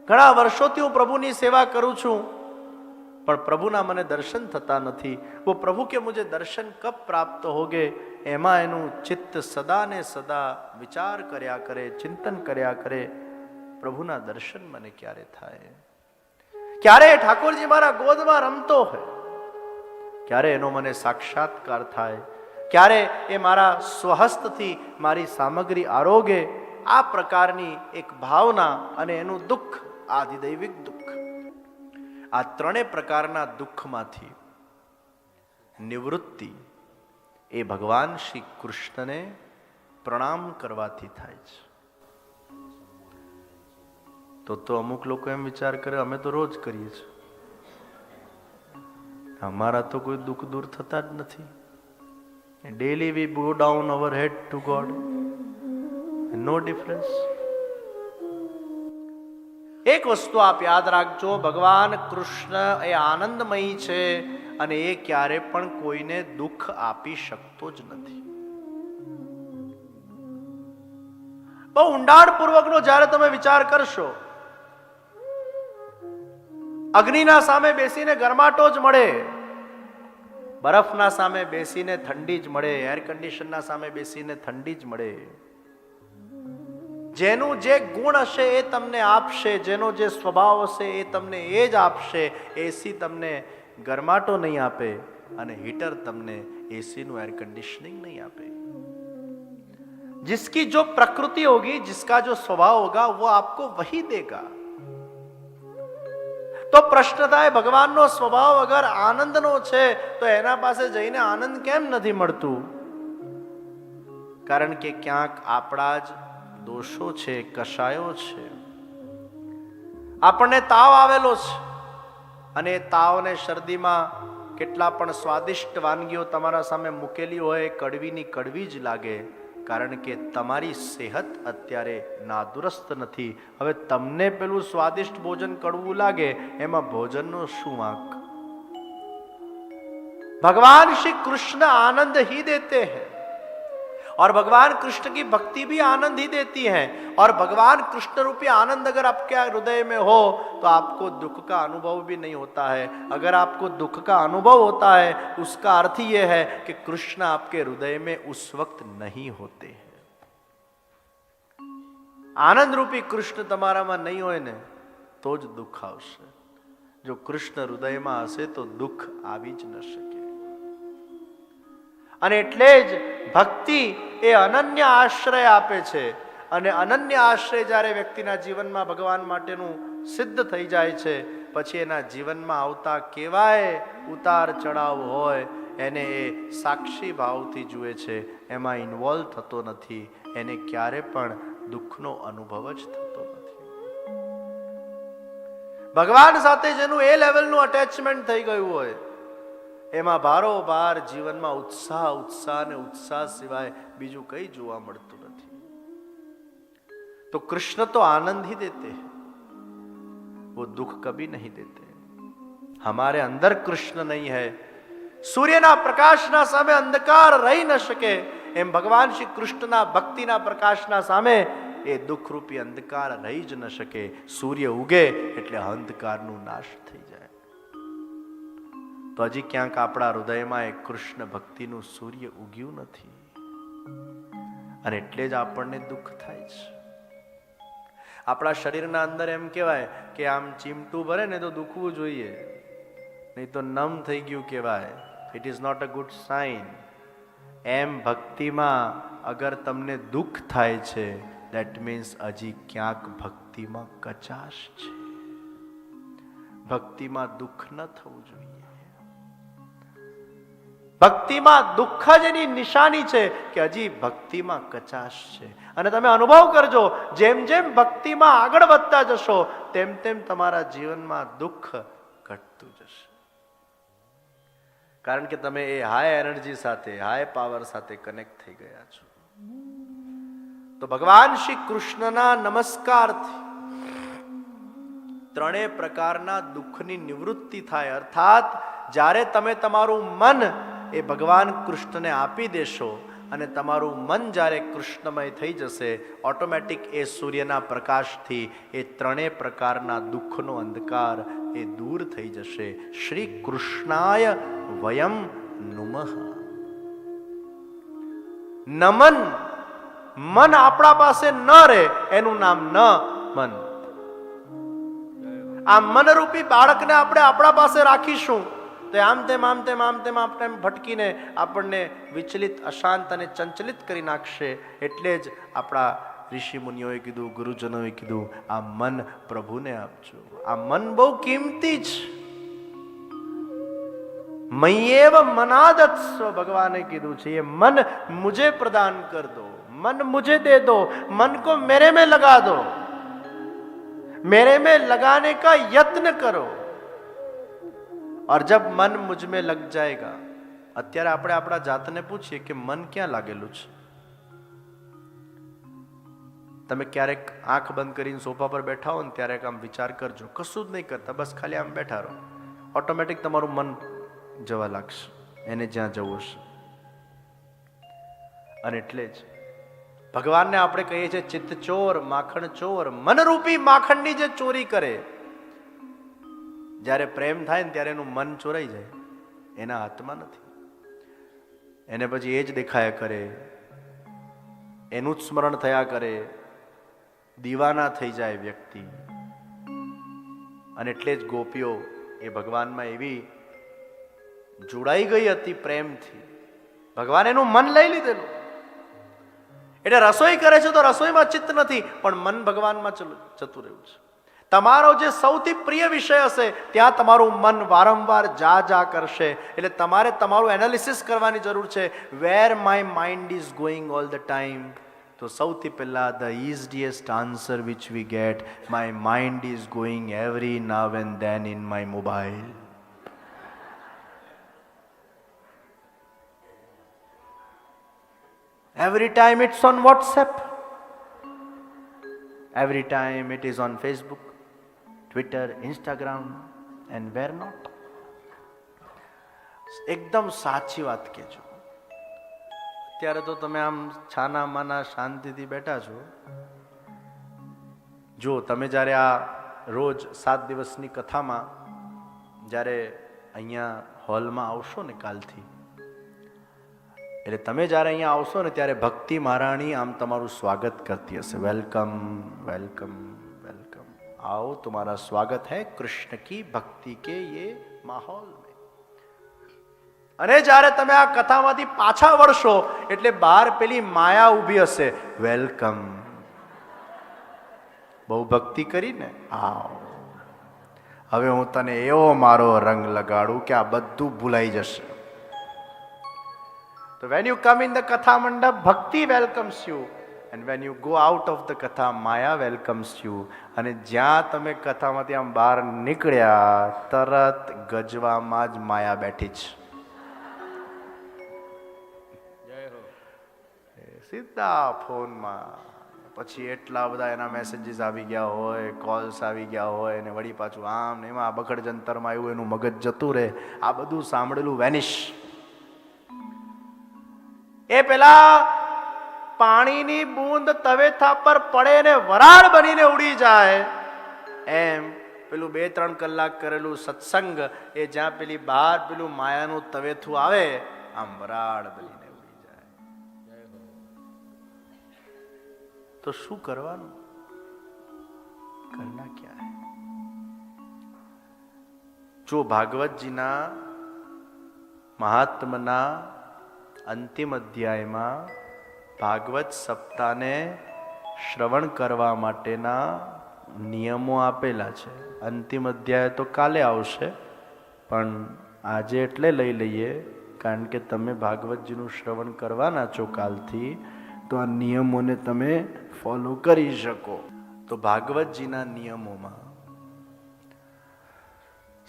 ઘણા વર્ષોથી હું પ્રભુની સેવા કરું છું, પણ પ્રભુના મને દર્શન થતા નથી. वो प्रभु के मुझे दर्शन कब प्राप्त होगे, એમાં એનું ચિત્ત સદા ને સદા વિચાર કર્યા કરે, ચિંતન કર્યા કરે, પ્રભુના દર્શન મને ક્યારે થાય? ક્યારે ઠાકોરજી મારા ગોદમાં રમતો હોય, ક્યારે એનો મને સાક્ષાત્કાર થાય, ક્યારે એ મારા સ્વહસ્તથી મારી સામગ્રી આરોગે. આ પ્રકારની એક ભાવના અને એનું દુઃખ, આદિદૈવિક દુઃખ. આ 3 પ્રકારના દુઃખમાંથી નિવૃત્તિ એ ભગવાન શ્રી કૃષ્ણને પ્રણામ કરવાથી થાય છે. તો અમુક લોકો એમ વિચાર કરે અમે તો રોજ કરીએ છીએ, અમારા તો કોઈ દુઃખ દૂર થતા જ નથી. Daily we go down our head to God, no difference. એક વસ્તુ આપ યાદ રાખજો, ભગવાન કૃષ્ણ એ આનંદમયી છે અને એ ક્યારે પણ કોઈને દુઃખ આપી શકતો જ નથી. બહુ ઊંડાણપૂર્વકનો જ્યારે તમે વિચાર કરશો અગ્નિના સામે બેસીને ગરમાટો જ મળે, બરફના સામે બેસીને ઠંડી જ મળે, એર કન્ડિશનના સામે બેસીને ઠંડી જ મળે. જેનું જે ગુણ હશે એ તમને આપશે, જેનો જે સ્વભાવ હશે એ તમને એ જ આપશે. એસી તમને ગરમાટો નહીં આપે અને હીટર તમને એસીનું એર કન્ડિશનિંગ नहीं આપे. जिसकी जो प्रकृति होगी, जिसका जो स्वभाव होगा, वो आपको वही देगा. તો પ્રશ્ન થાય, ભગવાનનો સ્વભાવ અગર આનંદનો છે તો એના પાસે જઈને આનંદ કેમ નથી મળતું? કારણ કે ક્યાંક આપણા જ દોષો છે, કશાયો છે. આપણને તાવ આવેલો છે અને એ તાવને શરદીમાં કેટલા પણ સ્વાદિષ્ટ વાનગીઓ તમારા સામે મૂકેલી હોય, કડવીની કડવી જ લાગે. કારણ કે તમારી સેહત અત્યારે નાદુરસ્ત નથી. હવે તમને પેલું સ્વાદિષ્ટ ભોજન કડવું લાગે, એમાં ભોજનનો શું વાંક? भगवान श्री कृष्ण आनंद ही देते हैं और भगवान कृष्ण की भक्ति भी आनंद ही देती है. और भगवान कृष्ण रूपी आनंद अगर आपके हृदय में हो तो आपको दुख का अनुभव भी नहीं होता है. अगर आपको दुख का अनुभव होता है, उसका अर्थ यह है कि कृष्ण आपके हृदय में उस वक्त नहीं होते हैं. आनंद रूपी कृष्ण તમારામાં નહીં હોય ને તો જ દુઃખ આવશે. જો કૃષ્ણ હૃદયમાં હશે તો દુઃખ આવી જ ન શકે. અને એટલે જ ભક્તિ એ અનન્ય આશ્રય આપે છે. અને અનન્ય આશ્રય જ્યારે વ્યક્તિના જીવનમાં ભગવાન માટેનું સિદ્ધ થઈ જાય છે, પછી એના જીવનમાં આવતા કેવાય ઉતાર ચડાવ હોય એને એ સાક્ષી ભાવથી જુએ છે, એમાં ઇન્વોલ્વ થતો નથી. એને ક્યારે પણ દુઃખનો અનુભવ જ થતો નથી. ભગવાન સાથે જેનું એ લેવલનું અટેચમેન્ટ થઈ ગયું હોય, એમાં બારોબાર જીવનમાં ઉત્સાહ ઉત્સાહ ને ઉત્સાહ સિવાય બીજું કઈ જોવા મળતું નથી. तो कृष्ण तो आनंद ही देते हैं, वो दुख कभी नहीं देते. हमारे अंदर कृष्ण नहीं है, सूर्यना प्रकाशना सामे अंधकार रही न શકે, એમ ભગવાન શ્રી કૃષ્ણના ભક્તિના પ્રકાશના સામે એ દુઃખ રૂપી અંધકાર રહી જ ન શકે. સૂર્ય ઉગે એટલે અંધકારનું નાશ થઈ જાય. તો હજી ક્યાંક આપણા હૃદયમાં એ કૃષ્ણ ભક્તિનું સૂર્ય ઉગ્યું નથી અને એટલે જ આપણને દુઃખ થાય છે. આપણા શરીરના અંદર એમ કહેવાય કે આમ ચીમટું ભરે ને તો દુખવું જોઈએ, નહીં તો નમ થઈ ગયું કહેવાય. It is not a good sign. એમ ભક્તિમાં અગર તમને દુઃખ થાય છે, દેટ મીન્સ હજી ક્યાંક ભક્તિમાં કચાશ છે. ભક્તિમાં દુઃખ ન થવું જોઈએ. ભક્તિમાં દુઃખ જ એની નિશાની છે કે હજી ભક્તિમાં કચાશ છે. અને તમે અનુભવ કરજો, જેમ જેમ ભક્તિમાં આગળ વધતા જશો તેમ તેમ તમારા જીવનમાં દુઃખ ઘટતું જશે. કારણ કે તમે એ હાઈ એનર્જી સાથે, હાઈ પાવર સાથે કનેક્ટ થઈ ગયા છો. તો ભગવાન શ્રી કૃષ્ણના નમસ્કારથી ત્રણેય પ્રકારના દુઃખની નિવૃત્તિ થાય. અર્થાત જ્યારે તમે તમારું મન એ ભગવાન કૃષ્ણને આપી દેશો અને તમારું મન જ્યારે કૃષ્ણમય થઈ જશે, ઓટોમેટિક એ સૂર્યના પ્રકાશથી એ ત્રણેય પ્રકારના દુઃખનો અંધકાર એ દૂર થઈ જશે. શ્રી કૃષ્ણાય વયમ નુમઃ. નમન, મન આપણા પાસે ન રહે એનું નામ ન મન. આ મનરૂપી બાળકને આપણે આપણા પાસે રાખીશું તો આમ તેમ આપણે ભટકીને આપણને વિચલિત, અશાંત અને ચંચલિત કરી નાખશે. એટલે જ આપણા ઋષિ મુનિઓએ કીધું, ગુરુજનોએ કીધું, આ મન પ્રભુને આપજો. આ મન બહુ કિંમતી છે. મય્યેવ મનાદત્સ્વ ભગવાને કીધું છે, ये मन मुझे प्रदान कर दो, मन मुझे दे दो, मन को मेरे में लगा दो, मेरे में लगाने का यत्न करो. और जब मन मुझ में लग जाएगा, અત્યારે આપણે આપણા જાતને પૂછીએ કે મન ક્યાં લાગેલું છે. તમે ક્યારેક આંખ બંધ કરીને સોફા પર બેઠા હો ને ત્યારે આમ વિચાર કરજો, કશું જ નહીં કરતા, બસ ખાલી આમ બેઠા રહો, ઓટોમેટિક તમારું મન જવા લાગશે એને જ્યાં જવું હશે. અને એટલે જ ભગવાનને આપણે કહીએ છીએ ચિત્ત ચોર, માખણ ચોર. મનરૂપી માખણની જે ચોરી કરે, જ્યારે પ્રેમ થાય ને ત્યારે એનું મન ચોરાઈ જાય, એના હાથમાં નથી. એને પછી એ જ દેખાયા કરે, એનું જ સ્મરણ થયા કરે, દીવાના થઈ જાય વ્યક્તિ. અને એટલે જ ગોપીઓ એ ભગવાનમાં એવી જોડાઈ ગઈ હતી પ્રેમથી, ભગવાન એનું મન લઈ લીધેલું. એટલે રસોઈ કરે છે તો રસોઈમાં ચિત્ત નથી, પણ મન ભગવાનમાં જતું રહ્યું છે. તમારો જે સૌથી પ્રિય વિષય હશે ત્યાં તમારું મન વારંવાર જા કરશે. એટલે તમારે તમારું એનાલિસિસ કરવાની જરૂર છે. Where my mind is going all the time. તો સૌથી પહેલા the easiest answer which we get, my mind is going every now and then in my mobile. Every time it's on WhatsApp, every time it is on Facebook, Twitter, Instagram, and where not. એકદમ સાચી વાત કહેજો. અત્યારે તો તમે આમ છાના માના શાંતિથી બેઠા છો. જો તમે જ્યારે આ રોજ 7 દિવસની કથામાં જ્યારે અહીંયા હોલમાં આવશો ને કાલથી, એટલે તમે જ્યારે અહીંયા આવશો ને ત્યારે ભક્તિ મહારાણી આમ તમારું સ્વાગત કરતી હશે. વેલકમ વેલકમ વેલકમ, आओ तुम्हारा स्वागत है कृष्ण की भक्ति के ये माहौल में. અને જ્યારે તમે આ કથામાંથી પાછા વળશો એટલે બહાર પેલી માયા ઊભી હશે, વેલકમ, બહુ ભક્તિ કરીને આવ, હવે હું તને એવો મારો રંગ લગાડું કે આ બધું ભૂલાઈ જશે. So when you come in the Katha Mandap, Bhakti welcomes you, and when you go out of the Katha, Maya welcomes you. અને જ્યાં તમે કથામાંથી આમ બહાર નીકળ્યા તરત ગજવામાં જ માયા બેઠી છે. સીધા ફોનમાં પછી એટલા બધા એના મેસેજીસ આવી ગયા હોય, કોલ્સ આવી ગયા હોય, અને વળી પાછું આમ ને એમાં બખડ જંતરમાં આવ્યું, એનું મગજ જતું રહે. આ બધું સાંભળેલું વેનિશ. એ પેલા પાણીની બૂંદ તવેથા પર પડે ને વરાળ બનીને ઉડી જાય, એમ પેલું 2-3 કલાક કરેલું સત્સંગ એ જ્યાં પેલી બહાર પેલું માયાનું તવેથું આવે, આમ વરાળ બનીને ઉડી જાય. તો શું કરવાનું? કરના ક્યાં હૈ? જો ભાગવતજીના મહાત્મના અંતિમ અધ્યાયમાં ભાગવત સપ્તાહને શ્રવણ કરવા માટેના નિયમો આપેલા છે. અંતિમ અધ્યાય તો કાલે આવશે, પણ આજે એટલે લઈ લઈએ કારણ કે તમે ભાગવતજીનું શ્રવણ કરવાના છો કાલથી, તો આ નિયમોને તમે ફોલો કરી શકો. તો ભાગવતજીના નિયમોમાં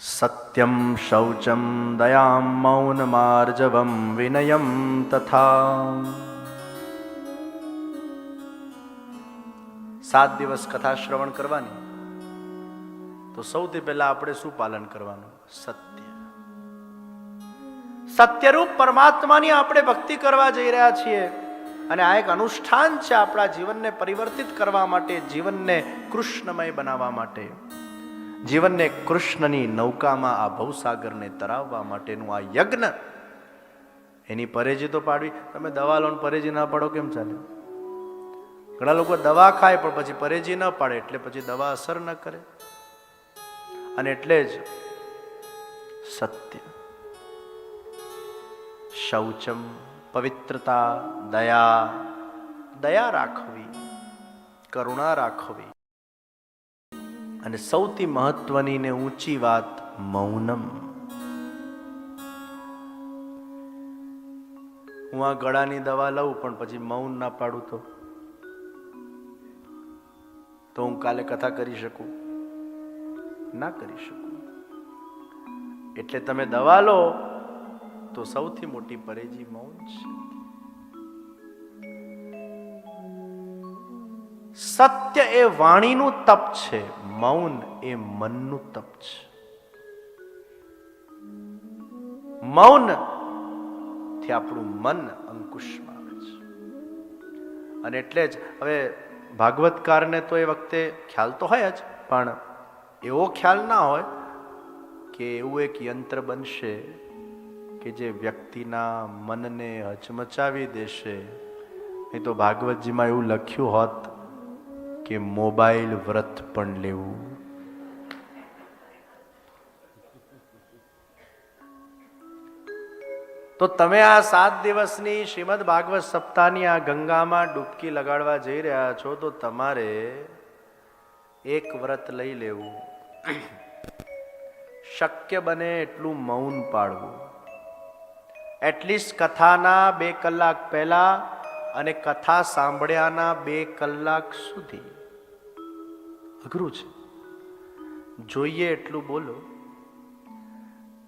સત્યમ શૌચમ દયામ મૌન માર્જવમ વિનયમ તથા. 7 દિવસ કથા શ્રવણ કરવાની, તો સૌથી પહેલા આપણે શું પાલન કરવાનું? સત્ય. સત્યરૂપ પરમાત્માની આપણે ભક્તિ કરવા જઈ રહ્યા છીએ, અને આ એક અનુષ્ઠાન છે આપણા જીવનને પરિવર્તિત કરવા માટે, જીવનને કૃષ્ણમય બનાવવા માટે, જીવનને કૃષ્ણની નૌકામાં આ ભવસાગરને તરાવવા માટેનું આ યજ્ઞ. એની પરેજી તો પાડવી. તમે દવા લો પરેજી ના પાડો કેમ ચાલે? ઘણા લોકો દવા ખાય પણ પછી પરેજી ન પાડે એટલે પછી દવા અસર ન કરે. અને એટલે જ સત્ય, શૌચમ પવિત્રતા, દયા, દયા રાખવી, કરુણા રાખવી, અને સૌથી મહત્વની ને ઊંચી વાત મૌનમ. હું આ ગળાની દવા લઉં પણ પછી મૌન ના પાડું તો હું કાલે કથા કરી શકું? ના કરી શકું. એટલે તમે દવા લો તો સૌથી મોટી પરેજી મૌન છે. સત્ય એ વાણીનું તપ છે, મૌન એ મનનું તપ છે. મૌન થી આપણું મન અંકુશમાં આવે છે. અને એટલે જ હવે ભાગવતકારને તો એ વખતે ખ્યાલ તો હોય જ, પણ એવો ખ્યાલ ના હોય કે એવું એક યંત્ર બનશે કે જે વ્યક્તિના મનને હચમચાવી દેશે. નહીં તો ભાગવતજીમાં એવું લખ્યું હોત કે મોબાઈલ વ્રત પણ લેવું. તો તમે આ 7 દિવસની શ્રીમદ ભાગવત સપ્તાહની આ ગંગામાં ડૂબકી લગાડવા જઈ રહ્યા છો, તો તમારે એક વ્રત લઈ લેવું. શક્ય બને એટલું મૌન પાડવું. એટલીસ્ટ કથાના 2 કલાક પહેલા અને કથા સાંભળ્યાના 2 કલાક સુધી. અઘરું છે, જોઈએ એટલું બોલો.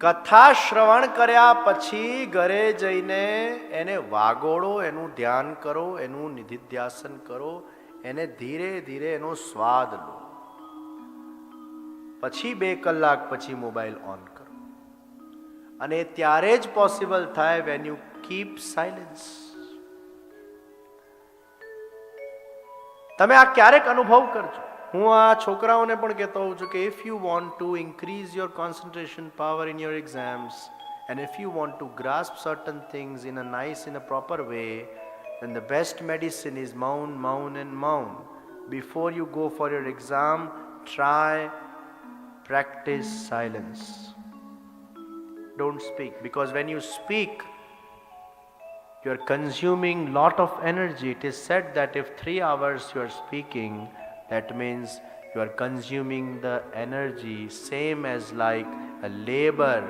કથા શ્રવણ કર્યા પછી ઘરે જઈને એને વાગોળો, એનું ધ્યાન કરો, એનું નિધિધ્યાસન કરો, એને ધીરે ધીરે એનો સ્વાદ લો. પછી 2 કલાક પછી મોબાઈલ ઓન કરો. અને ત્યારે જ પોસિબલ થાય વેન યુ કીપ સાયલન્સ. તમે આ ક્યારેક અનુભવ કરજો. હું આ છોકરાઓને પણ કહેતો હોઉં છું કે if you want to increase your concentration power in your exams and if you want to grasp certain things in a nice, in a proper way, then the best medicine is maun, maun and maun. Before you go for your exam, try practice silence. Don't speak, because when you speak, you are consuming lot of energy. It is said that if 3 hours you are speaking, that means you are consuming the energy same as like a labor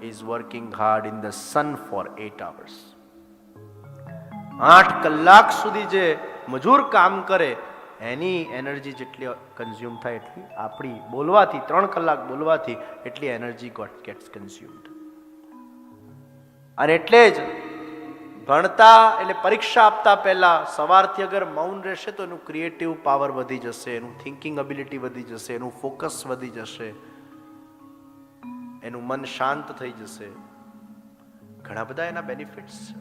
is working hard in the sun for 8 hours. 8 કલાક સુધી જે મજૂર કામ કરે એની energy જેટલી consume થાય એટલી આપણી બોલવાથી 3 કલાક બોલવાથી એટલી એનર્જી ગેટ્સ કન્ઝ્યુમ્ડ. અને એટલે જ ભણતા એટલે પરીક્ષા આપતા પહેલા સવારથી અગર મૌન રહેશે તો એનું ક્રિએટિવ પાવર વધી જશે, એનું થિંકિંગ એબિલિટી વધી જશે, એનું ફોકસ વધી જશે, એનું મન શાંત થઈ જશે. ઘણા બધા એના બેનિફિટ્સ છે.